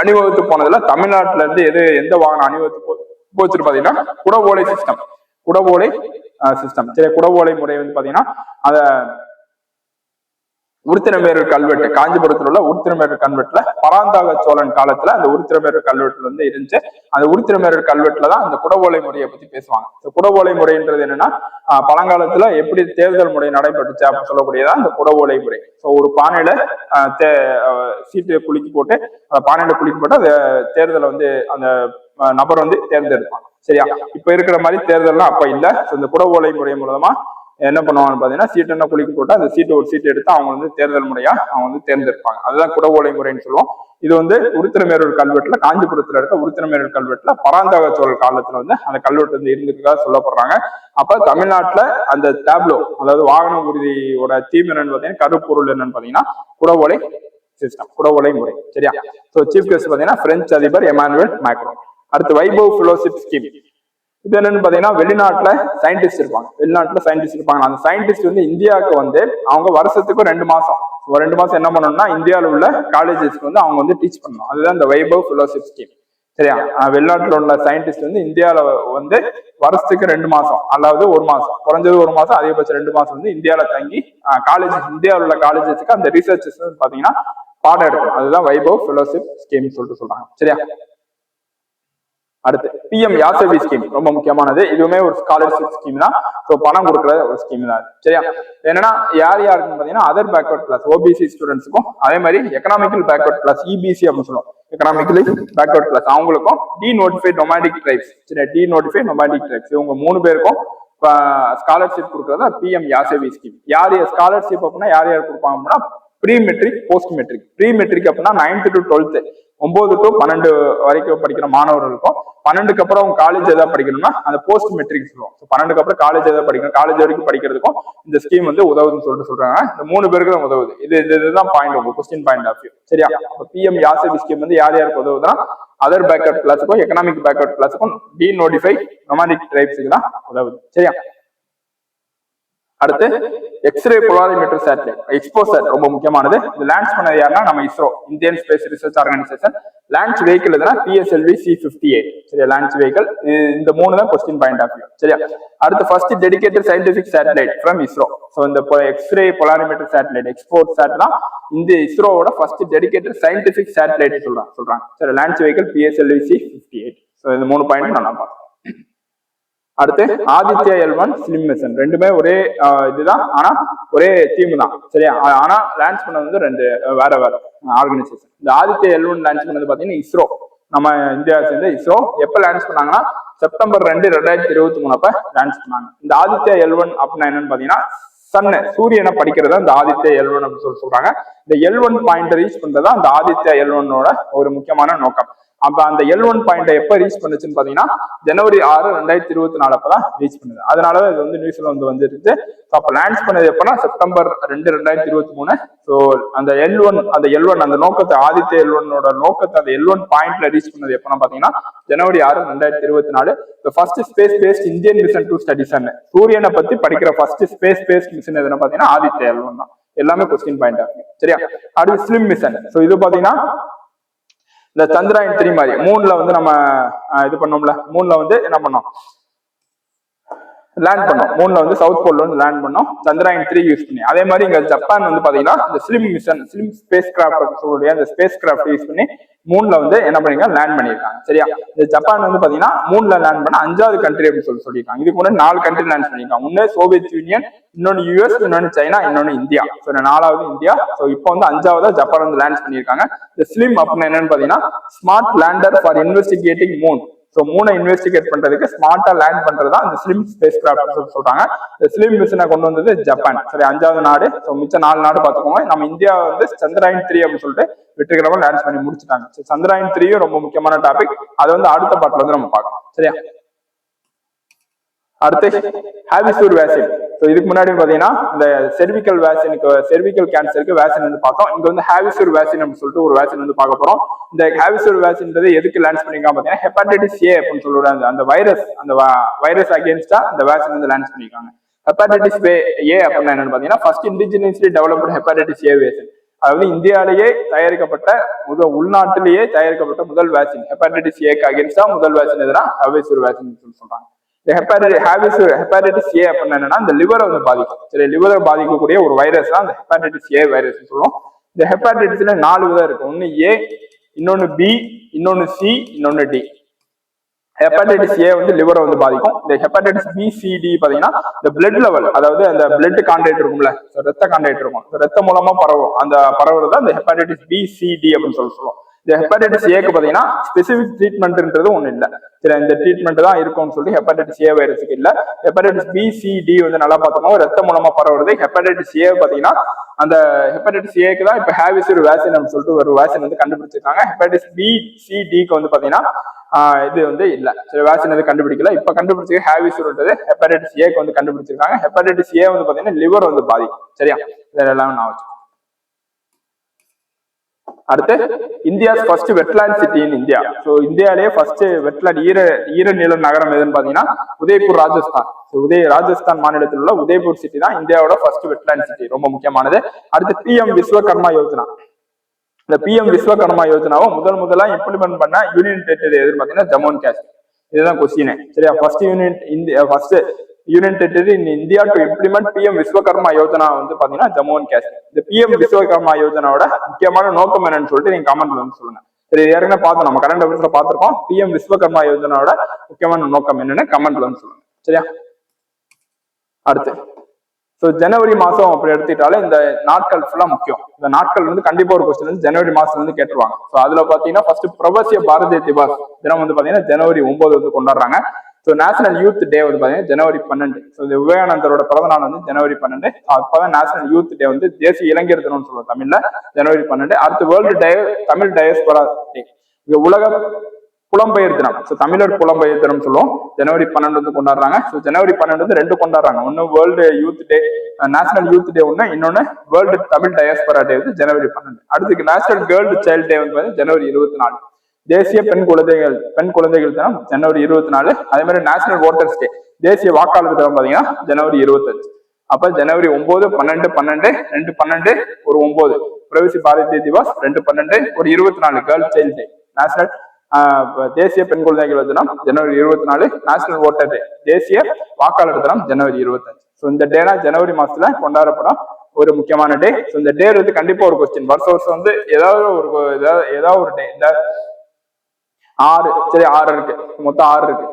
அணிவகுத்து போனதுல தமிழ்நாட்டுல இருந்து எந்த வாகனம் அணிவகுத்து போச்சுன்னு பாத்தீங்கன்னா குடவோலை சிஸ்டம். சரி, குடவோலை முறை வந்து பாத்தீங்கன்னா அத உருத்திரமேரூர் கல்வெட்டு, காஞ்சிபுரத்தில் உள்ள உருத்திரமேரூர் கல்வெட்டுல பராந்தக சோழன் காலத்துல அந்த உருத்திரமேரூர் கல்வெட்டுல வந்து இருந்துச்சு. அந்த உருத்திரமேரூர் கல்வெட்டுலதான் அந்த குடவோலை முறையை பத்தி பேசுவாங்க. குடவோலை முறைன்றது என்னன்னா, பழங்காலத்துல எப்படி தேர்தல் முறை நடைபெற்றுச்சு அப்படின்னு சொல்லக்கூடியதான் இந்த குடவோலை முறை. ஸோ ஒரு பானையில சீட்டு குலுக்கி போட்டு, பானையில குலுக்கி போட்டு அந்த தேர்தலை வந்து அந்த நபர் வந்து தேர்ந்தெடுப்பாங்க. சரியா? இப்ப இருக்கிற மாதிரி தேர்தல்லாம் அப்ப இல்ல. இந்த குடவோலை முறை மூலமா என்ன பண்ணுவாங்கன்னு பாத்தீங்கன்னா, சீட்டு என்ன குலுக்கி போட்டு அந்த ஒரு சீட்டு எடுத்து அவங்க வந்து தேர்தல் முறையா அவங்க வந்து தேர்ந்தெடுப்பாங்க. அதுதான் குடவோலை முறைன்னு சொல்லுவோம். இது வந்து உருத்திரமேரூர் கல்வெட்டுல, காஞ்சிபுரத்துல இருக்க உருத்திரமேரூர் கல்வெட்டுல பராந்தக சோழர் காலத்துல வந்து அந்த கல்வெட்டு வந்து இருந்திருக்கா சொல்லப்படுறாங்க. அப்ப தமிழ்நாட்டுல அந்த டேப்லோ, அதாவது வாகன ஊர்தியோட தீம் என்னன்னு பாத்தீங்கன்னா, கருப்பொருள் என்னன்னு பாத்தீங்கன்னா குடவோலை சிஸ்டம், குடவோலை முறை. சரியா? சோ சீஃப் கெஸ்ட் பாத்தீங்கன்னா பிரெஞ்சு அதிபர் எமானுவேல் மேக்ரோன். அடுத்து வைபவ் ஃபெலோஷிப் ஸ்கீம். இது என்னன்னு பாத்தீங்கன்னா, வெளிநாட்டுல சயின்டிஸ்ட் இருப்பாங்க. அந்த சயின்டிஸ்ட் வந்து இந்தியாவுக்கு வந்து அவங்க வருஷத்துக்கு 2 மாசம் என்ன பண்ணணும்னா இந்தியாவில் உள்ள காலேஜஸ்க்கு வந்து அவங்க வந்து டீச் பண்ணணும். அதுதான் இந்த வைபவ் ஃபெலோஷிப் ஸ்கீம். சரியா? வெளிநாட்டுல உள்ள சயின்டிஸ்ட் வந்து இந்தியாவில வந்து வருஷத்துக்கு 2 மாசம், அதாவது 1 மாசம், குறைஞ்சது 1 மாசம், அதிகபட்சம் 2 மாசம் வந்து இந்தியாவில தங்கி இந்தியாவில் உள்ள காலேஜஸ்க்கு அந்த ரிசர்ச்சஸ் பாத்தீங்கன்னா பாடம் எடுக்கணும். அதுதான் வைபவ் ஃபெலோஷிப் ஸ்கீம் சொல்றாங்க. சரியா? அடுத்து PM யாசவி ஸ்கீம், ரொம்ப முக்கியமானது. இதுவுமே ஒரு ஸ்காலர்ஷிப் ஸ்கீம் தான். ஸோ பணம் கொடுக்குற ஒரு ஸ்கீம் தான். சரியா? என்னன்னா யாருக்குன்னு பாத்தீங்கன்னா அதர் பேக்வர்ட் கிளாஸ் OBC ஸ்டூடெண்ட்ஸுக்கும், அதே மாதிரி எக்கனாமிக்கல் பேக்வர்ட் கிளாஸ் EBC அப்படின்னு சொல்லுவோம், எக்கனாமிக்கலி பேக்வர்ட் கிளாஸ், அவங்களுக்கும் டீநோட்டிஃபைட் நொமாடிக் ட்ரைப்ஸ். சரியா? டீநோட்டிஃபைட் நொமாடிக் ட்ரைப்ஸ் இவங்க 3 பேருக்கும் ஸ்காலர்ஷிப் கொடுக்குறதா PM யாசவி ஸ்கீம். ஸ்காலர்ஷிப் அப்படின்னா யார் கொடுப்பாங்க அப்படின்னா pre matric, post matric. Pre matric அப்படின்னா 9th to 12th, 9 to 12 வரைக்கும் படிக்கிற மாணவர்களுக்கும், 12க்கு அப்புறம் அவங்க காலேஜ் ஏதாவது படிக்கணும்னா அந்த போஸ்ட் மெட்ரிக் சொல்லுவோம். 12க்கு அப்புறம் காலேஜ் ஏதாவது படிக்கணும், காலேஜ் வரைக்கும் படிக்கிறதுக்கும் இந்த ஸ்கீம் வந்து உதவுதுன்னு சொல்றாங்க. இந்த 3 பேருக்கு தான் உதவுது. இதுதான் பாயிண்ட், உங்க கொஸ்டின் பாயிண்ட் ஆஃப் வியூ. சரியா? PM யாசவி ஸ்கீம் வந்து யாருக்கு உதவுதுன்னா அதர் பேக்வர்ட் கிளாஸுக்கும், எக்கனாமிக் பேக்வர்ட் கிளாஸுக்கும், டீநோட்டிஃபைட் நொமாடிக் ட்ரைப்ஸுக்கு தான் உதவுது. சரியா? அடுத்து எக்ஸ்ரே போலாரிமீட்டர் சேட்டலைட், எக்ஸ்போசர், ரொம்ப முக்கியமானது. இது லான்ச் பண்ணது யாருன்னா நம்ம ISRO, Indian space research organisation. Launch vehicle எதுனா PSLV C58. சரியா? Launch vehicle. இந்த 3 தான் கொஸ்டின் பாயிண்ட் ஆஃப் வியூ. சரியா? அடுத்து first dedicated scientific satellite from ISRO. So இந்த X-ray polarimeter satellite, XPoSat தான் இந்த இஸ்ரோவோட ஃபர்ஸ்ட் டெடிகேட்டட் சயின்டிபிக் சேட்டலைட் சொல்றாங்க. சரி, launch vehicle PSLV C58. So இந்த 3 பாயிண்ட் நல்லா பார்க்கலாம். அடுத்து ஆதித்யா L1 ஸ்லிம் மிஷன், ரெண்டுமே ஒரே இதுதான், ஆனா ஒரே தீம் தான். சரியா? ஆனா லான்ச் பண்ணது வந்து 2 வேற ஆர்கனைசேஷன். இந்த ஆதித்யா L1 லான்ச் பண்ணது பாத்தீங்கன்னா இஸ்ரோ, நம்ம இந்தியா சேர்ந்த இஸ்ரோ. எப்ப லான்ச் பண்ணாங்கன்னா செப்டம்பர் 2, 2023 அப்ப லான்ச் பண்ணாங்க. இந்த ஆதித்யா L1 அப்படின்னா என்னன்னு பாத்தீங்கன்னா சூரியனை படிக்கிறதா இந்த ஆதித்யா L1 அப்படின்னு சொல்றாங்க. இந்த L1 பாயிண்ட் ரீச் பண்றதா அந்த ஆதித்யா L1ஓட ஒரு முக்கியமான நோக்கம். அப்ப அந்த L1 பாயிண்ட் எப்ப ரீச் பண்ணுச்சுன்னு பாத்தீங்கன்னா ஜனவரி 6, 2024 அப்பதான் ரீச் பண்ணுது. அதனாலதான் இது வந்து நியூஸ்ல வந்துருச்சு. அப்ப லான்ச் பண்ணது எப்பன்னா செப்டம்பர் 2, 2023. ஸோ அந்த L1 அந்த நோக்கத்தை, ஆதித்ய L1ஓட நோக்கத்தை அந்த L1 பாயிண்ட்ல ரீச் பண்ணது எப்பன்னா பாத்தீங்கன்னா ஜனவரி 6, 2024. First space based Indian mission to study sun, சூரியனை பத்தி படிக்கிற ஃபர்ஸ்ட் ஸ்பேஸ் பேஸ்ட் மிஷன் எதுன்னு பாத்தீங்கன்னா ஆதித்ய L1 தான். எல்லாமே கொஸ்டின் பாயிண்ட் ஆகும். சரியா? அடுத்து ஸ்லிம் மிஷன். ஸோ இது பாத்தீங்கன்னா இந்த சந்திராயன் 3 மாதிரி மூணுல வந்து நம்ம இது பண்ணோம்ல, மூணுல வந்து என்ன பண்ணோம், லேண்ட் பண்ணோம். மூணுல வந்து சவுத் போல்ல வந்து லேண்ட் பண்ணோம் சந்திராயன் 3 யூஸ் பண்ணி. அதே மாதிரி இங்க ஜப்பான் வந்து பாத்தீங்கன்னா இந்த slim mission, slim space craft சொல்லக்கூடிய அந்த ஸ்பேஸ் கிராஃப்ட் யூஸ் பண்ணி மூணுல வந்து என்ன பண்ணிருக்காங்க, லேண்ட் பண்ணிருக்காங்க. சரியா? இந்த ஜப்பான் வந்து பாத்தீங்கன்னா மூணுல லேண்ட் பண்ண 5வது கண்ட்ரி அப்படின்னு சொல்லியிருக்காங்க. இதுக்கு முன்னாடி 4 கண்ட்ரி லேண்ட் பண்ணிருக்காங்க. ஒன்னு சோவியத் யூனியன், இன்னொன்னு US, இன்னொன்னு சைனா, இன்னொன்னு இந்தியா. ஸோ 4வது இந்தியா. ஸோ இப்போ வந்து 5வதா ஜப்பான் வந்து லேண்ட் பண்ணிருக்காங்க. இந்த ஸ்லிம் அப்படின்னு என்னன்னு பாத்தீங்கன்னா smart lander for investigating Moon. So மூணை இன்வெஸ்டிகேட் பண்றதுக்கு ஸ்மார்ட்டா லேண்ட் பண்றதா இந்த ஸ்லிம் ஸ்பேஸ் கிராஃப்ட் சொல்றாங்க. இந்த ஸ்லிம் மிஷனை கொண்டு வந்தது ஜப்பான். சரி, 5வது நாடு. ஸோ மிச்ச 4 நாடு பாத்துக்கோங்க. நம்ம இந்தியா வந்து சந்திராயன் 3 அப்படின்னு சொல்லிட்டு வெற்றிகரமா லான்ச் பண்ணி முடிச்சுட்டாங்க. சந்திராயன் 3 ரொம்ப முக்கியமான டாபிக். அது வந்து அடுத்த பாட்டுல வந்து நம்ம பார்க்கலாம். சரியா? அடுத்து ஹாவிசூர் வேக்சின். ஸோ இதுக்கு முன்னாடி பாத்தீங்கன்னா இந்த செர்விக்கல் வேக்சினுக்கு, செர்விக்கல் கேன்சருக்கு வேக்சின் வந்து பார்த்தோம். இங்க வந்து ஹாவிசூர் வேக்சின் அப்படின்னு சொல்லிட்டு ஒரு வேக்சின் வந்து பார்க்க போறோம். இந்த ஹாவிசூர் வேக்சின்றது எதுக்கு லான்ச் பண்ணிருக்காங்க பாத்தீங்கன்னா ஹெப்பாடைட்டிஸ் ஏ அப்படின்னு சொல்லுற அந்த வைரஸ், அந்த வைரஸ் அகேன்ஸ்டா அந்த வேக்சின் வந்து லான்ச் பண்ணிருக்காங்க. ஹெப்பாடைட்டிஸ் ஏ அப்படின்னா என்னன்னு பாத்தீங்கன்னா ஃபர்ஸ்ட் இண்டிஜினியஸ்லி டெவலப்டு ஹெப்பாடைட்டிஸ் ஏ வேக்சின். அதாவது இந்தியாவிலேயே தயாரிக்கப்பட்ட உள்நாட்டிலேயே தயாரிக்கப்பட்ட முதல் வேக்சின். ஹெப்பாடைட்டிஸ் ஏக்கு அகேன்ஸ்டா முதல் வேக்சின் எதுனா ஹாவிசூர் வேக்சின் சொல்றாங்க. ஹெப்பாடைட்டிஸ் ஏ அப்படின்னா என்னன்னா இந்த லிவரை வந்து பாதிக்கும். சரி, லிவரை பாதிக்கக்கூடிய ஒரு வைரஸ் தான் இந்த ஹெப்பாடைட்டிஸ் ஏ வைரஸ் சொல்லுவோம். இந்த ஹெப்பாடைட்டிஸ்ல 4 விதம் இருக்கு. ஒன்னு ஏ, இன்னொன்னு பி, இன்னொன்னு சி, இன்னொன்னு டி. ஹெப்பாடைட்டிஸ் ஏ வந்து லிவரை வந்து பாதிக்கும். இந்த ஹெப்பாடைட்டிஸ் பி, சி, டி பாத்தீங்கன்னா இந்த பிளட் லெவல், அதாவது அந்த பிளட் கான்டாக்ட் இருக்கும்ல, ரத்த கான்டாக்ட் இருக்கும், ரத்த மூலமா பரவும். அந்த பரவுறது அந்த ஹெப்பாடைட்டிஸ் பி, சி, டி அப்படின்னு சொல்லுவோம். இந்த ஹெப்பாடைட்டிஸ் ஏக்கு பாத்தீங்கன்னா ஸ்பெசிபிக் ட்ரீட்மெண்ட்ன்றது ஒண்ணு இல்ல. சரி, இந்த ட்ரீட்மெண்ட் தான் இருக்கும்னு சொல்லி ஹெப்பாடைட்டிஸ் ஏ வைரஸுக்கு இல்ல. ஹெப்பாடைட்டிஸ் பி, சி, டி வந்து நல்லா பார்த்தோம்னா ரத்த மூலமா பரவுறது. ஹெப்பாடைட்டிஸ் ஏ பாத்தீங்கன்னா அந்த ஹெப்பாடைட்டிஸ் ஏக்கு தான் இப்ப ஹாவிசூர் வேக்சின் அப்படின்னு சொல்லிட்டு ஒரு வேக்சின் வந்து கண்டுபிடிச்சிருக்காங்க. ஹெப்பாடைட்டிஸ் பி, சி, டிக்கு வந்து பாத்தீங்கன்னா இது வந்து இல்ல. சரி, வேக்சின் வந்து கண்டுபிடிக்கல. இப்ப கண்டுபிடிச்சது ஹாவிசூர்ன்றது ஹெப்பாடைட்டிஸ் ஏக்கு வந்து கண்டுபிடிச்சிருக்காங்க. ஹெப்பாடைட்டிஸ் ஏ வந்து பாத்தீங்கன்னா லிவர் வந்து பாதிக்கும். சரியா, இதெல்லாம் நான் வச்சுக்கோங்க. அடுத்து இந்தியாஸ் ஃபர்ஸ்ட் வெட்லாண்ட் சிட்டி இன் இந்தியா. ஸோ இந்தியாவிலேயே ஃபர்ஸ்ட் வெட்லாண்ட் ஈரநில நகரம் எதுன்னு பாத்தீங்கன்னா உதய்பூர், ராஜஸ்தான். ராஜஸ்தான் மாநிலத்தில் உள்ள உதய்பூர் சிட்டி தான் இந்தியாவோட ஃபர்ஸ்ட் வெட்லாண்ட் சிட்டி, ரொம்ப முக்கியமானது. அடுத்து PM விஸ்வகர்மா யோஜனா. இந்த PM விஸ்வகர்மா யோஜனாவை முதலா இம்ப்ளிமெண்ட் பண்ண யூனியன் டெரிட்டரி எதுன்னு பாத்தீங்கன்னா ஜம்மு அண்ட் காஷ்மீர். இதுதான் கொஸ்டின். சரியா, first union territory in India to implement PM Vishwakarma Yojana வந்து பாத்தீங்கன்னா ஜம்மு அண்ட் காஷ்மீர். இந்த PM விஸ்வகர்மா யோஜனாவோட முக்கியமான நோக்கம் என்னன்னு சொல்லிட்டு நீங்க கமெண்ட்ல வந்து சொல்லுங்க. சரி, ஏற்கனவே பார்த்தோம், நம்ம கரண்ட் அஃபேர்ஸ்ல பார்த்திருக்கோம். PM விஸ்வகர்மா யோஜனாவோட முக்கியமான நோக்கம் என்னன்னு கமெண்ட்ல வந்து சொல்லுங்க. சரியா, அடுத்து ஜனவரி மாசம் அப்படி எடுத்துக்கிட்டாலே இந்த நாட்கள் ஃபுல்லா முக்கியம். இந்த நாட்கள் வந்து கண்டிப்பா ஒரு கொஸ்டின் வந்து ஜனவரி மாசத்துல வந்து கேட்டுருவாங்க. அதுல பாத்தீங்கன்னா ஃபர்ஸ்ட் பிரபசிய பாரதிய திவாஸ் தினம் வந்து பாத்தீங்கன்னா ஜனவரி 9 வந்து கொண்டாடுறாங்க. நேஷனல் யூத் டே வந்து பாத்தீங்கன்னா ஜனவரி 12. விவேகானந்தரோட பிறந்த நாள் வந்து ஜனவரி 12. அப்பதான் நேஷனல் யூத் டே வந்து தேசிய இளைஞர் தினம்னு சொல்லுவோம் தமிழ்ல, ஜனவரி 12. அடுத்து வேர்ல்டு தமிழ் டயஸ்போரா டே, உலக புலம்பெயர் தினம். தமிழர் புலம்பெயர் தினம் சொல்லுவோம், ஜனவரி 12 வந்து கொண்டாடுறாங்க. ஜனவரி 12 வந்து 2 கொண்டாடுறாங்க. ஒன்னு world youth day, national youth day ஒண்ணு, இன்னொன்னு வேர்ல்டு தமிழ் டயஸ்போரா டே வந்து ஜனவரி 12. அடுத்து நேஷனல் கேர்ள் சைல்டு டே வந்து ஜனவரி 24. தேசிய பெண் குழந்தைகள் தினம் ஜனவரி 24. அதே மாதிரி நேஷனல் ஓட்டர்ஸ் டே, தேசிய வாக்காளர் தினம் பாத்தீங்கன்னா ஜனவரி 25. அப்ப ஜனவரி 9, 12, 12, 2, 12, ஒரு 9 பிரபசிய பாரதிய திவாஸ், 2, 12, ஒரு 24 கேர்ள் சைல்டு டே. நேஷனல் தேசிய பெண் குழந்தைகள் தினம் ஜனவரி 24. நேஷனல் ஓட்டர் டே, தேசிய வாக்காளர் தினம் ஜனவரி 25. இந்த டேனா ஜனவரி மாசத்துல கொண்டாடப்படும் ஒரு முக்கியமான டே. இந்த டே வந்து கண்டிப்பா ஒரு கொஸ்டின், வருஷம் வந்து ஏதாவது ஒரு டே. இந்த 6, சரி 6 இருக்கு, மொத்தம் 6 இருக்கு,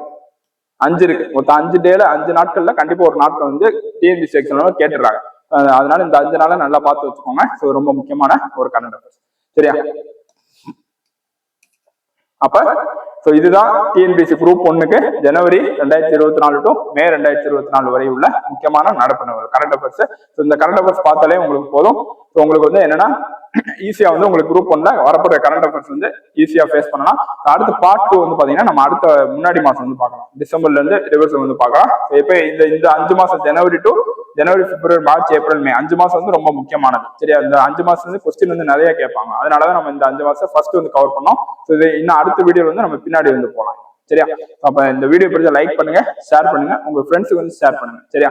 5 இருக்கு, மொத்தம் 5 டேல 5 நாட்கள்ல கண்டிப்பா ஒரு நாட்கள் வந்து TNPSC எக்ஸாம்ல கேட்டுடுறாங்க. அதனால இந்த 5 நாளை நல்லா பார்த்து வச்சுக்கோங்க. ரொம்ப முக்கியமான ஒரு கரண்ட் அஃபேர்ஸ். சரியா, அப்ப இதுதான் TNPSC குரூப் 1க்கு ஜனவரி 2024 டு மே 2024 வரை உள்ள முக்கியமான நடப்பு கரண்ட் அஃபேர்ஸ். இந்த கரண்ட் அஃபேர்ஸ் பார்த்தாலே உங்களுக்கு போதும். உங்களுக்கு வந்து என்னன்னா ஈஸியா வந்து உங்களுக்கு குரூப் 1ல வரப்போற கரண்ட் அஃபேர்ஸ் வந்து ஈஸியா ஃபேஸ் பண்ணலாம். அடுத்து பார்ட் 2 வந்து பாத்தீங்கன்னா நம்ம அடுத்த முன்னாடி மாசம் வந்து பார்க்கலாம், டிசம்பர்ல இருந்து ரிவர்ஸ் வந்து பார்க்கலாம். இப்ப இந்த 5 மாசம் January to January, February, March, April, May 5 மாசம் வந்து ரொம்ப முக்கியமானது. சரியா, இந்த 5 மாசம் வந்து கொஸ்டின் வந்து நிறைய கேட்பாங்க. அதனாலதான் நம்ம இந்த 5 மாசம் ஃபர்ஸ்ட் வந்து கவர் பண்ணோம். இன்னும் அடுத்த வீடியோ வந்து நம்ம பின்னாடி வந்து போலாம். சரியா, அப்ப இந்த வீடியோ பிடிச்ச லைக் பண்ணுங்க, ஷேர் பண்ணுங்க, உங்க ஃப்ரெண்ட்ஸுக்கு வந்து ஷேர் பண்ணுங்க. சரியா,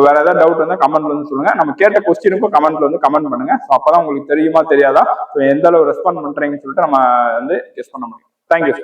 வேற ஏதாவது டவுட் இருந்தா கமெண்ட்ல வந்து சொல்லுங்க. நம்ம கேட்ட கொஸ்டினுக்கும் கமெண்ட்ல வந்து கமெண்ட் பண்ணுங்க. அப்பதான் உங்களுக்கு தெரியுமா தெரியாதா, எந்த அளவு ரெஸ்பாண்ட் பண்றீங்கன்னு சொல்லிட்டு நம்ம வந்து கெஸ் பண்ண முடியும். தேங்க்யூ.